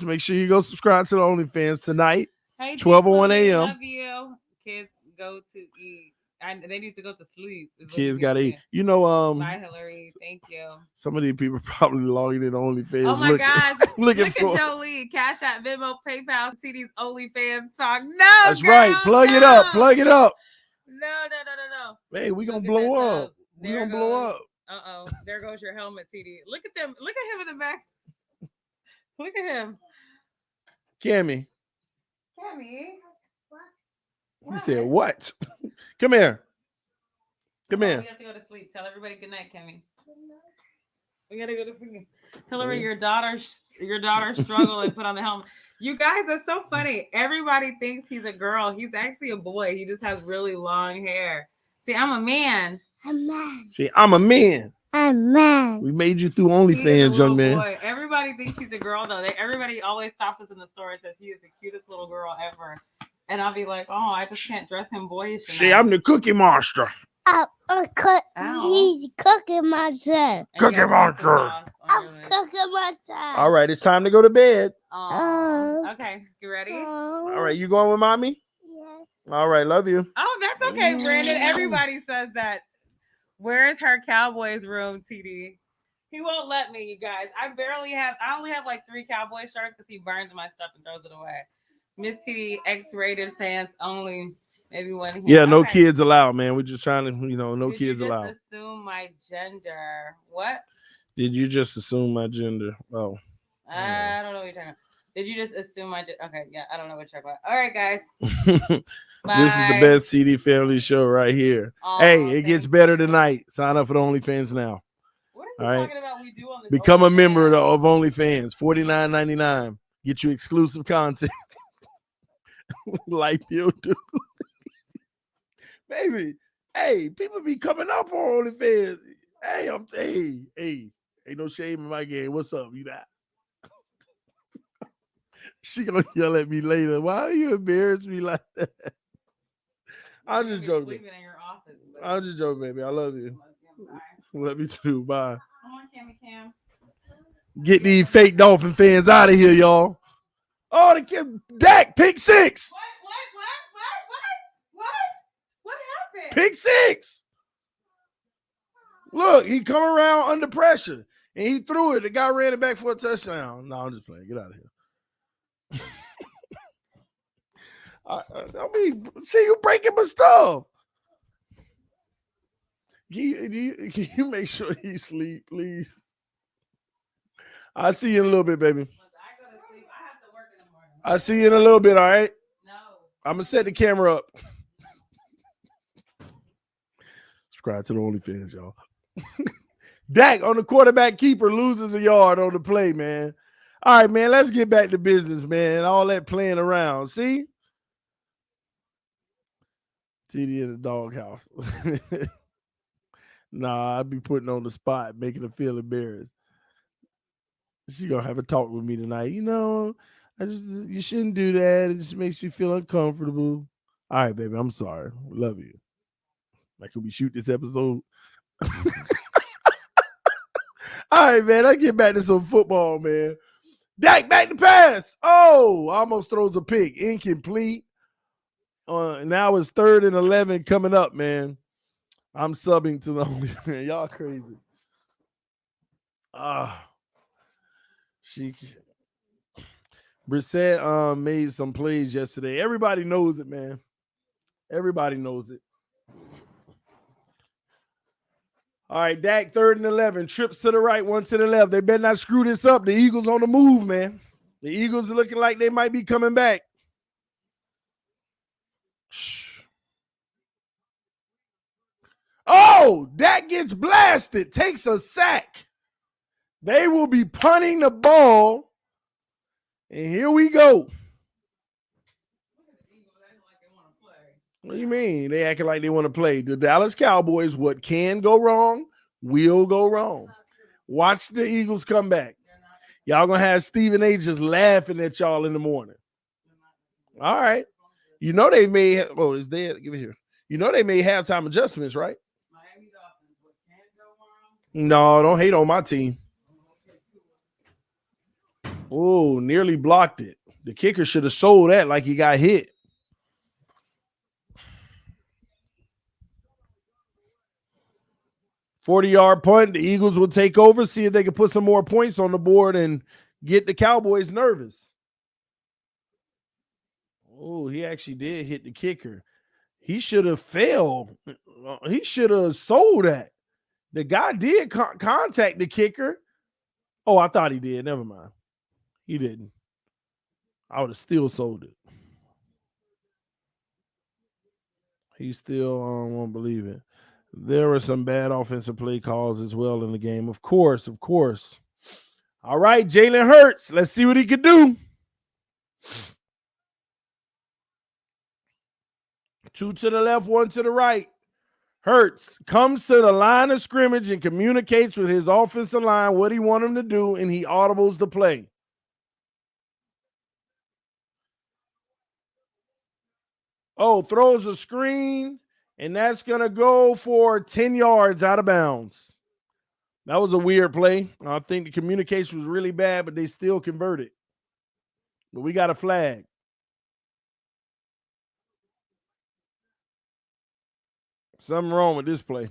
[SPEAKER 1] make sure you go subscribe to the OnlyFans tonight.
[SPEAKER 3] Hey,
[SPEAKER 1] 12:01 a.m.
[SPEAKER 3] Love you. Kids go to eat. They need to go to sleep.
[SPEAKER 1] Kids gotta eat. You know,
[SPEAKER 3] bye, Hillary. Thank you.
[SPEAKER 1] Some of these people probably logging in OnlyFans.
[SPEAKER 3] Oh my gosh.
[SPEAKER 1] Look
[SPEAKER 3] at Jolie. Cash App, Venmo, PayPal, TD's OnlyFans talk. No,
[SPEAKER 1] that's
[SPEAKER 3] girl,
[SPEAKER 1] right. Plug it up. Plug it up.
[SPEAKER 3] No.
[SPEAKER 1] Hey, we gonna blow up. We gonna blow up.
[SPEAKER 3] Uh-oh. There goes your helmet, TD. Look at them. Look at him in the back. Look at him.
[SPEAKER 1] Cammy.
[SPEAKER 2] What?
[SPEAKER 1] You said what? Come here. Come here.
[SPEAKER 3] We have to go to sleep. Tell everybody good night, Cammy. We gotta go to sleep. Hillary, your daughter struggled and put on the helmet. You guys, that's so funny. Everybody thinks he's a girl. He's actually a boy. He just has really long hair. See, I'm a man.
[SPEAKER 1] See, I'm a man.
[SPEAKER 2] I'm man.
[SPEAKER 1] We made you through OnlyFans, young man.
[SPEAKER 3] Boy. Everybody thinks he's a girl, though. Everybody always stops us in the store and says he is the cutest little girl ever. And I'll be like, oh, I just can't dress him boyish enough.
[SPEAKER 1] See, I'm the Cookie Monster.
[SPEAKER 2] He's cooking monster.
[SPEAKER 1] Cookie Monster.
[SPEAKER 2] I'm cooking monster.
[SPEAKER 1] All right, it's time to go to bed.
[SPEAKER 3] Okay, you ready?
[SPEAKER 1] All right, you going with mommy?
[SPEAKER 2] Yes.
[SPEAKER 1] All right, love you.
[SPEAKER 3] Oh, that's okay, Brandon. Everybody says that. Where is her Cowboys room, TD? He won't let me, you guys. I only have like 3 Cowboy shirts because he burns my stuff and throws it away. Miss TD, X-rated fans only. Maybe one here.
[SPEAKER 1] Yeah, no kids allowed, man. We're just trying to, no kids allowed.
[SPEAKER 3] Did you just assume my gender? What?
[SPEAKER 1] Did you just assume my gender? Oh.
[SPEAKER 3] I don't know what you're talking about. Did you just assume my gender? Okay, yeah, I don't know what you're talking about. All right, guys.
[SPEAKER 1] This is the best TD family show right here. Hey, it gets better tonight. Sign up for the OnlyFans now.
[SPEAKER 3] What are you talking about we do on this?
[SPEAKER 1] Become a member of OnlyFans. $49.99. Get you exclusive content. Like you do. Baby, hey, people be coming up on OnlyFans. Hey, ain't no shame in my game. What's up? You that? She gonna yell at me later. Why you embarrass me like that? I'm just joking. I'm just joking, baby. I love you. Love you too. Bye.
[SPEAKER 3] Come on, Cam.
[SPEAKER 1] Get these fake Dolphin fans out of here, y'all. Oh, the kid, Dak, pick 6.
[SPEAKER 3] What happened?
[SPEAKER 1] Pick 6. Look, he come around under pressure, and he threw it. The guy ran it back for a touchdown. No, I'm just playing. Get out of here. I mean, see you breaking my stuff. Can you make sure he sleep, please? I'll see you in a little bit, baby.
[SPEAKER 3] I go to sleep. I have to work in the morning.
[SPEAKER 1] I'll see you in a little bit, all right?
[SPEAKER 3] No.
[SPEAKER 1] I'm going to set the camera up. Subscribe to the OnlyFans, y'all. Dak on the quarterback keeper loses a yard on the play, man. All right, man, let's get back to business, man. All that playing around. See? TD in the doghouse. Nah, I'd be putting on the spot, making her feel embarrassed. She gonna have a talk with me tonight. You shouldn't do that. It just makes me feel uncomfortable. All right, baby, I'm sorry. Love you. Like, can we shoot this episode? All right, man. Let's get back to some football, man. Dak back to pass. Oh, almost throws a pick. Incomplete. Now it's 3rd and 11 coming up, man. I'm subbing to the OnlyFans. Y'all crazy. Brissett made some plays yesterday. Everybody knows it, man. Everybody knows it. All right, Dak, 3rd and 11. Trips to the right, 1 to the left. They better not screw this up. The Eagles on the move, man. The Eagles are looking like they might be coming back. Oh! Oh, that gets blasted. Takes a sack. They will be punting the ball. And here we go. What do you mean? They acting like they want to play. The Dallas Cowboys, what can go wrong, will go wrong. Watch the Eagles come back. Y'all going to have Stephen A. just laughing at y'all in the morning. All right. You know they made, oh, it's there. Give it here. You know they made halftime adjustments, right? No, don't hate on my team. Oh, nearly blocked it. The kicker should have sold that like he got hit. $40-yard punt. The Eagles will take over, see if they can put some more points on the board and get the Cowboys nervous. Oh, he actually did hit the kicker. He should have failed. He should have sold that. The guy did contact the kicker. Oh, I thought he did. Never mind. He didn't. I would have still sold it. He still won't believe it. There were some bad offensive play calls as well in the game. Of course. All right, Jalen Hurts. Let's see what he can do. 2 to the left, 1 to the right. Hurts comes to the line of scrimmage and communicates with his offensive line what he wants him to do, and he audibles the play. Oh, throws a screen, and that's going to go for 10 yards out of bounds. That was a weird play. I think the communication was really bad, but they still converted. But we got a flag. Something wrong with this play.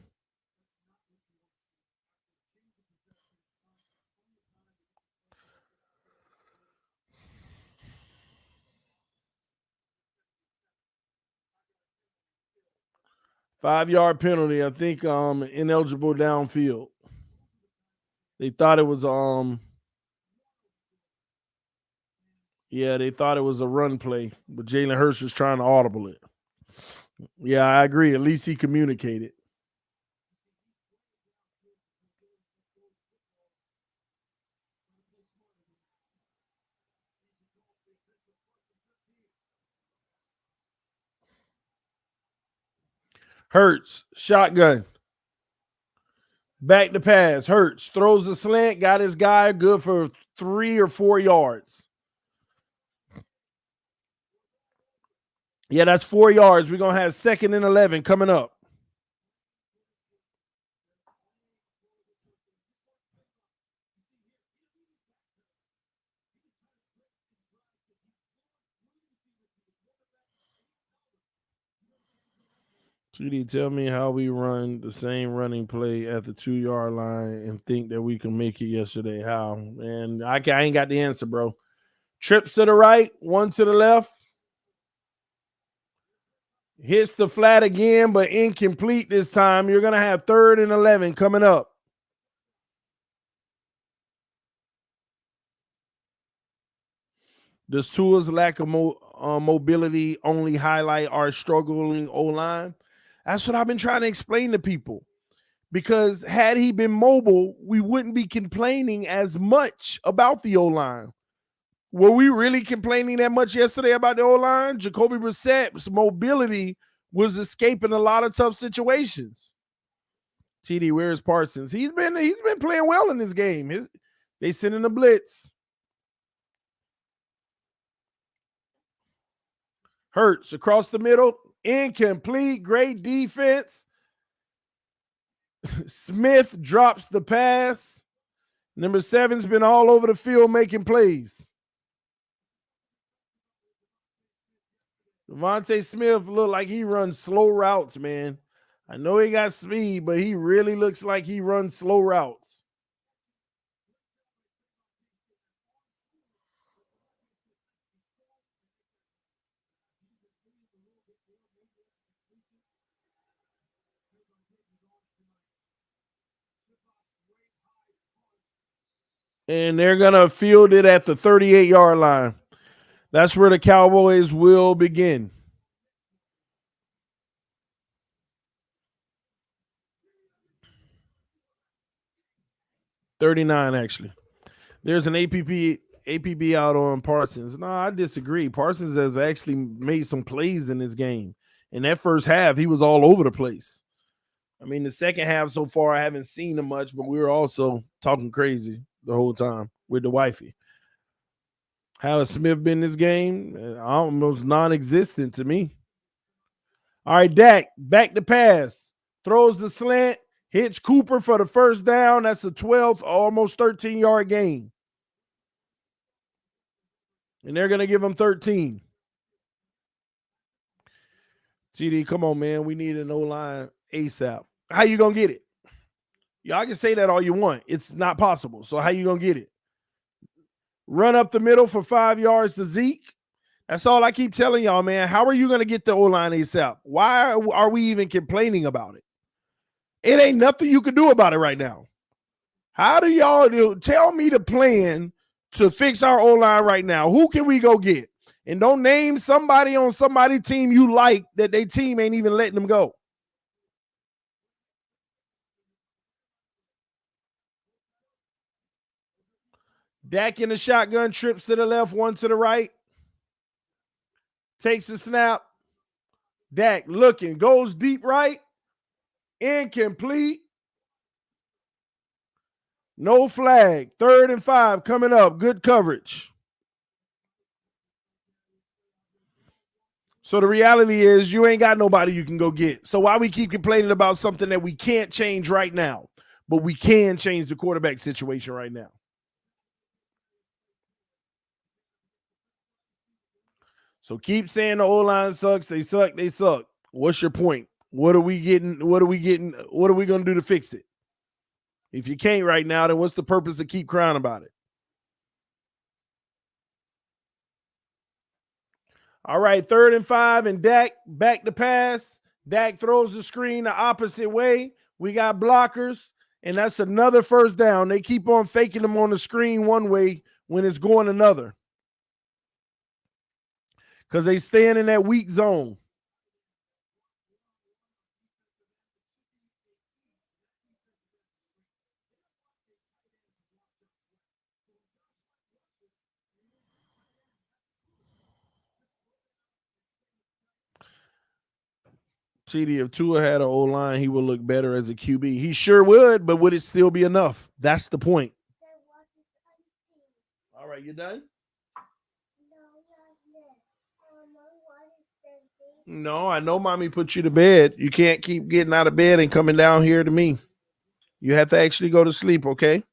[SPEAKER 1] Five-yard penalty. I think ineligible downfield. They thought it was they thought it was a run play, but Jalen Hurts was trying to audible it. Yeah, I agree. At least he communicated. Hurts, shotgun. Back to pass. Hurts throws a slant, got his guy good for 3 or 4 yards. Yeah, that's 4 yards. We're going to have 2nd and 11 coming up. TD, tell me how we run the same running play at the 2-yard line and think that we can make it yesterday. How? And I ain't got the answer, bro. Trips to the right, 1 to the left. Hits the flat again, but incomplete this time. You're going to have 3rd and 11 coming up. Does Tua's lack of mobility only highlight our struggling O-line? That's what I've been trying to explain to people. Because had he been mobile, we wouldn't be complaining as much about the O-line. Were we really complaining that much yesterday about the O-line? Jacoby Brissett's mobility was escaping a lot of tough situations. TD, where's Parsons? He's been playing well in this game. They sent in the blitz. Hurts across the middle. Incomplete. Great defense. Smith drops the pass. Number 7's been all over the field making plays. Devontae Smith look like he runs slow routes, man. I know he got speed, but he really looks like he runs slow routes. And they're going to field it at the 38-yard line. That's where the Cowboys will begin. 39 actually. There's an APB out on Parsons. No, I disagree. Parsons has actually made some plays in this game. In that first half, he was all over the place. I mean, the second half so far, I haven't seen him much, but we were also talking crazy the whole time with the wifey. How has Smith been this game? Almost non-existent to me. All right, Dak, back to pass. Throws the slant, hits Cooper for the first down. That's a 12th, almost 13-yard gain. And they're going to give him 13. TD, come on, man. We need an O-line ASAP. How you going to get it? Y'all can say that all you want. It's not possible. So how you going to get it? Run up the middle for 5 yards to Zeke. That's all I keep telling y'all, man. How are you going to get the O-line ASAP? Why are we even complaining about it? It ain't nothing you can do about it right now. How do y'all do? Tell me the plan to fix our O-line right now. Who can we go get? And don't name somebody on somebody's team you like that their team ain't even letting them go. Dak in the shotgun, trips to the left, one to the right. Takes the snap. Dak looking, goes deep right. Incomplete. No flag. 3rd and 5 coming up. Good coverage. So the reality is you ain't got nobody you can go get. So why we keep complaining about something that we can't change right now, but we can change the quarterback situation right now. So keep saying the O-line sucks. They suck. They suck. What's your point? What are we getting? What are we getting? What are we going to do to fix it? If you can't right now, then what's the purpose of keep crying about it? All right, 3rd and 5, and Dak back to pass. Dak throws the screen the opposite way. We got blockers, and that's another first down. They keep on faking them on the screen one way when it's going another because they stand in that weak zone. TD, if Tua had an O-line, he would look better as a QB. He sure would, but would it still be enough? That's the point. All right, you done? No, I know mommy put you to bed. You can't keep getting out of bed and coming down here to me. You have to actually go to sleep, okay?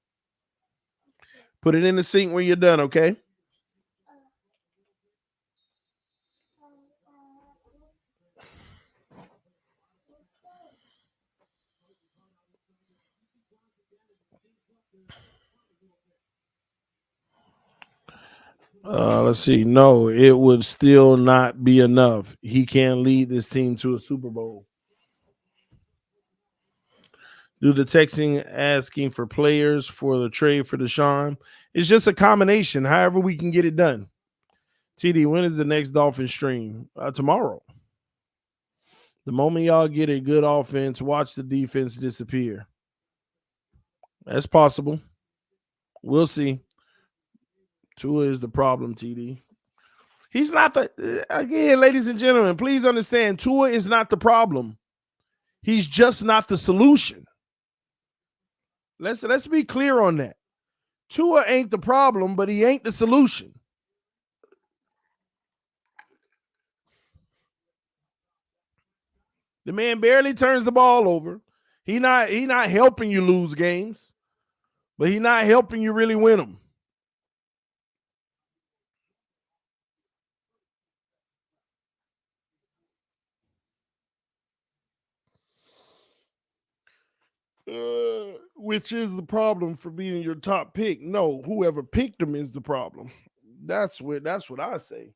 [SPEAKER 1] Put it in the sink when you're done, okay? Let's see. No, it would still not be enough. He can't lead this team to a Super Bowl. Do the texting asking for players for the trade for Deshaun? It's just a combination. However, we can get it done. TD, when is the next Dolphin stream? Tomorrow. The moment y'all get a good offense, watch the defense disappear. That's possible. We'll see. Tua is the problem, TD. He's not the, again, ladies and gentlemen, please understand, Tua is not the problem. He's just not the solution. Let's be clear on that. Tua ain't the problem, but he ain't the solution. The man barely turns the ball over. He not helping you lose games, but he not helping you really win them. Which is the problem for being your top pick? No, whoever picked him is the problem. That's what I say.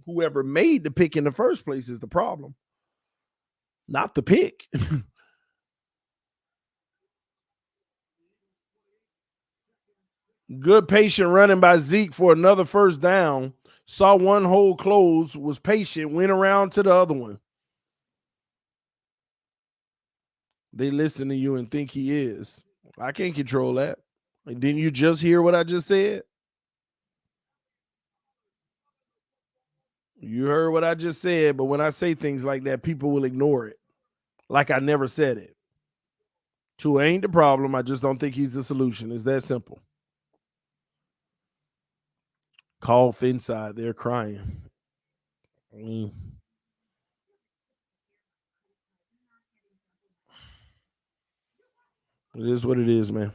[SPEAKER 1] Whoever made the pick in the first place is the problem, not the pick. Good patient running by Zeke for another first down. Saw one hole close, was patient, went around to the other one. They listen to you and think he is. I can't control that. Didn't you just hear what I just said? You heard what I just said, but when I say things like that, people will ignore it. Like I never said it. Tua ain't the problem. I just don't think he's the solution. It's that simple. Cough inside. They're crying. It is what it is, man.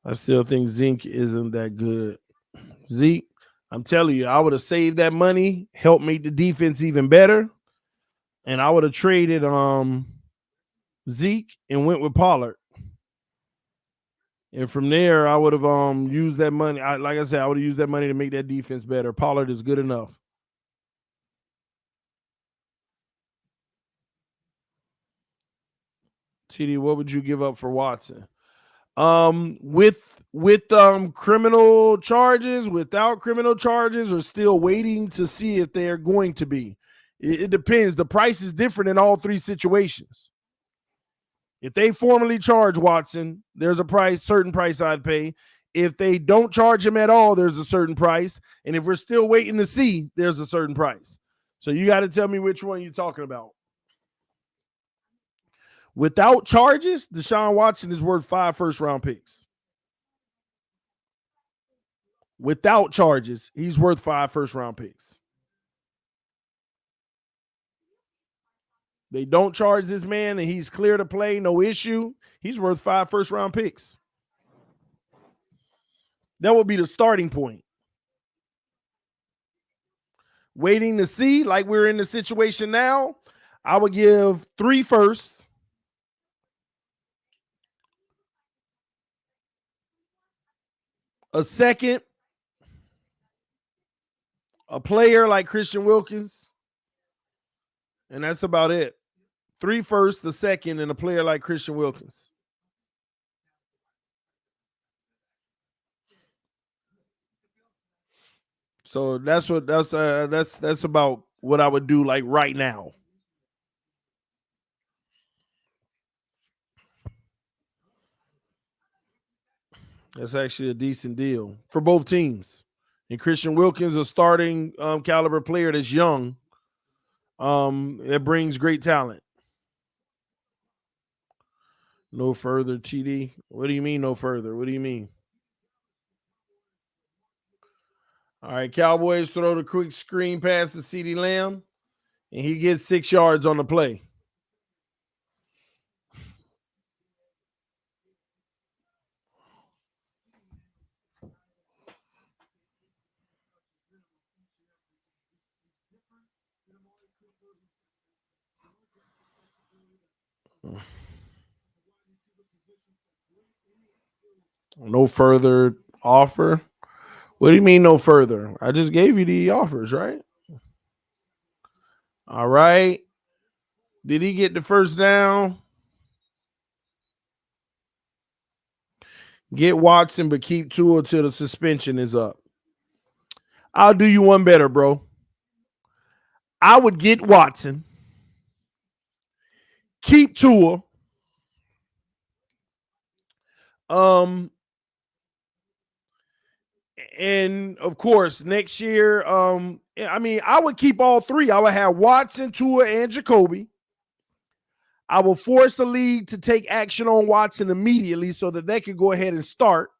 [SPEAKER 1] I still think Zeke isn't that good. Zeke, I'm telling you, I would have saved that money, helped make the defense even better, and I would have traded Zeke and went with Pollard. And from there, I would have used that money. Like I said, I would have used that money to make that defense better. Pollard is good enough. TD, what would you give up for Watson? With criminal charges, without criminal charges, or still waiting to see if they're going to be. It depends. The price is different in all three situations. If they formally charge Watson, there's a certain price I'd pay. If they don't charge him at all, there's a certain price. And if we're still waiting to see, there's a certain price. So you got to tell me which one you're talking about. Without charges, Deshaun Watson is worth 5 first-round picks. Without charges, he's worth 5 first-round picks. They don't charge this man, and he's clear to play, no issue. He's worth 5 first-round picks. That would be the starting point. Waiting to see, like we're in the situation now, I would give 3 firsts. A second, a player like Christian Wilkins, and that's about it. 3 firsts, the second, and a player like Christian Wilkins. So that's about what I would do like right now. That's actually a decent deal for both teams. And Christian Wilkins, a starting caliber player that's young, that brings great talent. No further, TD. What do you mean no further? What do you mean? All right, Cowboys throw the quick screen pass to CeeDee Lamb, and he gets 6 yards on the play. No further offer. What do you mean no further? I just gave you the offers, right? All right. Did he get the first down? Get Watson, but keep Tua till the suspension is up. I'll do you one better, bro. I would get Watson, keep Tua, and of course, next year, I would keep all 3. I would have Watson, Tua, and Jacoby. I will force the league to take action on Watson immediately so that they can go ahead and start.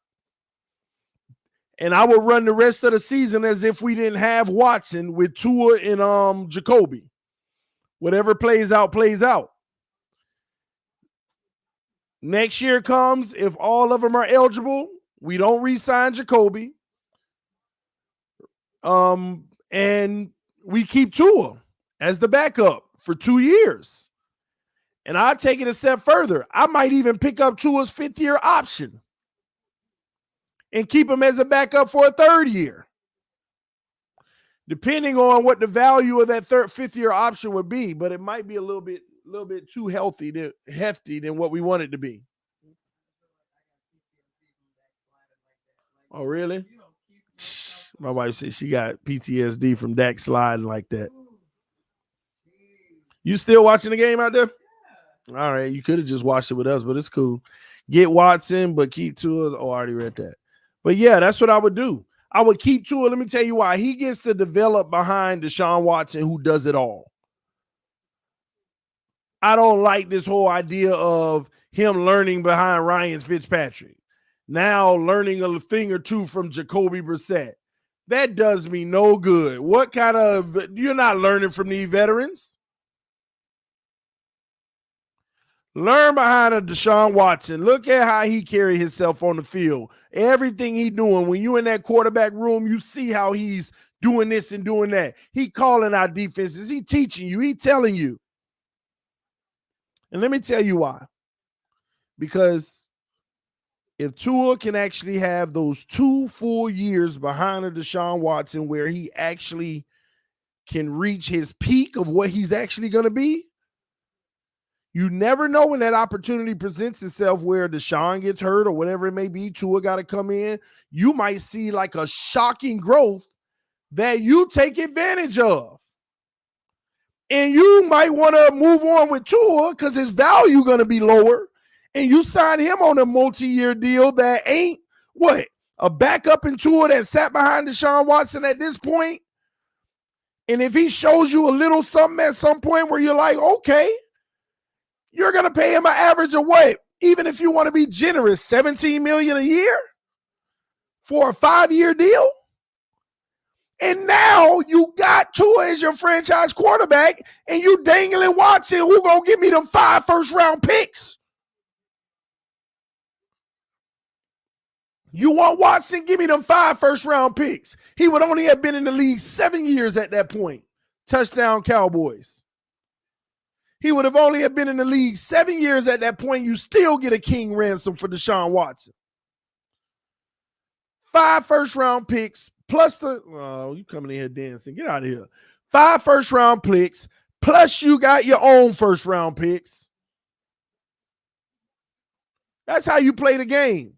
[SPEAKER 1] And I will run the rest of the season as if we didn't have Watson with Tua and Jacoby. Whatever plays out, plays out. Next year comes, if all of them are eligible, we don't re-sign Jacoby. And we keep Tua as the backup for 2 years. And I'll take it a step further. I might even pick up Tua's 5th-year option and keep him as a backup for a 3rd year, depending on what the value of that 5th-year option would be. But it might be a little bit too hefty than what we want it to be. Oh, really? My wife said she got PTSD from Dak sliding like that. You still watching the game out there? All right, you could have just watched it with us, but it's cool. Get Watson, but keep Tua. Oh, I already read that. But yeah, that's what I would do. I would keep Tua. Let me tell you why. He gets to develop behind Deshaun Watson, who does it all. I don't like this whole idea of him learning behind Ryan Fitzpatrick. Now learning a thing or two from Jacoby Brissett. That does me no good. What kind of, you're not learning from these veterans. Learn behind a Deshaun Watson. Look at how he carry himself on the field. Everything he doing. When you in that quarterback room, you see how he's doing this and doing that. He calling out defenses. He teaching you. He telling you. And let me tell you why. Because if Tua can actually have those 2 full years behind a Deshaun Watson where he actually can reach his peak of what he's actually going to be, you never know when that opportunity presents itself where Deshaun gets hurt or whatever it may be, Tua got to come in. You might see like a shocking growth that you take advantage of. And you might want to move on with Tua because his value going to be lower. And you sign him on a multi-year deal that ain't what? A backup in Tua that sat behind Deshaun Watson at this point. And if he shows you a little something at some point where you're like, okay, you're going to pay him an average of what? Even if you want to be generous, $17 million a year for a 5-year deal? And now you got Tua as your franchise quarterback and you dangling Watson, who going to give me them 5 first-round picks? You want Watson? Give me them 5 first-round picks. He would only have been in the league 7 years at that point. Touchdown Cowboys. He would have only have been in the league 7 years at that point. You still get a king ransom for Deshaun Watson. 5 first-round picks plus the, oh, you coming in here dancing. Get out of here. 5 first-round picks plus you got your own first-round picks. That's how you play the game.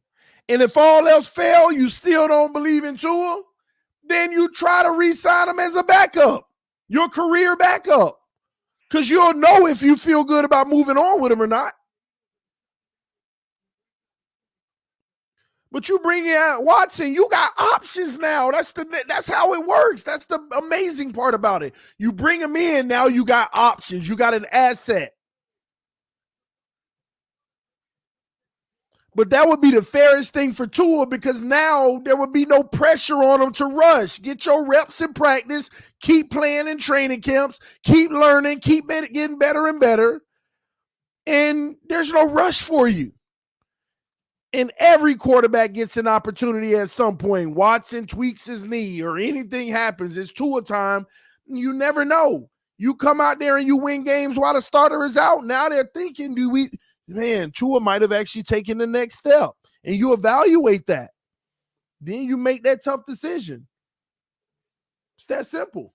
[SPEAKER 1] And if all else fail, you still don't believe in Tua, then you try to re-sign him as a backup, your career backup, because you'll know if you feel good about moving on with him or not. But you bring in Watson, you got options now. That's how it works. That's the amazing part about it. You bring him in, now you got options. You got an asset. But that would be the fairest thing for Tua because now there would be no pressure on him to rush. Get your reps in practice. Keep playing in training camps. Keep learning. Keep getting better and better. And there's no rush for you. And every quarterback gets an opportunity at some point. Watson tweaks his knee or anything happens. It's Tua time. You never know. You come out there and you win games while the starter is out. Now they're thinking, man, Tua might have actually taken the next step. And you evaluate that. Then you make that tough decision. It's that simple.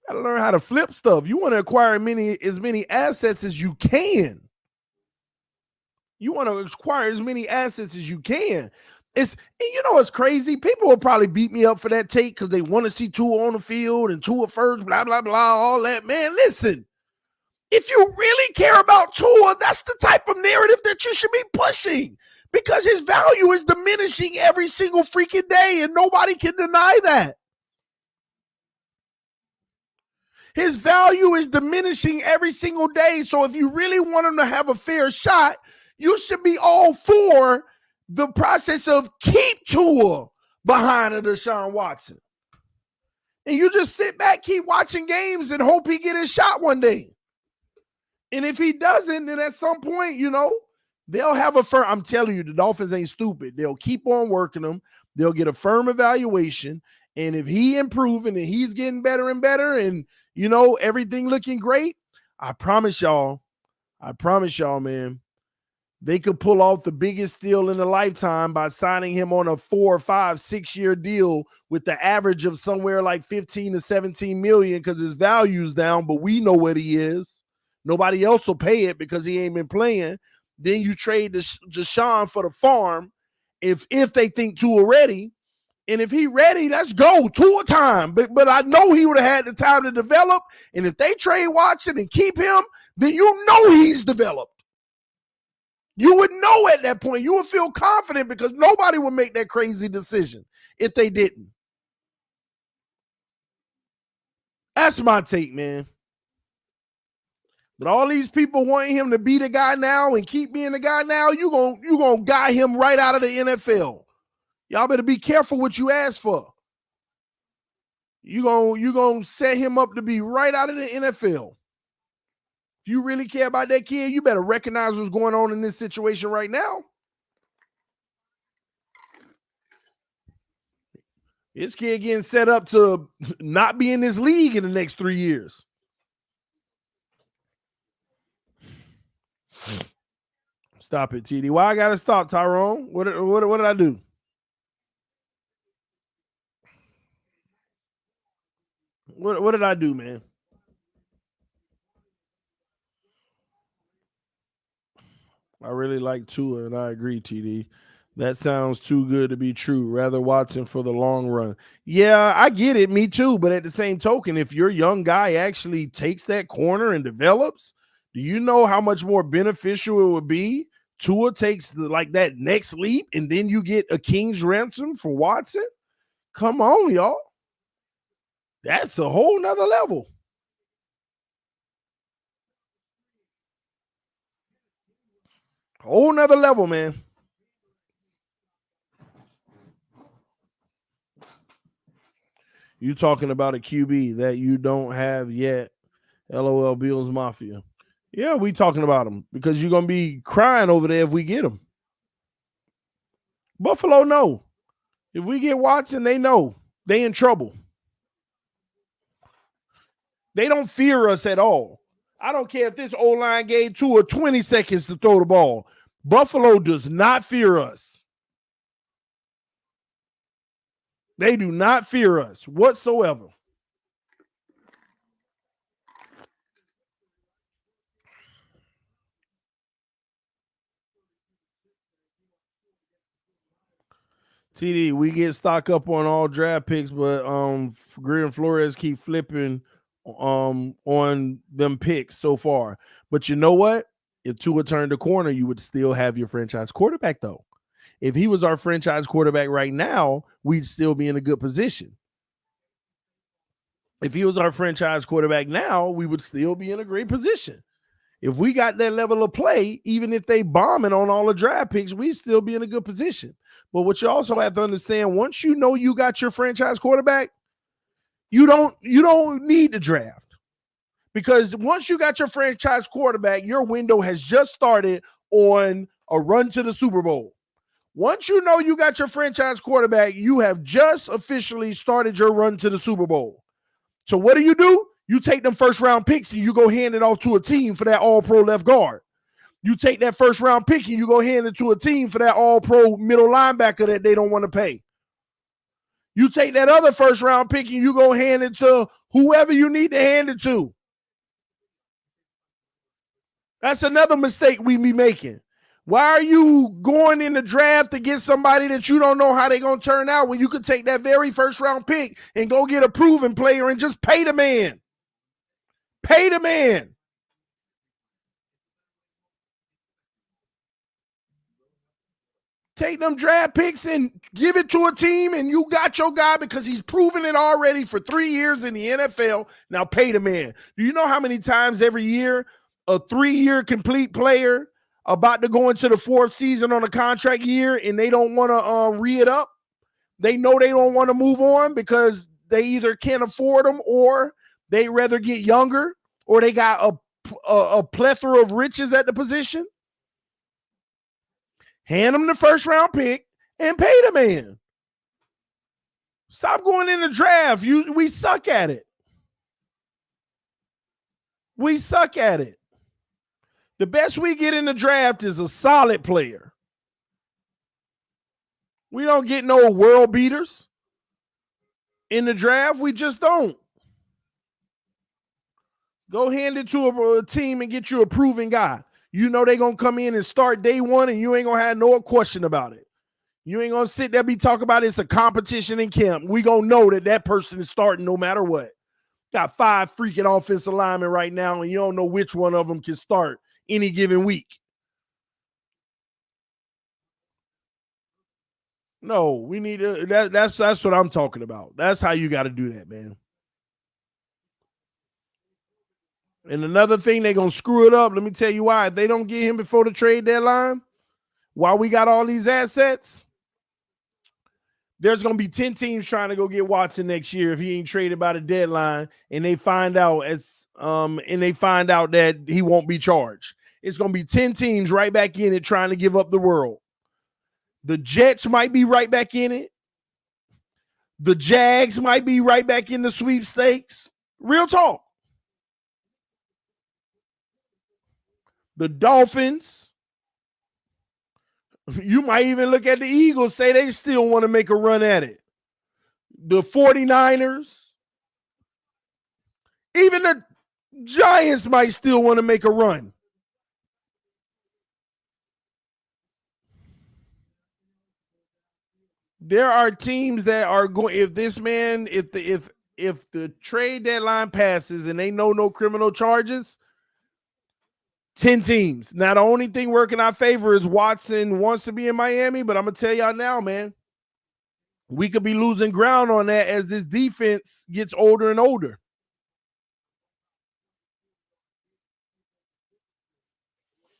[SPEAKER 1] Got to learn how to flip stuff. You want to acquire as many assets as you can. You want to acquire as many assets as you can. And you know what's crazy? People will probably beat me up for that take because they want to see Tua on the field and Tua first, blah, blah, blah, all that. Man, listen. If you really care about Tua, that's the type of narrative that you should be pushing because his value is diminishing every single freaking day, and nobody can deny that. His value is diminishing every single day. So if you really want him to have a fair shot, you should be all for the process of keep Tua behind a Deshaun Watson. And you just sit back, keep watching games, and hope he get his shot one day. And if he doesn't, then at some point, they'll have a firm. I'm telling you, the Dolphins ain't stupid. They'll keep on working them. They'll get a firm evaluation. And if he improving and he's getting better and better and, everything looking great, I promise y'all, man, they could pull off the biggest deal in a lifetime by signing him on a 4, 5, 6-year deal with the average of somewhere like 15 to 17 million because his value's down, but we know what he is. Nobody else will pay it because he ain't been playing. Then you trade Deshaun for the farm if they think Tua ready. And if he ready, let's go. Tua time. But I know he would have had the time to develop. And if they trade Watson and keep him, then you know he's developed. You would know at that point. You would feel confident because nobody would make that crazy decision if they didn't. That's my take, man. But all these people wanting him to be the guy now and keep being the guy now, you gonna guy him right out of the NFL. Y'all better be careful what you ask for. You gonna set him up to be right out of the NFL. If you really care about that kid, you better recognize what's going on in this situation right now. This kid getting set up to not be in this league in the next 3 years. Stop it, TD. Why I gotta stop, Tyrone? What did I do? What did I do, man? I really like Tua, and I agree, TD. That sounds too good to be true. Rather Watson for the long run. Yeah, I get it. Me too. But at the same token, if your young guy actually takes that corner and develops, do you know how much more beneficial it would be? Tua takes that next leap, and then you get a king's ransom for Watson? Come on, y'all. That's a whole nother level. Whole nother level, man. You talking about a QB that you don't have yet. LOL Bills Mafia. Yeah, we talking about him because you're going to be crying over there if we get him. Buffalo know. If we get Watson, they know. They in trouble. They don't fear us at all. I don't care if this O-line gave 2 or 20 seconds to throw the ball. Buffalo does not fear us. They do not fear us whatsoever. TD, we get stock up on all draft picks, but Greer and Flores keep flipping on them picks so far. But you know what? If Tua turned the corner, you would still have your franchise quarterback, though. If he was our franchise quarterback right now, we'd still be in a good position. If he was our franchise quarterback now, we would still be in a great position. If we got that level of play, even if they bombing on all the draft picks, we'd still be in a good position. But what you also have to understand, once you know you got your franchise quarterback, you don't need to draft. Because once you got your franchise quarterback, your window has just started on a run to the Super Bowl. Once you know you got your franchise quarterback, you have just officially started your run to the Super Bowl. So what do? You take them first-round picks and you go hand it off to a team for that all-pro left guard. You take that first-round pick and you go hand it to a team for that all-pro middle linebacker that they don't want to pay. You take that other first-round pick and you go hand it to whoever you need to hand it to. That's another mistake we be making. Why are you going in the draft to get somebody that you don't know how they're going to turn out when you could take that very first-round pick and go get a proven player and just pay the man? Pay the man. Take them draft picks and give it to a team, and you got your guy because he's proven it already for 3 years in the NFL. Now pay the man. Do you know how many times every year a 3-year complete player about to go into the 4th season on a contract year and they don't want to re-it up? They know they don't want to move on because they either can't afford them or they rather get younger or they got a plethora of riches at the position. Hand them the first-round pick and pay the man. Stop going in the draft. We suck at it. We suck at it. The best we get in the draft is a solid player. We don't get no world beaters in the draft. We just don't. Go hand it to a team and get you a proven guy. You know they're going to come in and start day one and you ain't going to have no question about it. You ain't going to sit there and be talking about it's a competition in camp. We going to know that person is starting no matter what. Got 5 freaking offensive linemen right now and you don't know which one of them can start any given week. No, we need that's what I'm talking about. That's how you got to do that, man. And another thing, they're gonna screw it up. Let me tell you why. If they don't get him before the trade deadline, while we got all these assets, there's gonna be 10 teams trying to go get Watson next year if he ain't traded by the deadline, and they find out that he won't be charged. It's gonna be 10 teams right back in it trying to give up the world. The Jets might be right back in it. The Jags might be right back in the sweepstakes. Real talk. The Dolphins. You might even look at the Eagles, say they still want to make a run at it. The 49ers. Even the Giants might still want to make a run. There are teams that are going, if the trade deadline passes and they know no criminal charges, 10 teams. Now, the only thing working our favor is Watson wants to be in Miami, but I'm going to tell y'all now, man, we could be losing ground on that as this defense gets older and older.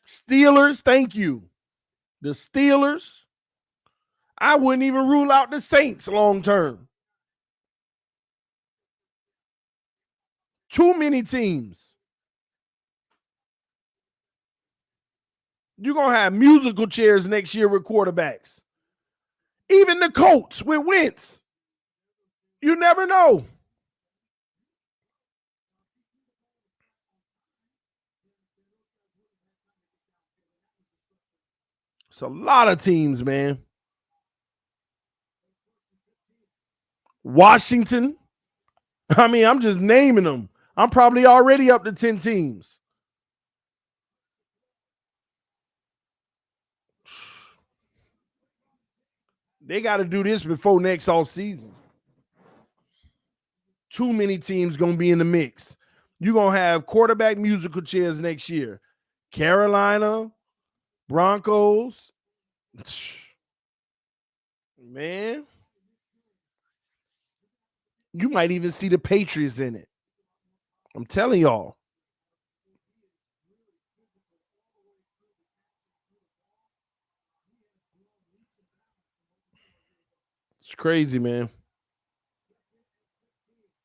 [SPEAKER 1] Steelers, thank you. The Steelers. I wouldn't even rule out the Saints long term. Too many teams. You're going to have musical chairs next year with quarterbacks. Even the Colts with Wentz. You never know. It's a lot of teams, man. Washington. I mean, I'm just naming them. I'm probably already up to 10 teams. They got to do this before next off season. Too many teams going to be in the mix. You're going to have quarterback musical chairs next year. Carolina, Broncos. Man. You might even see the Patriots in it. I'm telling y'all. It's crazy, man.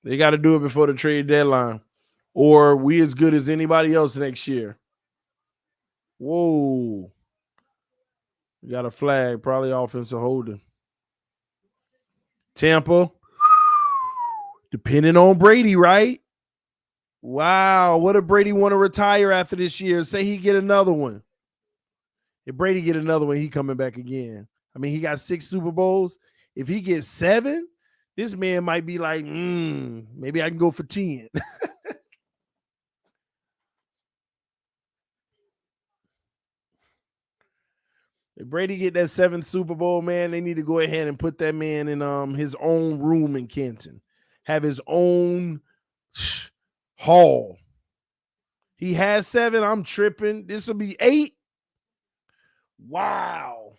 [SPEAKER 1] They got to do it before the trade deadline, or we as good as anybody else next year. Whoa. We got a flag, probably offensive holding. Tampa. Depending on Brady, right? Wow. What if Brady want to retire after this year? Say he get another one. If Brady get another one, he coming back again. I mean, he got 6 Super Bowls. If he gets 7, this man might be like, maybe I can go for 10. If Brady get that 7th Super Bowl, man, they need to go ahead and put that man in his own room in Canton. Have his own hall. He has 7. I'm tripping. This will be 8. Wow.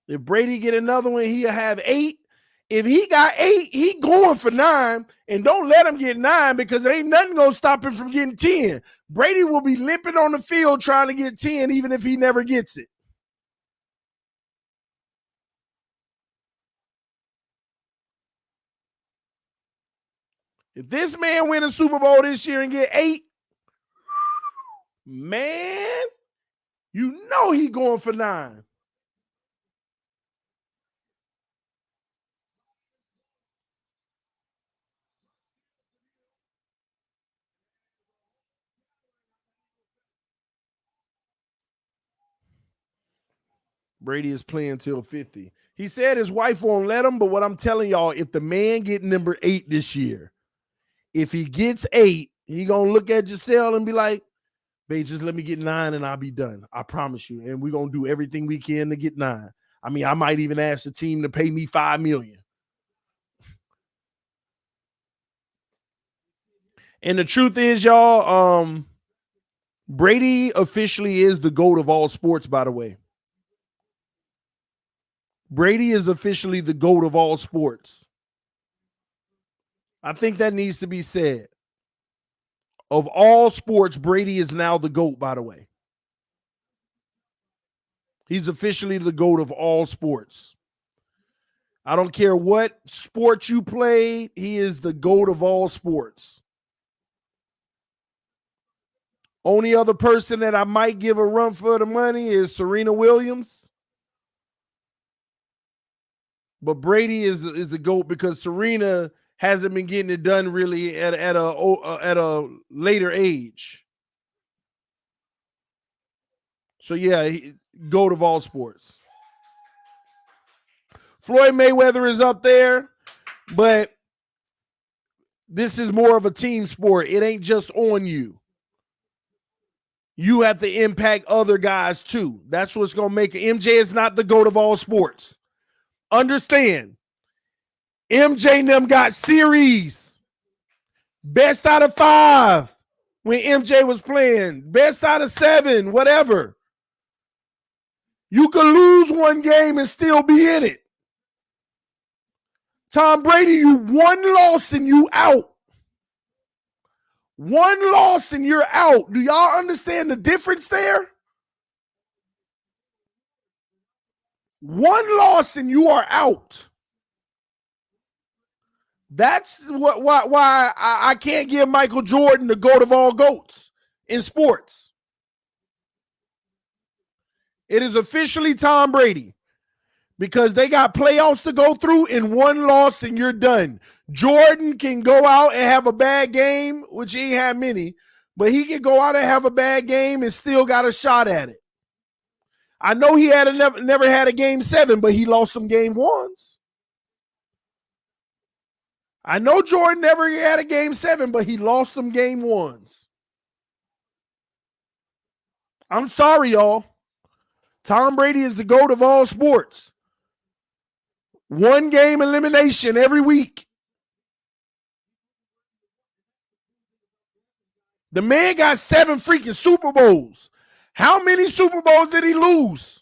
[SPEAKER 1] If Brady get another one, he'll have 8. If he got 8, he going for 9. And don't let him get 9 because there ain't nothing going to stop him from getting 10. Brady will be limping on the field trying to get 10 even if he never gets it. If this man win a Super Bowl this year and get 8, man, you know he going for 9. Brady is playing till 50. He said his wife won't let him, but what I'm telling y'all, if the man get number 8 this year, if he gets 8, he going to look at Giselle and be like, babe, just let me get 9 and I'll be done. I promise you. And we're going to do everything we can to get 9. I mean, I might even ask the team to pay me $5 million. And the truth is, y'all, Brady officially is the GOAT of all sports, by the way. Brady is officially the GOAT of all sports. I think that needs to be said. Of all sports, Brady is now the GOAT, by the way. He's officially the GOAT of all sports. I don't care what sport you play, he is the GOAT of all sports. Only other person that I might give a run for the money is Serena Williams. But Brady is the GOAT because Serena hasn't been getting it done really at a later age. So yeah, GOAT of all sports. Floyd Mayweather is up there, but this is more of a team sport. It ain't just on you. You have to impact other guys too. That's what's going to make it. MJ is not the GOAT of all sports. Understand, MJ and them got series. Best out of 5 when MJ was playing. Best out of 7, whatever. You could lose one game and still be in it. Tom Brady, you one loss and you out. One loss and you're out. Do y'all understand the difference there? One loss and you are out. That's why I can't give Michael Jordan the GOAT of all GOATs in sports. It is officially Tom Brady because they got playoffs to go through and one loss and you're done. Jordan can go out and have a bad game, which he ain't had many, but he can go out and have a bad game and still got a shot at it. I know he had never had a game 7, but he lost some game 1s. I know Jordan never had a game 7, but he lost some game 1s. I'm sorry, y'all. Tom Brady is the GOAT of all sports. One game elimination every week. The man got 7 freaking Super Bowls. How many Super Bowls did he lose?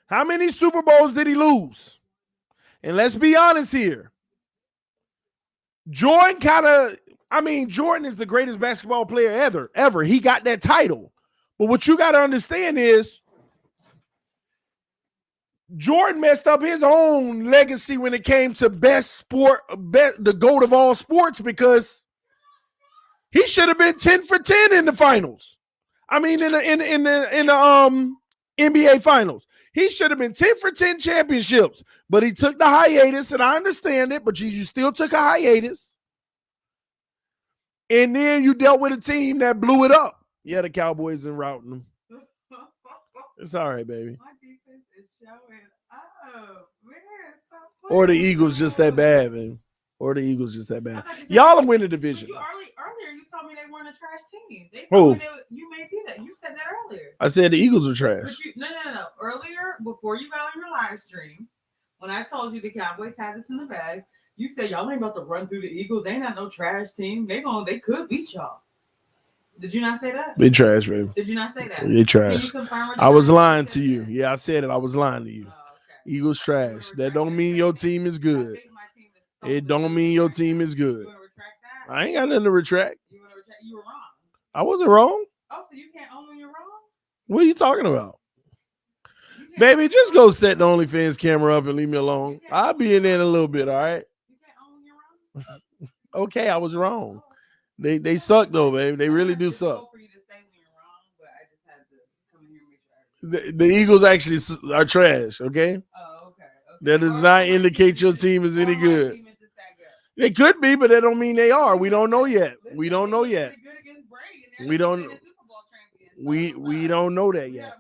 [SPEAKER 1] How many Super Bowls did he lose? And let's be honest here. Jordan Jordan is the greatest basketball player ever. He got that title. But what you got to understand is Jordan messed up his own legacy when it came to the GOAT of all sports, because he should have been 10 for 10 in the finals. I mean, in the NBA finals. He should have been 10 for 10 championships, but he took the hiatus, and I understand it, but you still took a hiatus. And then you dealt with a team that blew it up. Yeah, the Cowboys and routing them. It's all right, baby.
[SPEAKER 3] My defense is showing up. Man,
[SPEAKER 1] or the Eagles just that bad, man. Or the Eagles just that bad. Y'all will win the division.
[SPEAKER 3] Earlier, you told me they weren't a trash team. They told me you may be that. You said that earlier.
[SPEAKER 1] I said the Eagles are trash.
[SPEAKER 3] No. Earlier, before you got on your live stream, when I told you the Cowboys had this in the bag, you said y'all ain't about to run through the Eagles. They ain't not no trash team. They could beat y'all. Did you not say that?
[SPEAKER 1] They trash, baby.
[SPEAKER 3] Did you not say that?
[SPEAKER 1] They trash.
[SPEAKER 3] Can you confirm
[SPEAKER 1] I was lying to you. Yeah, I said it. I was lying to you.
[SPEAKER 3] Oh, okay.
[SPEAKER 1] Eagles trash. That don't mean your team is good. It don't mean your team is good.
[SPEAKER 3] You want to retract that?
[SPEAKER 1] I ain't got nothing to retract.
[SPEAKER 3] You want to retract? You were wrong.
[SPEAKER 1] I wasn't wrong.
[SPEAKER 3] Oh, so you can't own when you're wrong?
[SPEAKER 1] What are you talking about? Baby, just go set the OnlyFans camera up and leave me alone. I'll be in there in a little bit, all right?
[SPEAKER 3] You can't own when you're wrong?
[SPEAKER 1] Okay, I was wrong. They suck, though, baby. They really do suck. The Eagles actually are trash, okay?
[SPEAKER 3] Oh, okay.
[SPEAKER 1] That does not indicate your team is any good. They could be, but that don't mean they are. We don't know yet. We don't know yet. We don't know that yet.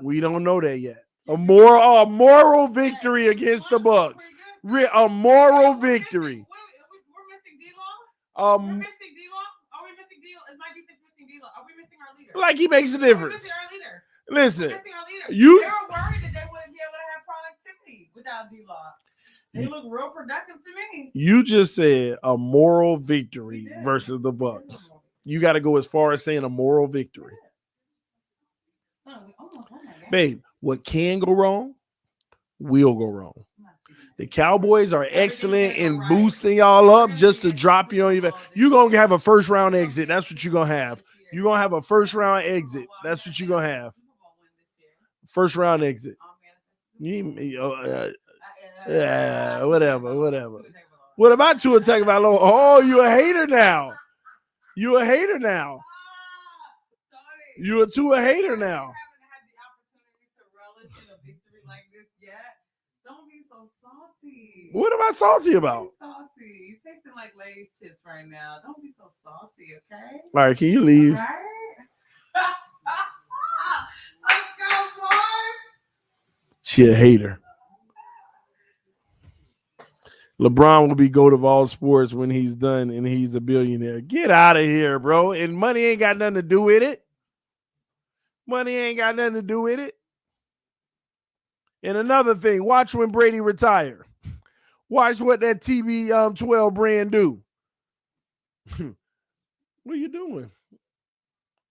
[SPEAKER 1] We don't know that yet. A moral victory against the Bucks. A moral victory.
[SPEAKER 3] We're missing D-Law? We're missing D-Law? Are we missing D-Law? Is my defense missing D-Law? Are we missing our leader?
[SPEAKER 1] Like he makes a difference.
[SPEAKER 3] We're missing our leader.
[SPEAKER 1] Listen,
[SPEAKER 3] We're missing our leader.
[SPEAKER 1] you.
[SPEAKER 3] They were worried that they wouldn't be able to have productivity without D-Law. They look real productive to me.
[SPEAKER 1] You just said a moral victory versus the Bucks. You got to go as far as saying a moral victory. Babe, what can go wrong will go wrong. The Cowboys are excellent in boosting y'all up just to drop you on your back. You're going to have a first round exit. That's what you're going to have. You're going to have a first round exit. That's what you're going to have. First round exit. Whatever. What about Tua Tagovailoa? Oh, you a hater now. You a hater now. You a Tua hater now. What am I salty about?
[SPEAKER 3] Salty. You're tasting like Lay's chips right now. Don't be so salty, okay?
[SPEAKER 1] All right, can you leave?
[SPEAKER 3] All right. Let's go, boy.
[SPEAKER 1] She a hater. LeBron will be GOAT of all sports when he's done and he's a billionaire. Get out of here, bro. And money ain't got nothing to do with it. Money ain't got nothing to do with it. And another thing, watch when Brady retire. Watch what that TB12 brand do. What are you doing?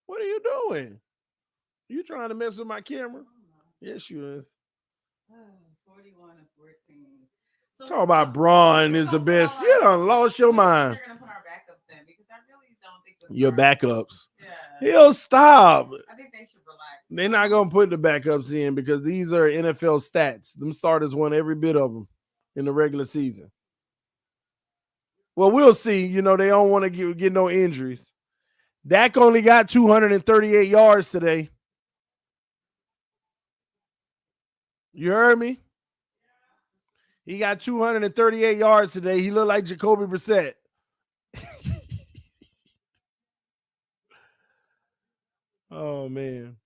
[SPEAKER 1] What are you doing? You trying to mess with my camera? Yes, you is.
[SPEAKER 3] 41 and 14. So
[SPEAKER 1] Talk about Braun is the best. You done lost your mind.
[SPEAKER 3] They're gonna put our backups in because I really don't think
[SPEAKER 1] Your backups.
[SPEAKER 3] Yeah.
[SPEAKER 1] He'll stop.
[SPEAKER 3] I think they should relax.
[SPEAKER 1] They're not gonna put the backups in because these are NFL stats. Them starters won every bit of them in the regular season. Well, we'll see. You know, they don't want to get no injuries. Dak only got 238 yards today. You heard me? He got 238 yards today. He looked like Jacoby Brissett. Oh, man.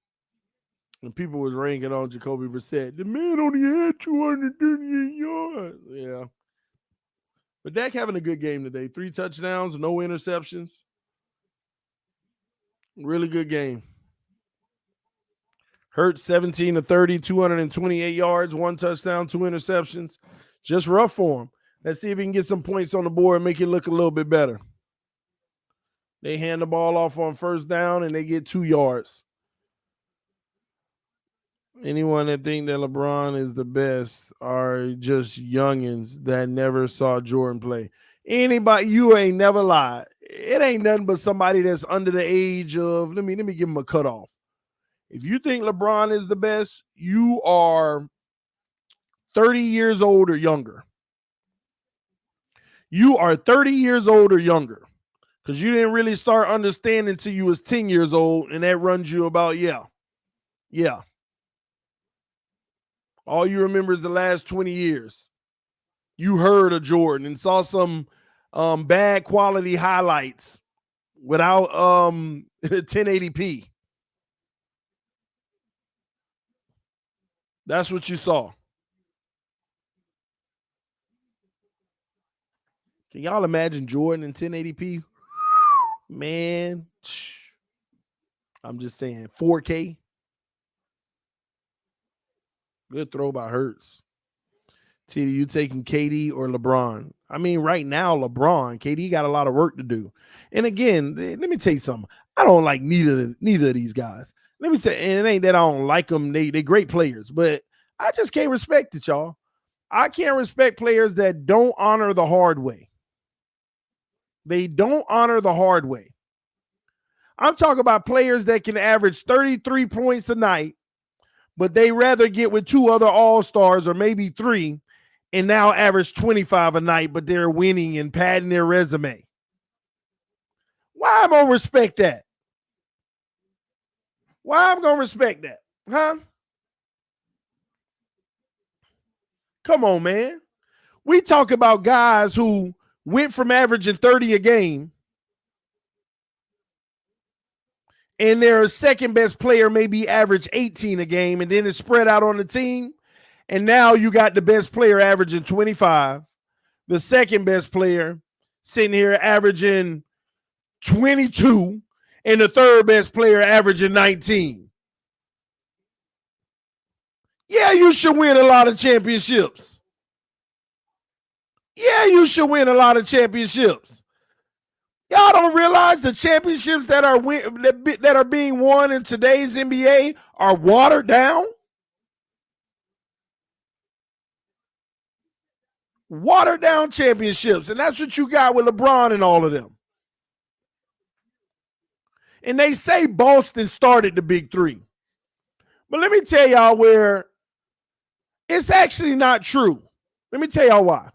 [SPEAKER 1] And people was ranking on Jacoby Brissett. The man only had 238 yards. Yeah. But Dak having a good game today. 3 touchdowns, no interceptions. Really good game. Hurts 17 of 30, 228 yards, 1 touchdown, 2 interceptions. Just rough for him. Let's see if he can get some points on the board and make it look a little bit better. They hand the ball off on first down and they get 2 yards. Anyone that think that LeBron is the best are just youngins that never saw Jordan play. Anybody, you ain't never lied. It ain't nothing but somebody that's under the age of, let me give him a cutoff. If you think LeBron is the best, you are 30 years old or younger. You are 30 years old or younger because you didn't really start understanding until you was 10 years old, and that runs you about, yeah. All you remember is the last 20 years. You heard of Jordan and saw some bad quality highlights without 1080p. That's what you saw. Can y'all imagine Jordan in 1080p? Man, I'm just saying 4K. Good throw by Hurts. TD, you taking KD or LeBron? I mean, right now, LeBron, KD got a lot of work to do. And again, let me tell you something. I don't like neither of these guys. Let me tell you, and it ain't that I don't like them. They great players, but I just can't respect it, y'all. I can't respect players that don't honor the hard way. They don't honor the hard way. I'm talking about players that can average 33 points a night, but they rather get with 2 other all-stars or maybe 3 and now average 25 a night, but they're winning and padding their resume. Why am I going to respect that? Why am I going to respect that? Huh? Come on, man. We talk about guys who went from averaging 30 a game and their second best player maybe average 18 a game, and then it's spread out on the team. And now you got the best player averaging 25, the second best player sitting here averaging 22, and the third best player averaging 19. Yeah, you should win a lot of championships. Yeah, you should win a lot of championships. Y'all don't realize the championships that are being won in today's NBA are watered down? Watered down championships. And that's what you got with LeBron and all of them. And they say Boston started the big three. But let me tell y'all where it's actually not true. Let me tell y'all why.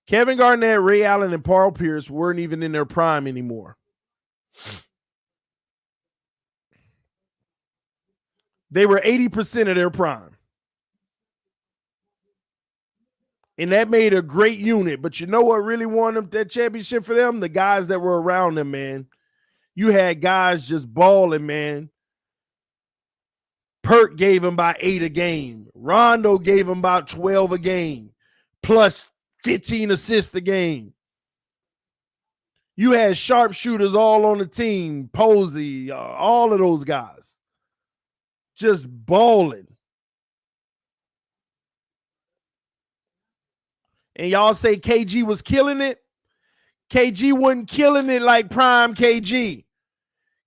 [SPEAKER 1] Kevin Garnett, Ray Allen, and Paul Pierce weren't even in their prime anymore. They were 80% of their prime. And that made a great unit. But you know what really won them that championship for them? The guys that were around them, man. You had guys just balling, man. Pert gave him about 8 a game. Rondo gave him about 12 a game. Plus 15 assists a game. You had sharpshooters all on the team. Posey, all of those guys. Just balling. And y'all say KG was killing it? KG wasn't killing it like prime KG.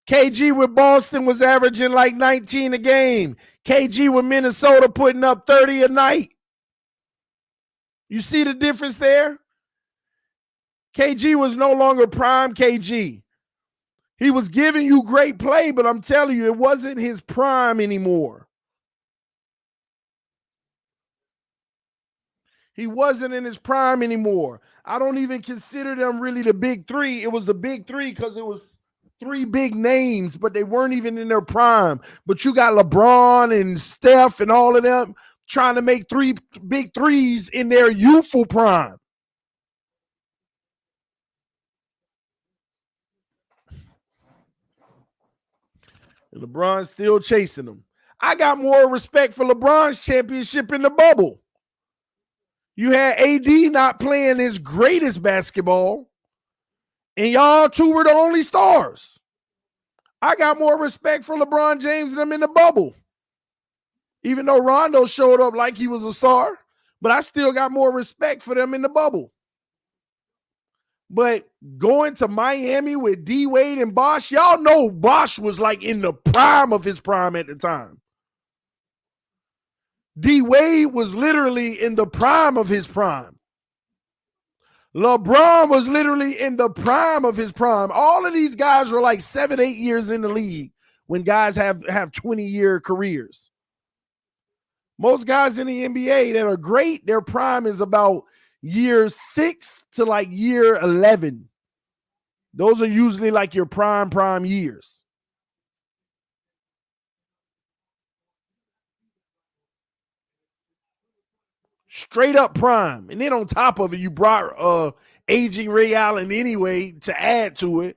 [SPEAKER 1] KG with Boston was averaging like 19 a game. KG with Minnesota putting up 30 a night. You see the difference there? KG was no longer prime KG. He was giving you great play, but I'm telling you, it wasn't his prime anymore. He wasn't in his prime anymore. I don't even consider them really the big three. It was the big three because it was 3 big names, but they weren't even in their prime. But you got LeBron and Steph and all of them trying to make 3 big threes in their youthful prime. And LeBron's still chasing them. I got more respect for LeBron's championship in the bubble. You had AD not playing his greatest basketball, and y'all 2 were the only stars. I got more respect for LeBron James than them in the bubble. Even though Rondo showed up like he was a star, but I still got more respect for them in the bubble. But going to Miami with D-Wade and Bosh, y'all know Bosh was like in the prime of his prime at the time. D-Wade was literally in the prime of his prime. LeBron was literally in the prime of his prime. All of these guys were like 7, 8 years in the league when guys have 20-year careers. Most guys in the NBA that are great, their prime is about year 6 to like year 11. Those are usually like your prime years. Straight up prime. And then on top of it, you brought aging Ray Allen anyway to add to it.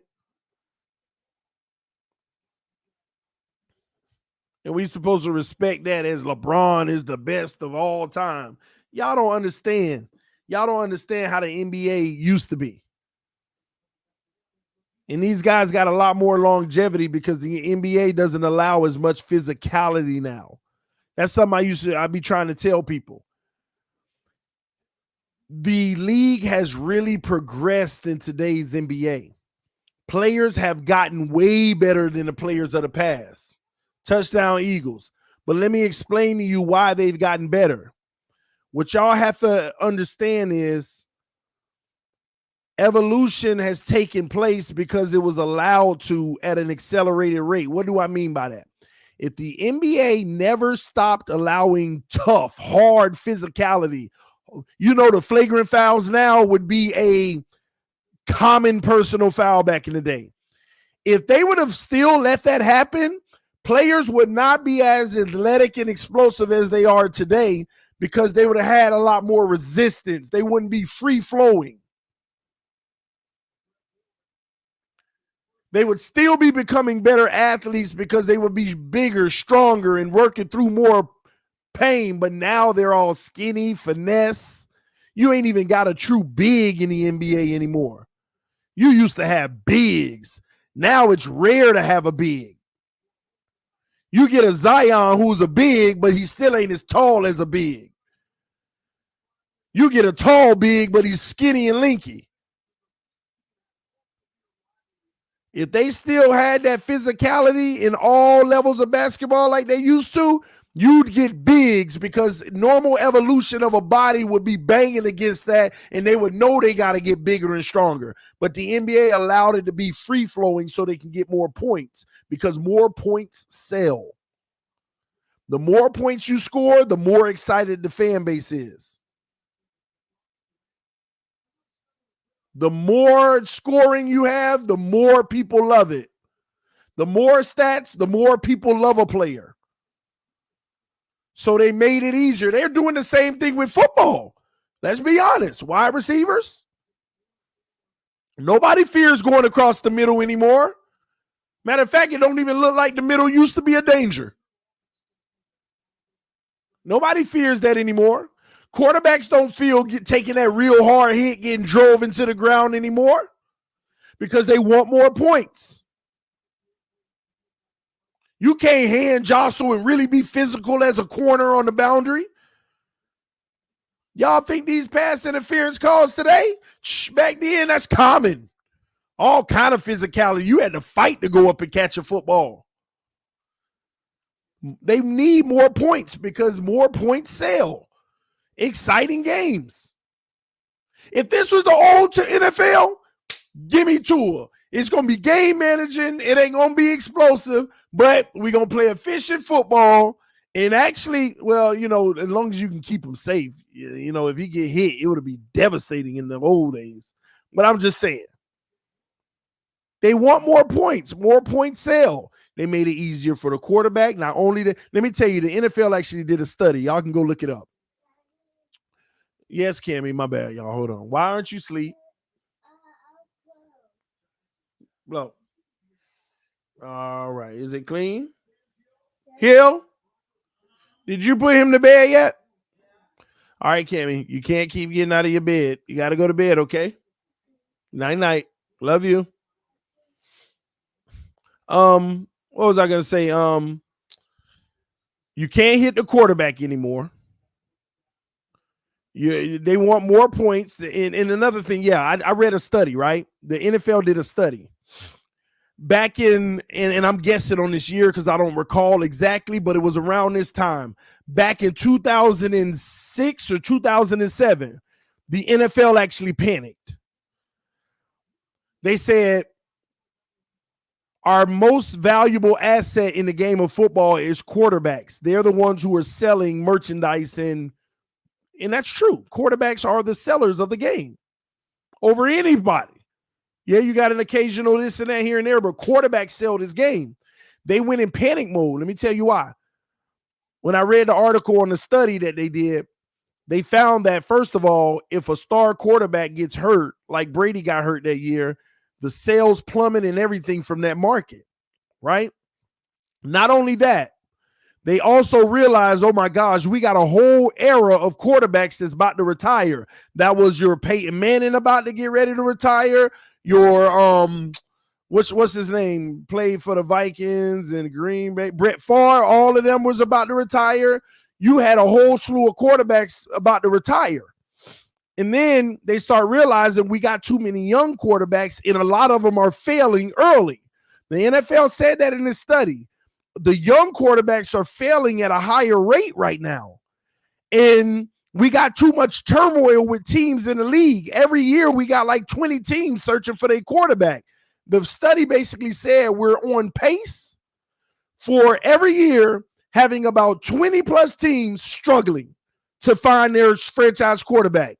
[SPEAKER 1] And we supposed to respect that as LeBron is the best of all time. Y'all don't understand. Y'all don't understand how the NBA used to be. And these guys got a lot more longevity because the NBA doesn't allow as much physicality now. That's something I'd be trying to tell people. The league has really progressed in today's NBA. Players have gotten way better than the players of the past. Touchdown Eagles. But let me explain to you why they've gotten better. What y'all have to understand is evolution has taken place because it was allowed to at an accelerated rate. What do I mean by that? If the NBA never stopped allowing tough, hard physicality, you know, the flagrant fouls now would be a common personal foul back in the day. If they would have still let that happen, players would not be as athletic and explosive as they are today because they would have had a lot more resistance. They wouldn't be free-flowing. They would still be becoming better athletes because they would be bigger, stronger, and working through more pain. But now they're all skinny, finesse. You ain't even got a true big in the NBA anymore. You used to have bigs. Now it's rare to have a big. You get a Zion who's a big, but he still ain't as tall as a big. You get a tall big, but he's skinny and lanky. If they still had that physicality in all levels of basketball like they used to, you'd get bigs because normal evolution of a body would be banging against that, and they would know they got to get bigger and stronger. But the NBA allowed it to be free-flowing so they can get more points because more points sell. The more points you score, the more excited the fan base is. The more scoring you have, the more people love it. The more stats, the more people love a player. So they made it easier. They're doing the same thing with football. Let's be honest. Wide receivers. Nobody fears going across the middle anymore. Matter of fact, it don't even look like the middle used to be a danger. Nobody fears that anymore. Quarterbacks don't feel taking that real hard hit, getting drove into the ground anymore because they want more points. You can't hand jostle and really be physical as a corner on the boundary. Y'all think these pass interference calls today? Back then, that's common. All kind of physicality. You had to fight to go up and catch a football. They need more points because more points sell. Exciting games. If this was the old NFL, give me Tua. It's going to be game managing. It ain't going to be explosive, but we're going to play efficient football. And actually, well, you know, as long as you can keep him safe, you know, if he get hit, it would be devastating in the old days. But I'm just saying, they want more points. More points sell. They made it easier for the quarterback. Not only that, let me tell you, the NFL actually did a study. Y'all can go look it up. Yes, Cammy, my bad, y'all. Hold on. Why aren't you asleep? Blow. All right. Is it clean? Hill? Did you put him to bed yet? All right, Cammy. You can't keep getting out of your bed. You got to go to bed, okay? Night-night. Love you. What was I going to say? You can't hit the quarterback anymore. They want more points. And another thing, I read a study, right? The NFL did a study. Back in, and I'm guessing on this year because I don't recall exactly, but it was around this time. Back in 2006 or 2007, the NFL actually panicked. They said, our most valuable asset in the game of football is quarterbacks. They're the ones who are selling merchandise, and that's true. Quarterbacks are the sellers of the game over anybody. Yeah, you got an occasional this and that here and there, but quarterbacks sell this game. They went in panic mode. Let me tell you why. When I read the article on the study that they did, they found that, first of all, if a star quarterback gets hurt, like Brady got hurt that year, the sales plummet and everything from that market, right? Not only that, they also realized, oh my gosh, we got a whole era of quarterbacks that's about to retire. That was your Peyton Manning about to get ready to retire. Your what's his name? Played for the Vikings and Green Bay. Brett Favre, all of them was about to retire. You had a whole slew of quarterbacks about to retire. And then they start realizing we got too many young quarterbacks, and a lot of them are failing early. The NFL said that in this study. The young quarterbacks are failing at a higher rate right now. And we got too much turmoil with teams in the league. Every year we got like 20 teams searching for their quarterback. The study basically said we're on pace for every year having about 20 plus teams struggling to find their franchise quarterback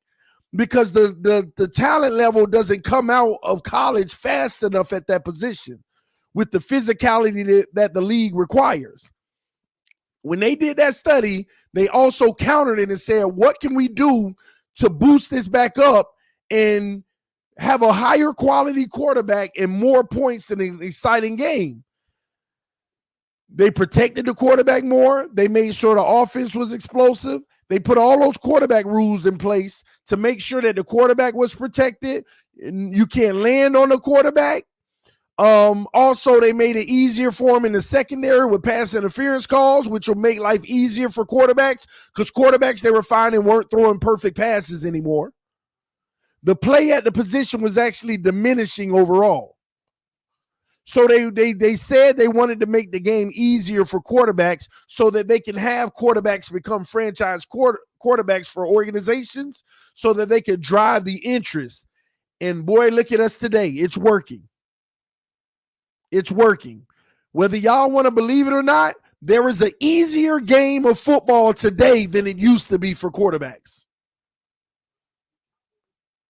[SPEAKER 1] because the talent level doesn't come out of college fast enough at that position with the physicality that the league requires. When they did that study, they also countered it and said, what can we do to boost this back up and have a higher quality quarterback and more points in an exciting game? They protected the quarterback more. They made sure the offense was explosive. They put all those quarterback rules in place to make sure that the quarterback was protected. And you can't land on the quarterback. Also, they made it easier for them in the secondary with pass interference calls, which will make life easier for quarterbacks because quarterbacks they were finding weren't throwing perfect passes anymore. The play at the position was actually diminishing overall. So they said they wanted to make the game easier for quarterbacks so that they can have quarterbacks become franchise quarterbacks for organizations so that they could drive the interest. And boy, look at us today. It's working. It's working. Whether y'all want to believe it or not, there is an easier game of football today than it used to be for quarterbacks.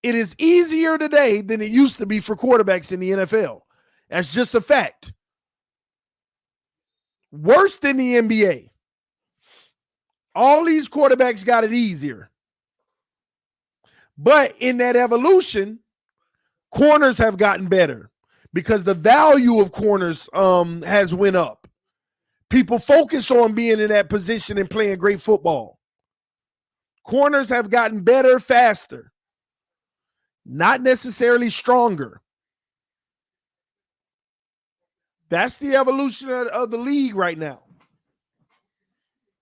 [SPEAKER 1] It is easier today than it used to be for quarterbacks in the NFL. That's just a fact. Worse than the NBA. All these quarterbacks got it easier. But in that evolution, corners have gotten better because the value of corners has went up. People focus on being in that position and playing great football. Corners have gotten better faster, not necessarily stronger. That's the evolution of the league right now.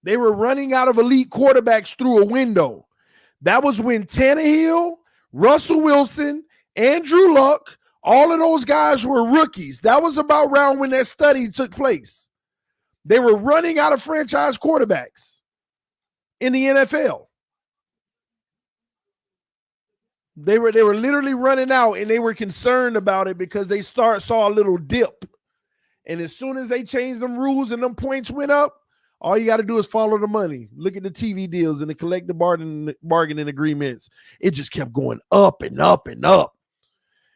[SPEAKER 1] They were running out of elite quarterbacks through a window. That was when Tannehill, Russell Wilson, Andrew Luck, all of those guys were rookies. That was about around when that study took place. They were running out of franchise quarterbacks in the NFL. They were literally running out, and they were concerned about it because they saw a little dip. And as soon as they changed them rules and them points went up, all you got to do is follow the money. Look at the TV deals and the collective bargaining agreements. It just kept going up and up and up.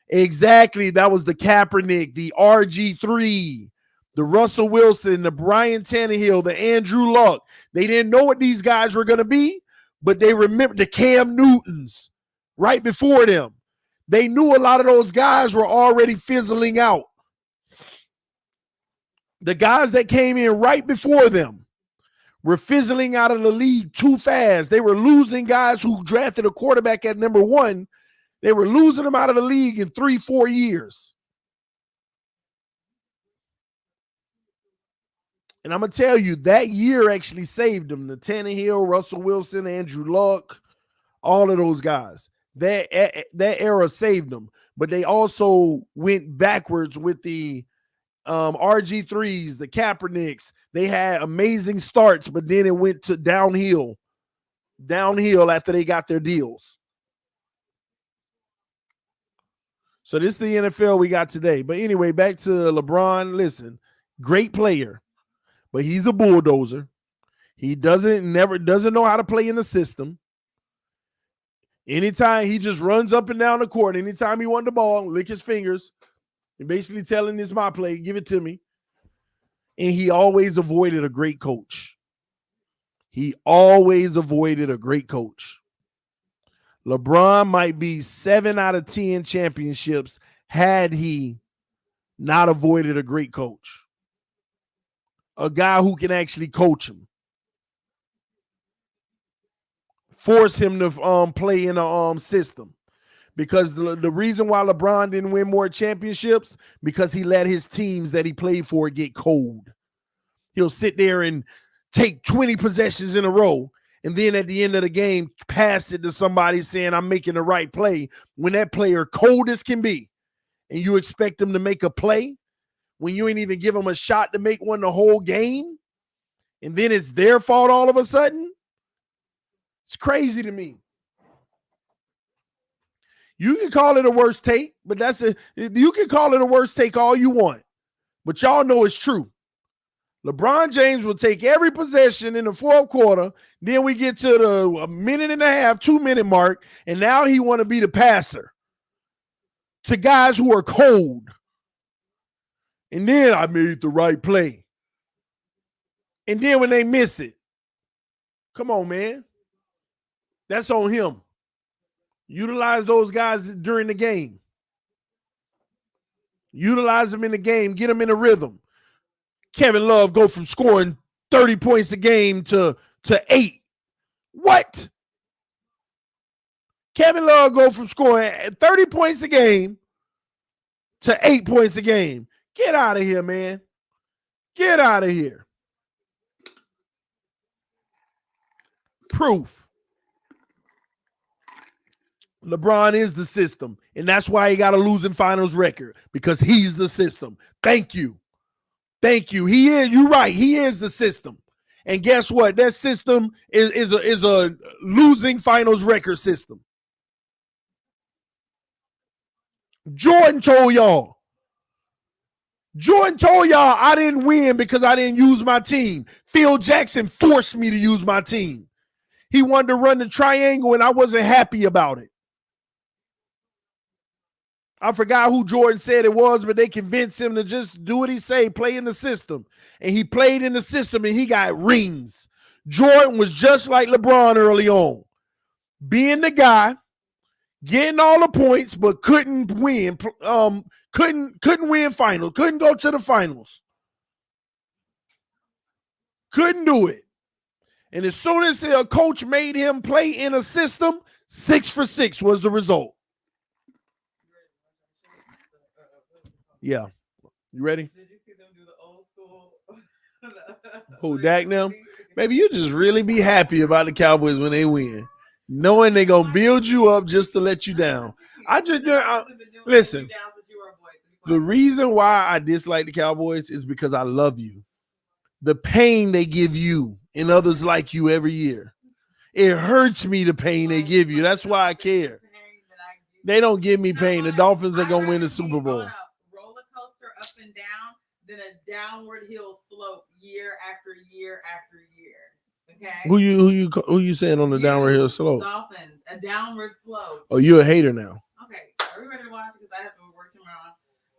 [SPEAKER 1] Exactly. That was the Kaepernick, the RG3, the Russell Wilson, the Brian Tannehill, the Andrew Luck. They didn't know what these guys were going to be, but they remembered the Cam Newtons right before them. They knew a lot of those guys were already fizzling out. The guys that came in right before them were fizzling out of the league too fast. They were losing guys who drafted a quarterback at number 1. They were losing them out of the league in 3-4 years. And I'm going to tell you, that year actually saved them. The Tannehill, Russell Wilson, Andrew Luck, all of those guys. That era saved them. But they also went backwards with the RG3s, the Kaepernicks. They had amazing starts, but then it went to downhill after they got their deals. So this is the NFL we got today. But anyway, back to LeBron. Listen, great player, but he's a bulldozer. He doesn't know how to play in the system. Anytime he just runs up and down the court, anytime he won the ball, lick his fingers. And basically telling this my play, give it to me. And he always avoided a great coach. LeBron might be 7 out of 10 championships had he not avoided a great coach. A guy who can actually coach him. Force him to play in a system. Because the reason why LeBron didn't win more championships, because he let his teams that he played for get cold. He'll sit there and take 20 possessions in a row, and then at the end of the game, pass it to somebody saying, I'm making the right play, when that player cold as can be, and you expect them to make a play when you ain't even give them a shot to make one the whole game, and then it's their fault all of a sudden? It's crazy to me. You can call it a worst take, but you can call it a worst take all you want. But y'all know it's true. LeBron James will take every possession in the fourth quarter. Then we get to the 1.5, 2-minute mark, and now he want to be the passer to guys who are cold. And then I made the right play. And then when they miss it, come on, man. That's on him. Utilize those guys during the game. Utilize them in the game. Get them in a rhythm. Kevin Love go from scoring 30 points a game to 8. What? Kevin Love go from scoring 30 points a game to 8 points a game. Get out of here, man. Get out of here. Proof. LeBron is the system, and that's why he got a losing finals record, because he's the system. Thank you. Thank you. He is, you're right, he is the system. And guess what? That system is a losing finals record system. Jordan told y'all I didn't win because I didn't use my team. Phil Jackson forced me to use my team. He wanted to run the triangle, and I wasn't happy about it. I forgot who Jordan said it was, but they convinced him to just do what he say, play in the system. And he played in the system, and he got rings. Jordan was just like LeBron early on, being the guy, getting all the points, but couldn't win. Couldn't win finals. Couldn't go to the finals. Couldn't do it. And as soon as a coach made him play in a system, 6 for 6 was the result. Yeah. You ready?
[SPEAKER 3] Did you see them do the old school?
[SPEAKER 1] Who, Dak now? Maybe you just really be happy about the Cowboys when they win, knowing they're going to build you up just to let you down. Listen, the reason why I dislike the Cowboys is because I love you. The pain they give you and others like you every year. It hurts me, the pain they give you. That's why I care. They don't give me pain. The Dolphins are going to win the Super Bowl.
[SPEAKER 3] Roller coaster up and down, then a downward hill slope year after year after year. Okay.
[SPEAKER 1] Who you saying on the downward hill slope?
[SPEAKER 3] Dolphins, a downward slope.
[SPEAKER 1] Oh, you're a hater now.
[SPEAKER 3] Okay, are we ready to watch? Because I have to work tomorrow.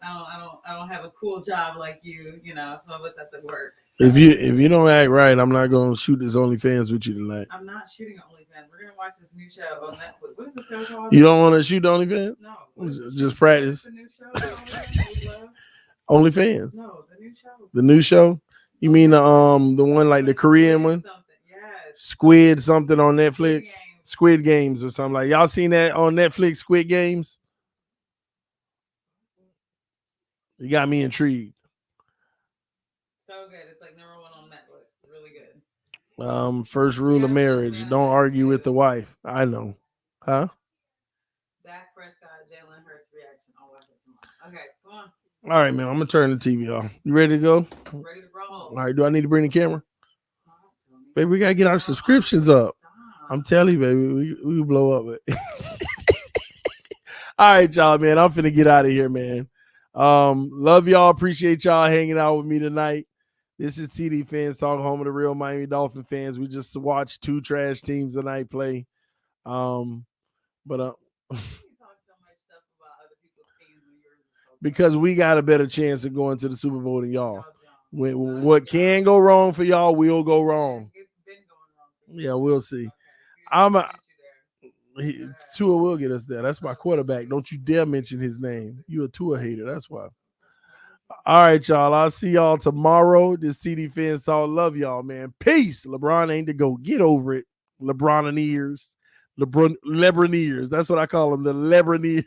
[SPEAKER 3] I don't have a cool job like you. You know, some of us have to work. So.
[SPEAKER 1] If you don't act right, I'm not gonna shoot this OnlyFans with you tonight.
[SPEAKER 3] I'm not shooting OnlyFans. We're gonna watch this new show on Netflix. What is the show called?
[SPEAKER 1] You don't want to shoot OnlyFans?
[SPEAKER 3] No.
[SPEAKER 1] Just practice.
[SPEAKER 3] The new show.
[SPEAKER 1] OnlyFans.
[SPEAKER 3] No, the new show.
[SPEAKER 1] The new show? You mean the one like the Korean one?
[SPEAKER 3] Yes.
[SPEAKER 1] Squid something on Netflix? Squid Games or something like. Y'all seen that on Netflix? Squid Games. You got me intrigued.
[SPEAKER 3] So good. It's like number 1 on Netflix. It's really good.
[SPEAKER 1] First rule of marriage: don't argue with the wife. I know, huh?
[SPEAKER 3] Dak Prescott, Jalen Hurts reaction. I'll watch it tomorrow. Okay, come on.
[SPEAKER 1] All right, man. I'm gonna turn the TV off. You ready to go?
[SPEAKER 3] Ready to roll.
[SPEAKER 1] All right. Do I need to bring the camera? Baby, we gotta get our subscriptions up. I'm telling you, baby, we blow up. All right, y'all, man. I'm finna get out of here, man. Love y'all. Appreciate y'all hanging out with me tonight. This is TD Fans Talk, home of the real Miami Dolphin fans. We just watched 2 trash teams tonight play. Because we got a better chance of going to the Super Bowl than y'all. What can go wrong for y'all will go wrong. Yeah, we'll see. Tua will get us there. That's my quarterback. Don't you dare mention his name. You a Tua hater. That's why. All right, y'all. I'll see y'all tomorrow. This TD Fans Talk. Love y'all, man. Peace. LeBron ain't the GOAT. Get over it. LeBroneers. That's what I call them. The Lebroneers.